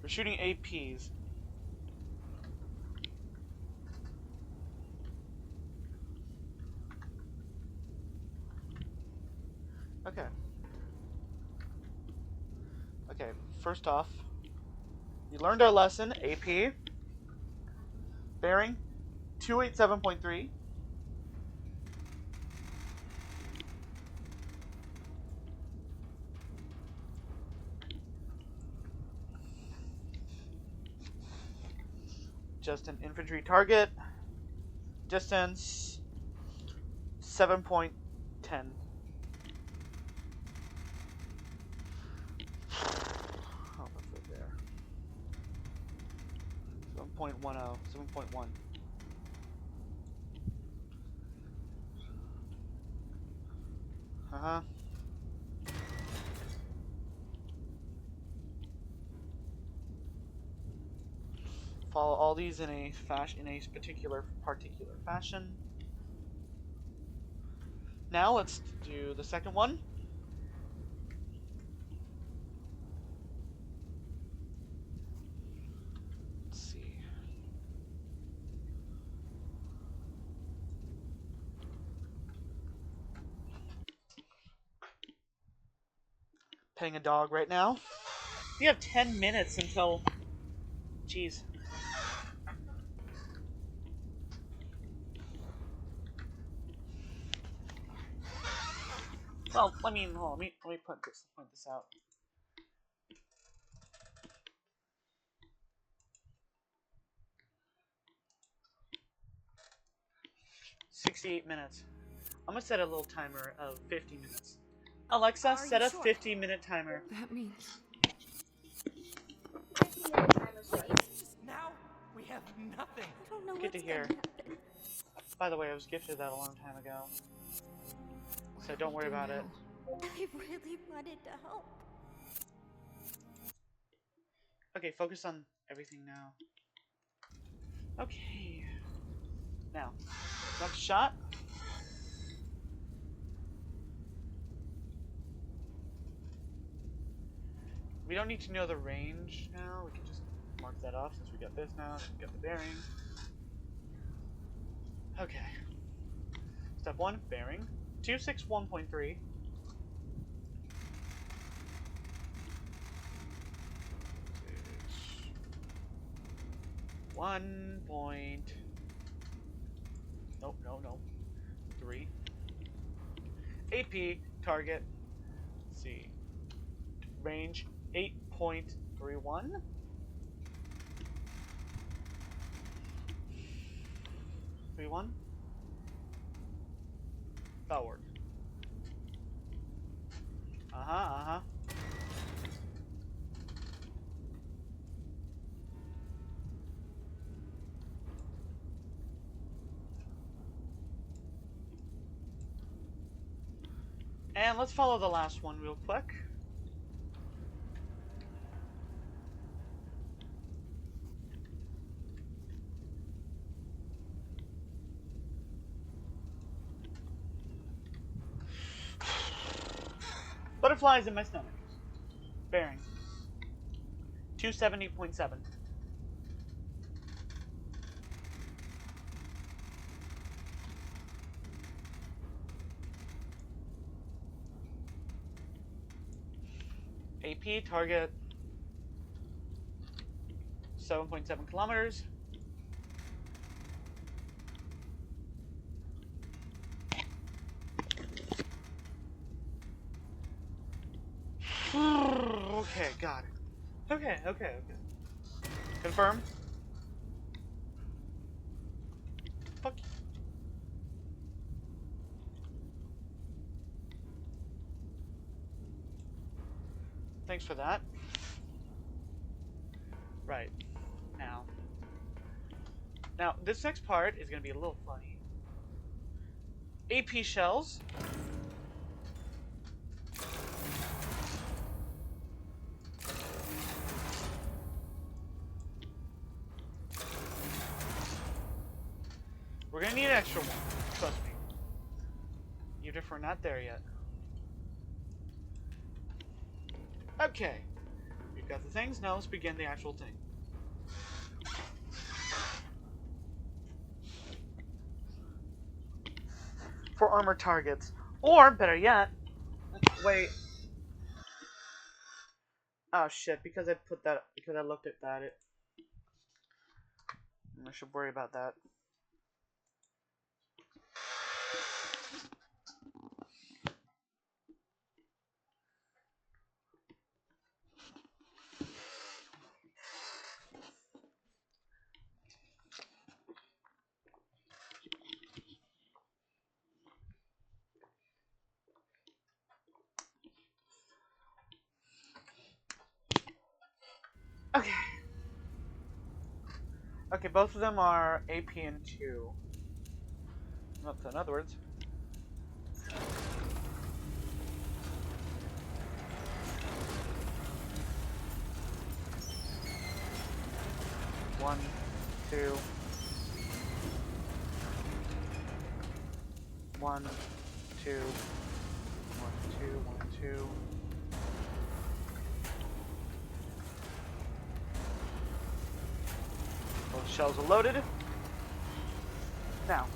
We're shooting APs. Okay. Okay, first off, we learned our lesson, AP. Bearing 287.3. Just an infantry target. Distance 7.10. Oh, that's right there. 7.10. 7.1. Uh-huh. Follow all these in a particular fashion. Now let's do the second one. Let's see. Petting a dog right now. We have 10 minutes until... Jeez. Well, I mean, hold on, let me point this out. $68 minutes. I'm gonna set a little timer of 50 minutes. Alexa, set a 50-minute timer. That means... Now we have nothing. I don't know Good to what's hear. gonna happen. By the way, I was gifted that a long time ago. So don't worry about it. I really wanted to help. Okay, focus on everything now. Okay. Now, next shot. We don't need to know the range now. We can just mark that off since we got this now. We got the bearing. Okay. Step 1, bearing. 261.3. 1 point. Nope, no. 3. AP target. Let's see. Range 8.31. 31. That'll work. Uh-huh. And let's follow the last one real quick. Butterflies in my stomach. Bearing. 270.7. AP target 7.7 kilometers. Okay, got it. Okay. Confirm. Fuck. Thanks for that. Right. Now, this next part is going to be a little funny. AP shells. We're going to need an extra one. Trust me. Even if we're not there yet. Okay. We've got the things. Now let's begin the actual thing. For armor targets. Or, better yet, wait. Oh shit, because I looked at that, I should worry about that. Okay. Okay, both of them are AP and 2. So in other words, one, two, 1, 2, 1, 2, 1, 2. Both shells are loaded. Now,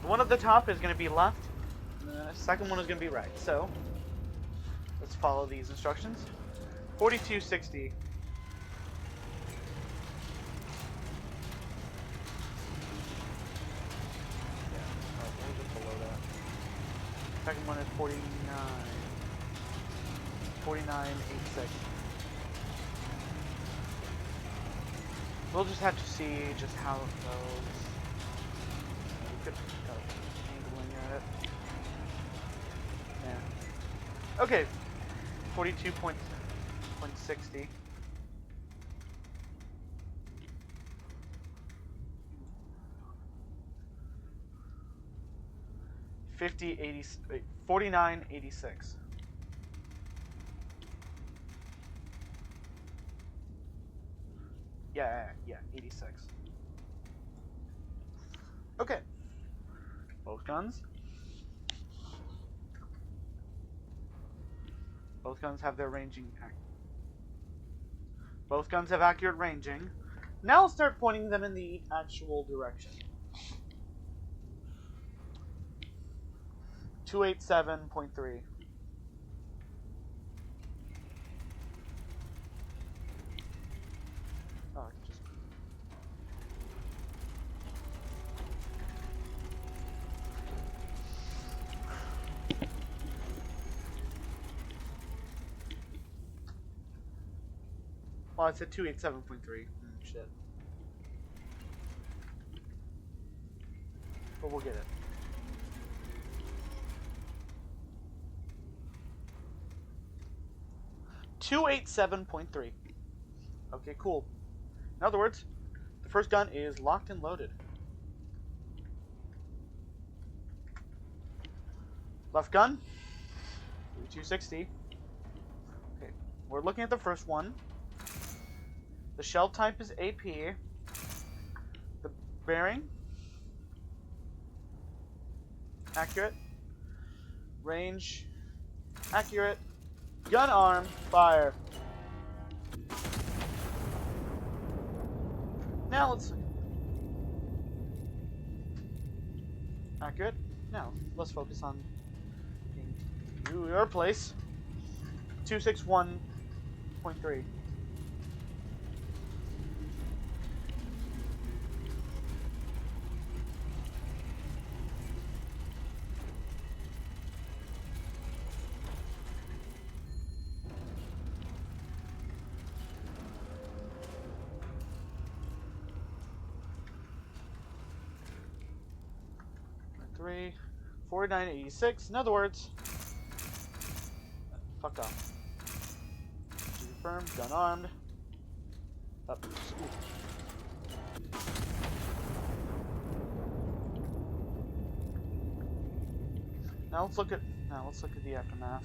the one at the top is going to be left, and the second one is going to be right. So, let's follow these instructions. 4260. Second one is 49. 49.86. We'll just have to see just how it goes. We could go angling at it. Yeah. Okay. 42.60. Wait, 49.86. Yeah, 86. Okay. Both guns. Both guns have their ranging. Both guns have accurate ranging. Now I'll start pointing them in the actual direction. 287.3. Oh, Well, I said 287.3. Shit. But we'll get it. .287.3. Okay, cool. In other words, the first gun is locked and loaded. Left gun, 260. Okay, we're looking at the first one. The shell type is AP. The bearing, accurate. Range, accurate. Gun arm, fire. Now let's... Accurate. Now, let's focus on your place. 261.3. Three, 4986. In other words, fuck off. Confirmed, gun armed. Up. Now let's look at the aftermath.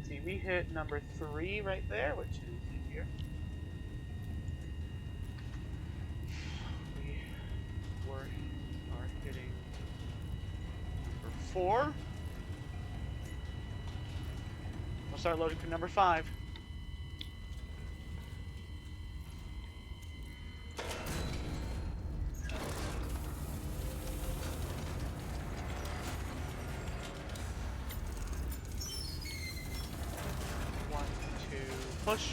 See, we hit number 3 right there, which is here. We are hitting number 4. We'll start loading for number 5. Push.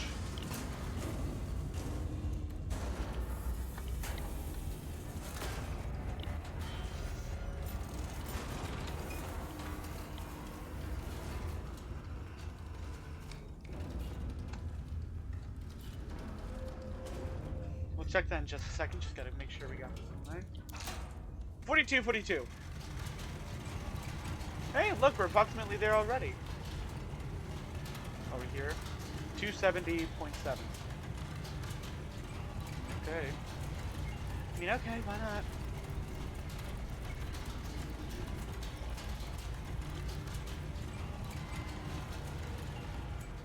We'll check that in just a second. Just gotta make sure we got this right. 42, 42. Hey, look, we're approximately there already. Over here. 270.7. Okay. I mean, okay, why not?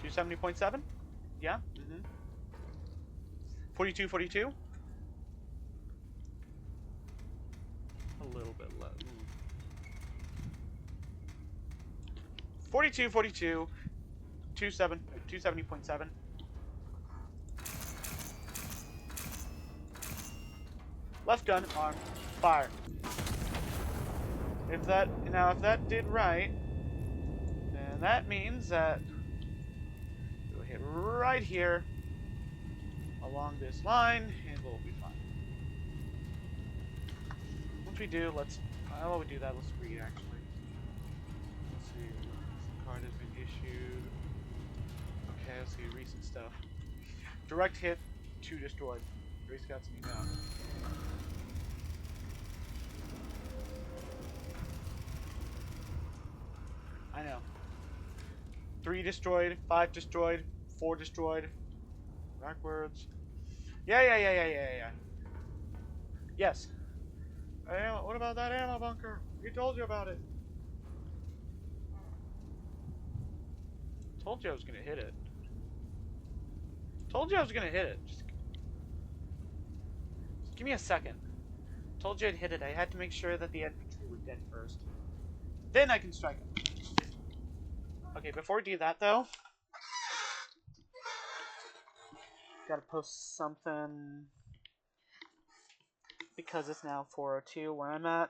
$270.7? Yeah? 42, 42? A little bit low. 42, 42. 270.7. Left gun, arm, fire. If that did right, then that means that we'll hit right here along this line, and we'll be fine. Once we do, while we do that, let's read actually. Let's see, the card has been issued. Okay, let's see recent stuff. Direct hit, 2 destroyed. Three Scouts me down. I know. 3 destroyed, 5 destroyed, 4 destroyed. Backwards. Yeah. Yes. What about that ammo bunker? We told you about it. Told you I was gonna hit it. Just give me a second. Told you I'd hit it. I had to make sure that the infantry were dead first. Then I can strike them. Okay, before we do that though, gotta post something because it's now 4:02 where I'm at.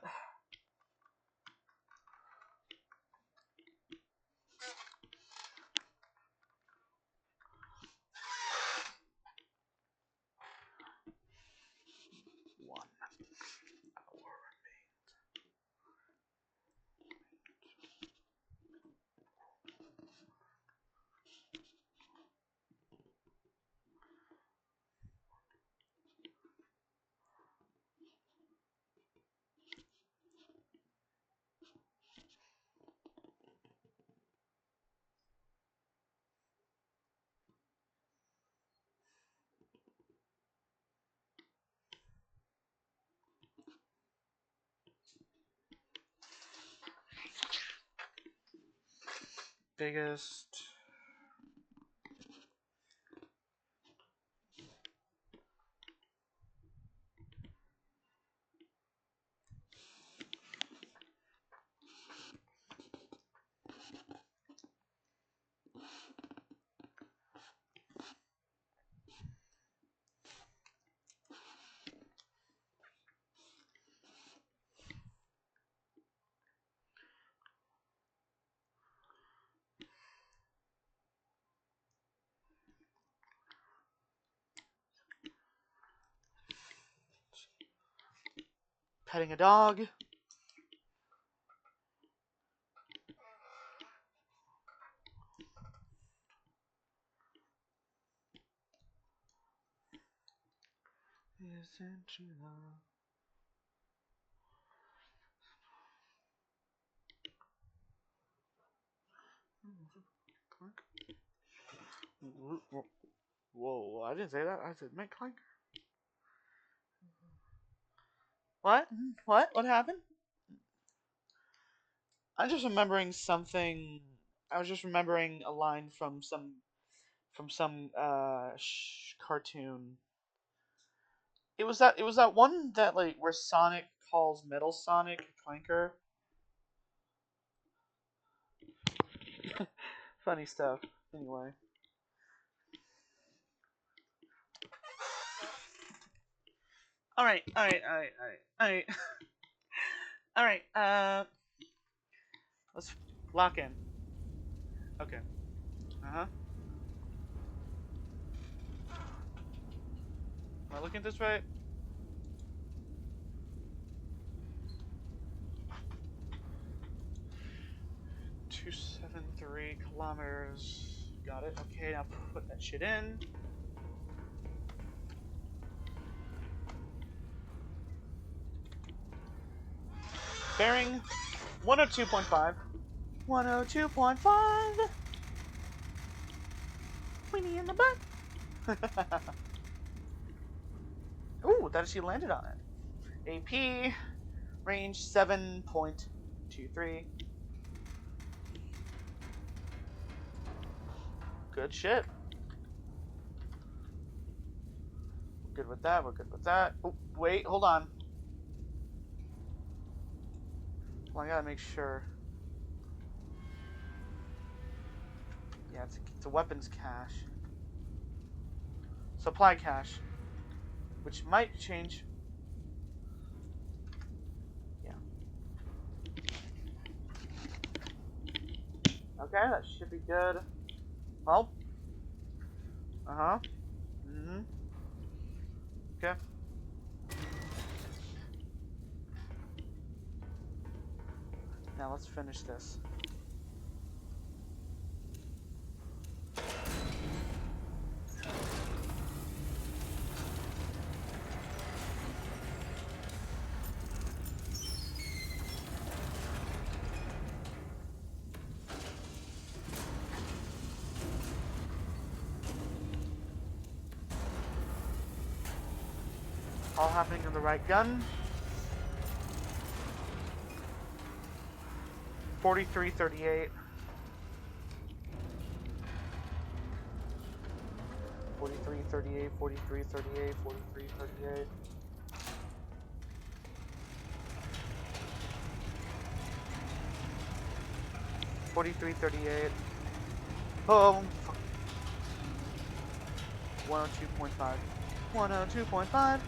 biggest. Petting a dog. Isn't you love? Whoa, I didn't say that. I said make clanker. What? What? What happened? I'm just remembering something. I was just remembering a line from some cartoon. It was that one that like where Sonic calls Metal Sonic Clanker. Funny stuff. Anyway. Alright. Alright, let's lock in. Okay. Uh-huh. Am I looking this way? $273 kilometers. Got it. Okay, now put that shit in. Bearing 102.5. 102.5. Weenie in the butt. Ooh, that she landed on it. AP range 7.23. Good shit. We're good with that. We're good with that. Oh, wait, hold on. Well, I gotta make sure. Yeah, it's a weapons cache. Supply cache. Which might change. Yeah. Okay, that should be good. Well. Uh-huh. Mm-hmm. Okay. Now let's finish this. All happening on the right gun. 4338. 4338, 4338, 4338. Oh, fuck. 102.5. 102.5.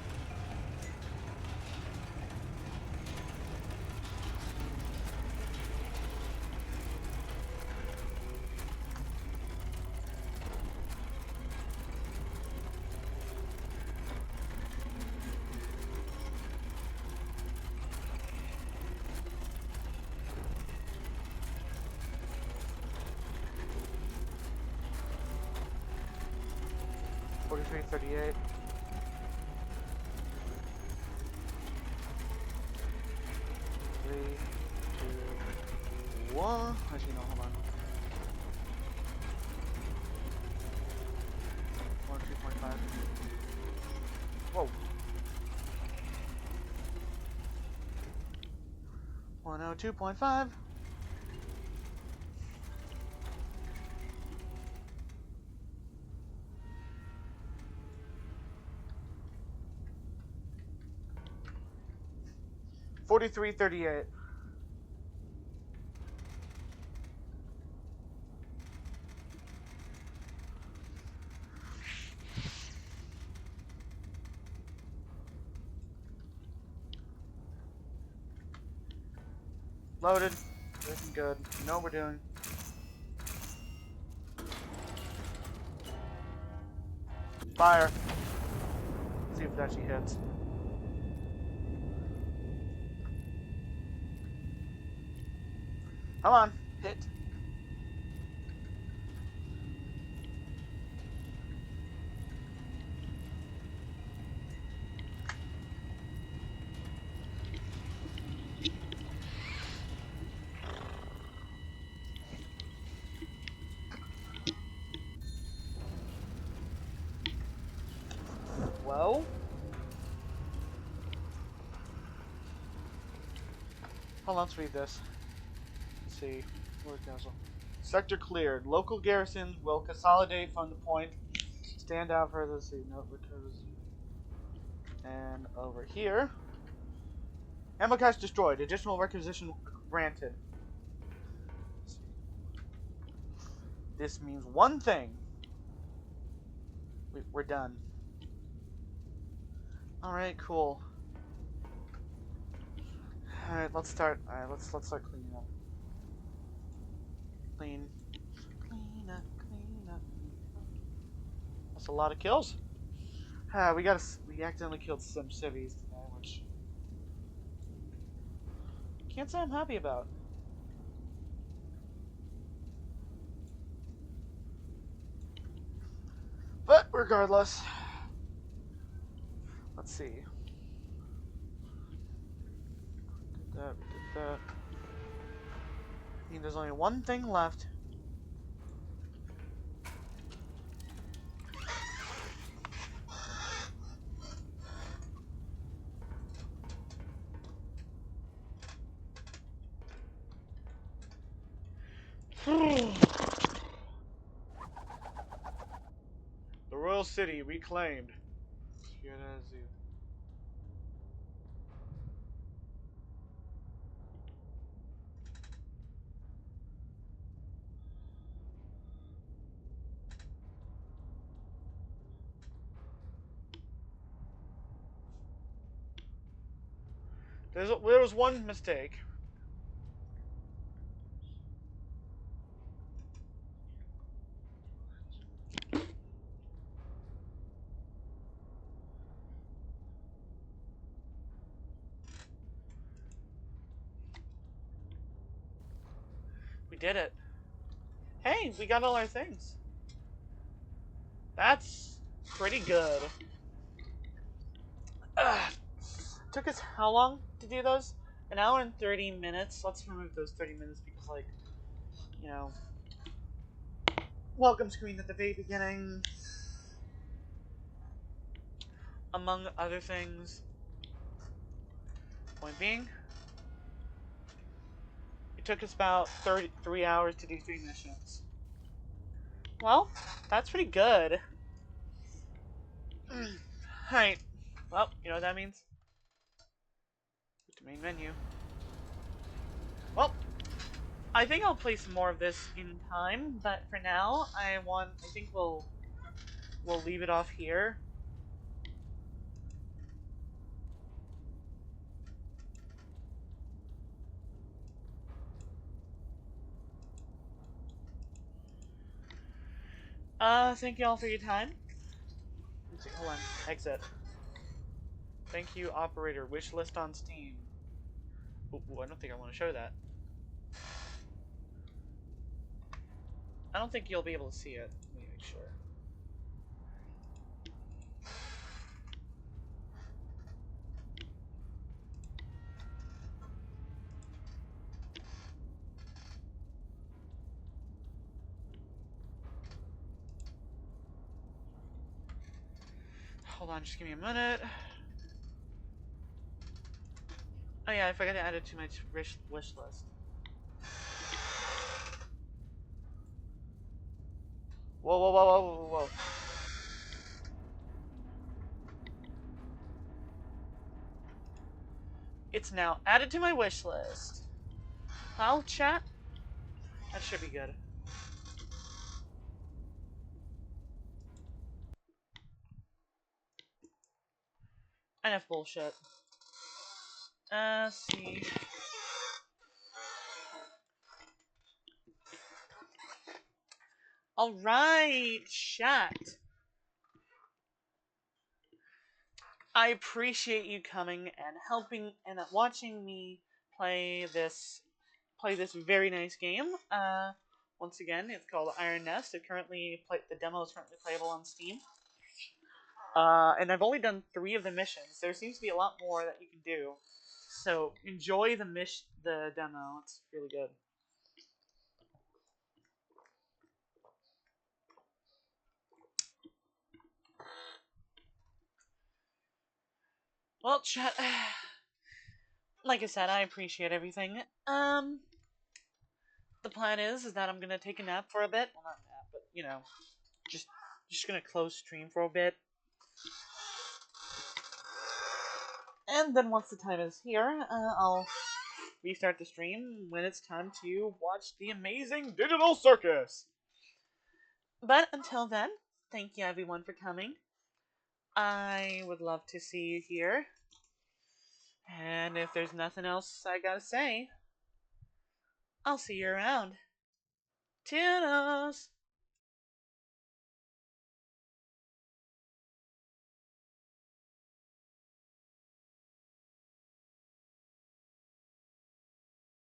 $43.38. Three, two, one. Actually, no, hold on. 102.5. Whoa. 102.5. 4338. Loaded. Looking good. You know what we're doing. Fire. See if it actually hits. Come on, hit. Well, hold on, let's read this. Let's see. Lord Council. Sector cleared. Local garrisons will consolidate from the point. Stand out further. Let's see. No, because. And over here. Ammo cache destroyed. Additional requisition granted. Let's see. This means one thing. We're done. Alright, cool. Alright, let's start. Alright, let's start cleaning up. Clean up. That's a lot of kills. We accidentally killed some civvies today, which can't say I'm happy about. But regardless, let's see. We did that. I think there's only one thing left. The Royal City reclaimed. There was one mistake. We did it. Hey, we got all our things. That's pretty good. Took us how long to do those? An hour and 30 minutes. Let's remove those 30 minutes because, like, you know, welcome screen at the very beginning, among other things. Point being, it took us about 3 hours to do 3 missions. Well, that's pretty good. Alright. Well, you know what that means? The main menu. Well, I think I'll play some more of this in time, but for now, I think we'll leave it off here. Thank you all for your time. Let's see, hold on. Exit. Thank you, operator. Wish list on Steam. Ooh, I don't think I want to show that. I don't think you'll be able to see it. Let me make sure. Hold on, just give me a minute. Oh yeah, I forgot to add it to my wish list. Whoa. It's now added to my wish list. I'll chat. That should be good. Enough bullshit. See. Alright, chat. I appreciate you coming and helping and watching me play this very nice game. Once again, it's called Iron Nest. The demo is currently playable on Steam. And I've only done 3 of the missions. There seems to be a lot more that you can do. So enjoy the demo. It's really good. Well, chat. Like I said, I appreciate everything. The plan is that I'm gonna take a nap for a bit. Well, not a nap, but you know, just gonna close stream for a bit. And then once the time is here, I'll restart the stream when it's time to watch the amazing Digital Circus. But until then, thank you everyone for coming. I would love to see you here. And if there's nothing else I gotta say, I'll see you around. Toodles!